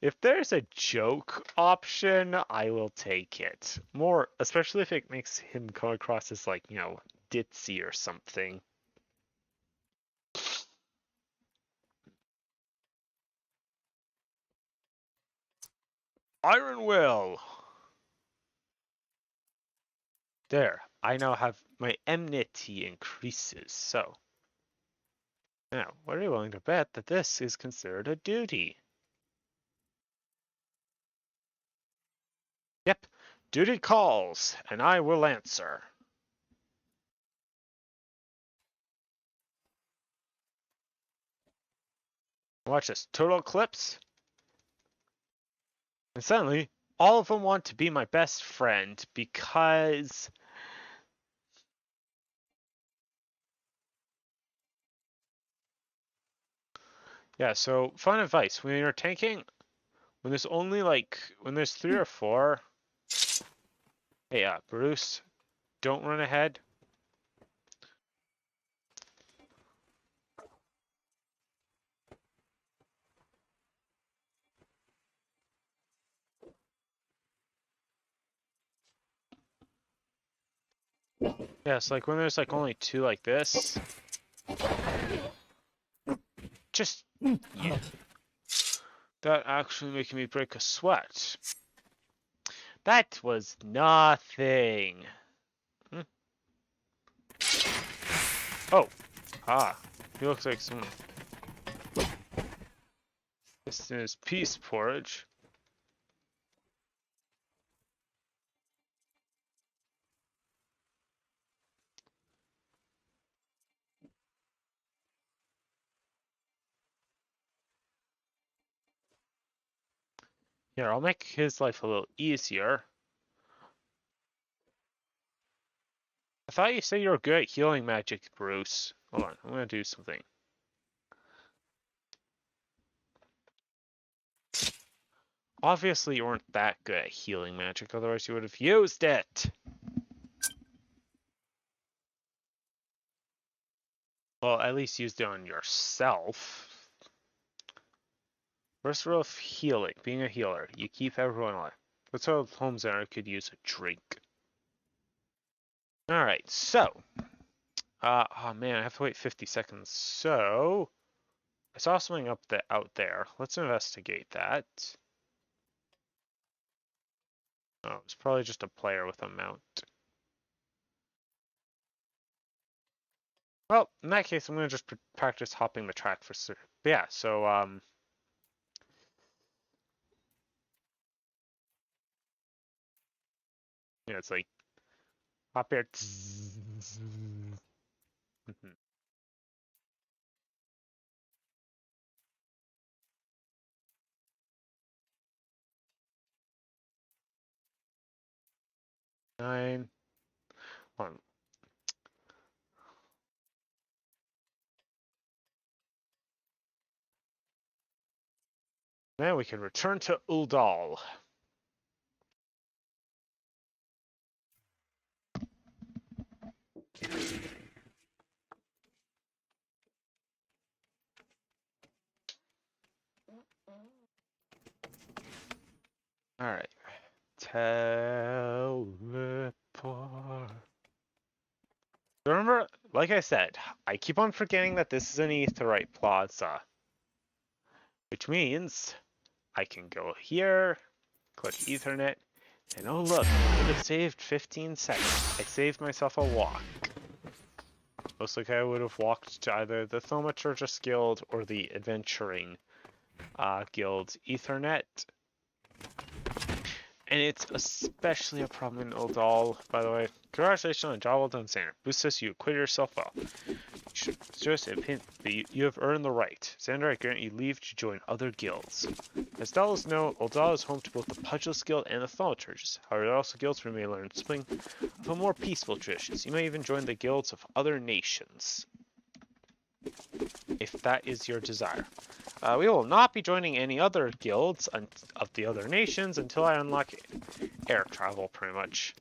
if there's a joke option, I will take it. More, especially if it makes him come across as like, you know, ditzy or something. Iron Will! There, I now have my enmity increases, so. Now, what are you willing to bet that this is considered a duty? Yep, duty calls, and I will answer. Watch this, total eclipse. And suddenly, all of them want to be my best friend because... Yeah, so fun advice. When you're tanking, when there's only like, when there's 3 or 4... Hey, Bruce, don't run ahead. Yeah, it's like when there's like only 2 like this. Just... Yeah. That actually making me break a sweat. That was nothing. Oh. He looks like someone. This is peace porridge. Here, I'll make his life a little easier. I thought you said you were good at healing magic, Bruce. Hold on, I'm gonna do something. Obviously, you weren't that good at healing magic, otherwise you would have used it. Well, at least used it on yourself. First rule of healing, being a healer, you keep everyone alive. Let's hope Home Center could use a drink. Alright, so. Oh man, I have to wait 50 seconds, so. I saw something out there. Let's investigate that. Oh, it's probably just a player with a mount. Well, in that case, I'm gonna just practice hopping the track for sure. But yeah, so yeah, it's like hop here. Nine. One. Now we can return to Ul'Dah. Alright. Teleport. Remember, like I said, I keep on forgetting that this is an Aetheryte Plaza. Which means I can go here, click Ethernet, and oh look, I would have saved 15 seconds. I saved myself a walk. Most likely I would have walked to either the Thaumaturgus Guild or the Adventuring Guild Ethernet. And it's especially a problem in Ul'Dah, by the way. Congratulations on a job well done, Xander. Boost says you acquitted yourself well. Just a hint that you have earned the right. Xander, I grant you leave to join other guilds. As Dallas know, Ul'Dah is home to both the Pugilist Guild and the Thaumaturgus. However, there are also guilds where you may learn something of a more peaceful traditions. You may even join the guilds of other nations, if that is your desire. We will not be joining any other guilds of the other nations until I unlock air travel, pretty much.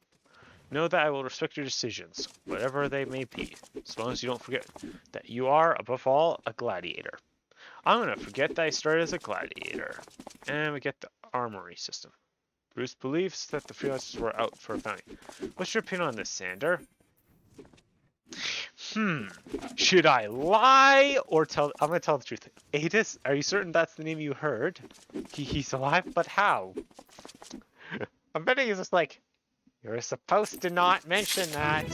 Know that I will respect your decisions, whatever they may be, as long as you don't forget that you are, above all, a gladiator. I'm going to forget that I started as a gladiator. And we get the armory system. Bruce believes that the freelancers were out for a bounty. What's your opinion on this, Xander? Should I lie or tell? I'm gonna tell the truth. Adis, are you certain that's the name you heard? He's alive, but how? I'm betting he's just like, you're supposed to not mention that.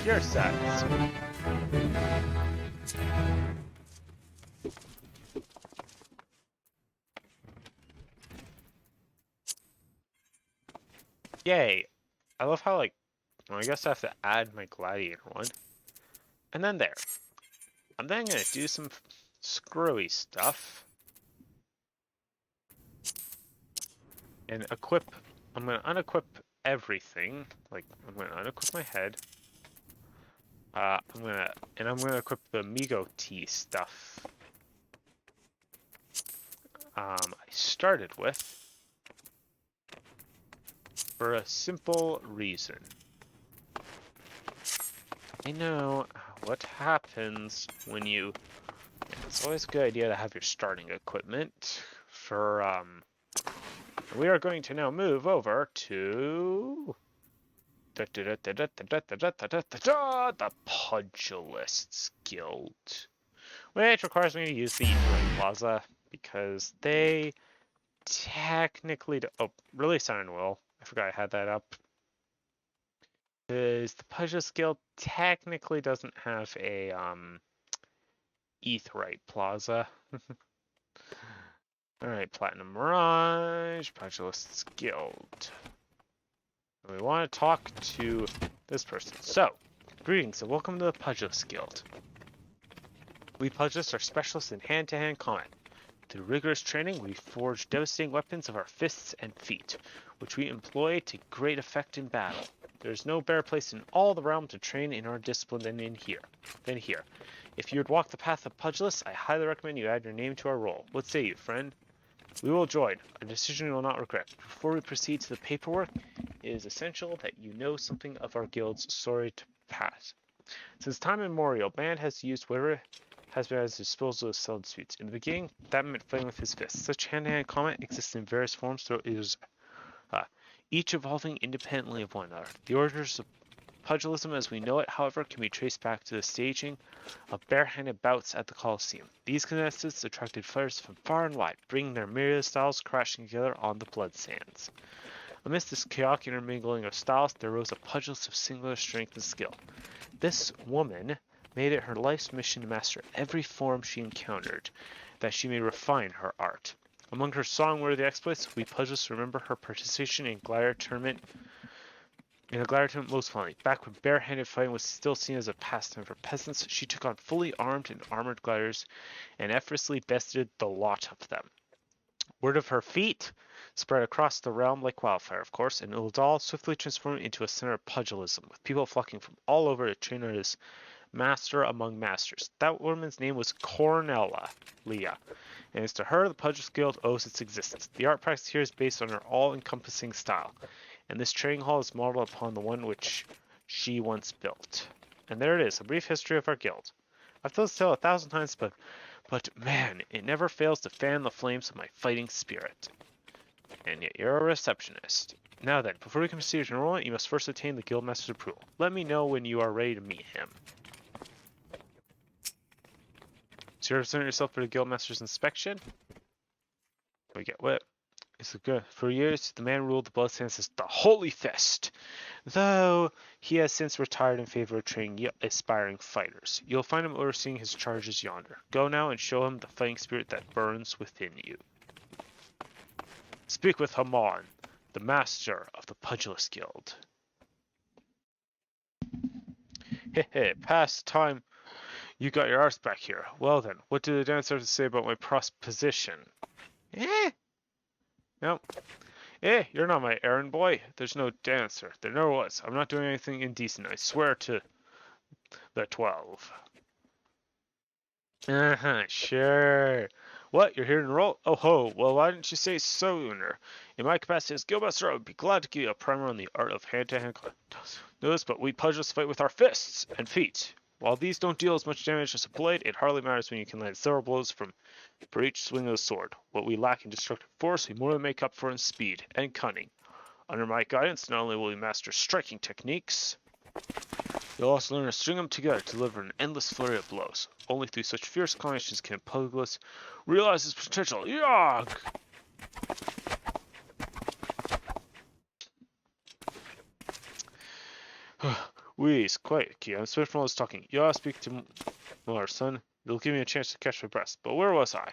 Pure sense. Yay. I love how, like, well, I guess I have to add my gladiator one. And then there. I'm then gonna do some screwy stuff. And equip, I'm gonna unequip everything. Like, I'm gonna unequip my head. I'm gonna equip the Migo T stuff. I started with, for a simple reason. I know what happens when you... It's always a good idea to have your starting equipment for, we are going to now move over to... the Pugilists Guild. Which requires me to use the Aetheryte Plaza, because they technically... Oh, really sounding well. I forgot I had that up. Because the Pugilist Guild technically doesn't have a Aetheryte Plaza. Alright, Platinum Mirage, Pugilists Guild. We want to talk to this person. So, greetings and welcome to the Pugilist Guild. We Pugilists are specialists in hand-to-hand combat. Through rigorous training, we forge devastating weapons of our fists and feet, which we employ to great effect in battle. There is no better place in all the realm to train in our discipline than here. If you would walk the path of Pugilists, I highly recommend you add your name to our roll. What say you, friend? We will join, a decision you will not regret. Before we proceed to the paperwork, it is essential that you know something of our guild's storied past. Since time immemorial, Band has used whatever has been at his disposal to settle disputes. In the beginning, that meant fighting with his fists. Such hand-to-hand combat exists in various forms throughout his each evolving independently of one another. The orders of Pugilism as we know it, however, can be traced back to the staging of barehanded bouts at the Colosseum. These contests attracted fighters from far and wide, bringing their myriad styles crashing together on the blood sands. Amidst this chaotic intermingling of styles, there rose a pugilist of singular strength and skill. This woman made it her life's mission to master every form she encountered, that she may refine her art. Among her song-worthy exploits, we pugilists remember her participation in Gladiator tournament. In the Gladiator tournament most fondly. Back when barehanded fighting was still seen as a pastime for peasants, she took on fully armed and armored gladiators and effortlessly bested the lot of them. Word of her feat spread across the realm like wildfire, of course, and Ul'Dah swiftly transformed into a center of pugilism, with people flocking from all over to train her as master among masters. That woman's name was Cornelia, and it's to her the Pugilist Guild owes its existence. The art practice here is based on her all-encompassing style, and this training hall is modeled upon the one which she once built. And there it is, a brief history of our guild. I've told this tale 1,000 times, but man, it never fails to fan the flames of my fighting spirit. And yet you're a receptionist. Now then, before we can proceed with enrollment, you must first attain the Guildmaster's approval. Let me know when you are ready to meet him. So you represent yourself for the Guildmaster's inspection? We get what? It's good. For years, the man who ruled the Bloodsands as the Holy Fist, though he has since retired in favor of training aspiring fighters. You'll find him overseeing his charges yonder. Go now and show him the fighting spirit that burns within you. Speak with Haman, the master of the Pugilist Guild. Hehe, past time. You got your arse back here. Well then, what do the dancers have to say about my position? No. You're not my errand boy. There's no dancer. There never was. I'm not doing anything indecent. I swear to the 12. Sure. What? You're here to enroll? Oh ho. Well, why didn't you say so sooner? In my capacity as Guildmaster, I would be glad to give you a primer on the art of hand-to-hand combat. Notice, but we pugilists fight with our fists and feet. While these don't deal as much damage as a blade, it hardly matters when you can land several blows for each swing of the sword. What we lack in destructive force, we more than make up for in speed and cunning. Under my guidance, not only will we master striking techniques, you'll also learn to string them together to deliver an endless flurry of blows. Only through such fierce combinations can a pugilist realize his potential. Yogg! Wheeze, quiet, Key. I'm Smith from all this talking. Yeah, speak to Miller, son. It'll give me a chance to catch my breath. But where was I?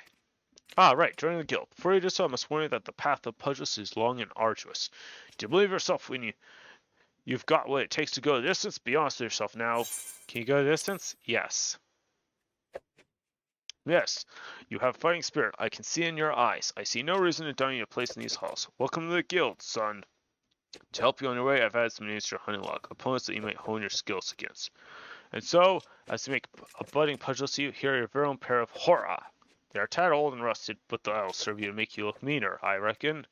Ah, right, joining the guild. Before you do so, I must warn you that the path of pugilists is long and arduous. Do you believe yourself when you've got what it takes to go the distance? Be honest with yourself now. Can you go the distance? Yes. Yes, you have fighting spirit. I can see in your eyes. I see no reason to deny you a place in these halls. Welcome to the guild, son. To help you on your way, I've added some names to your hunting log, opponents that you might hone your skills against. And so, as to make a budding pugilist of you, here are your very own pair of Hora. They are tattered, old, and rusted, but that'll serve you to make you look meaner, I reckon.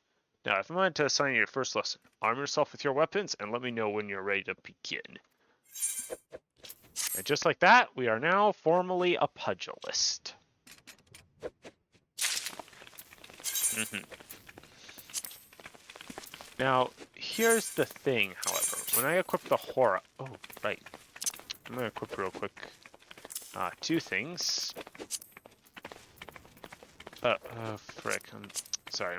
Now, if I'm going to assign you your first lesson, arm yourself with your weapons, and let me know when you're ready to begin. And just like that, we are now formally a pugilist. Now, here's the thing, however. When I equip the Hora... Oh, right. I'm going to equip real quick. Two things. Frick. Sorry,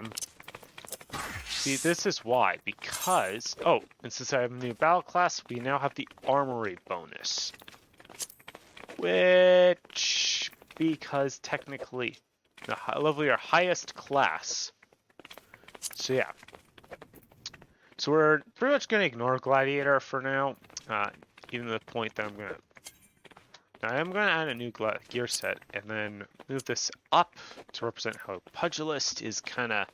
See, this is why. Because... Oh, and since I have a new battle class, we now have the Armory bonus. Which... Because technically... The level of your highest class. So, yeah. So we're pretty much going to ignore Gladiator for now, even to the point that I'm going to add a new gear set and then move this up to represent how Pugilist is kind of,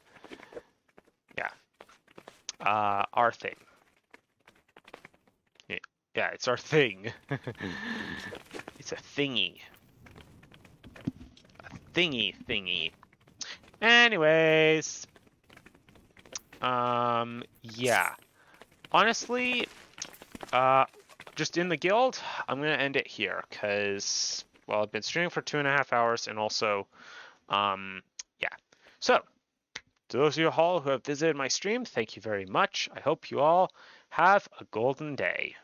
our thing. Yeah, it's our thing. It's a thingy. A thingy. Anyways... yeah. Honestly, just in the guild, I'm gonna end it here, because, well, I've been streaming for 2.5 hours, and also, yeah. So, to those of you all who have visited my stream, thank you very much. I hope you all have a golden day.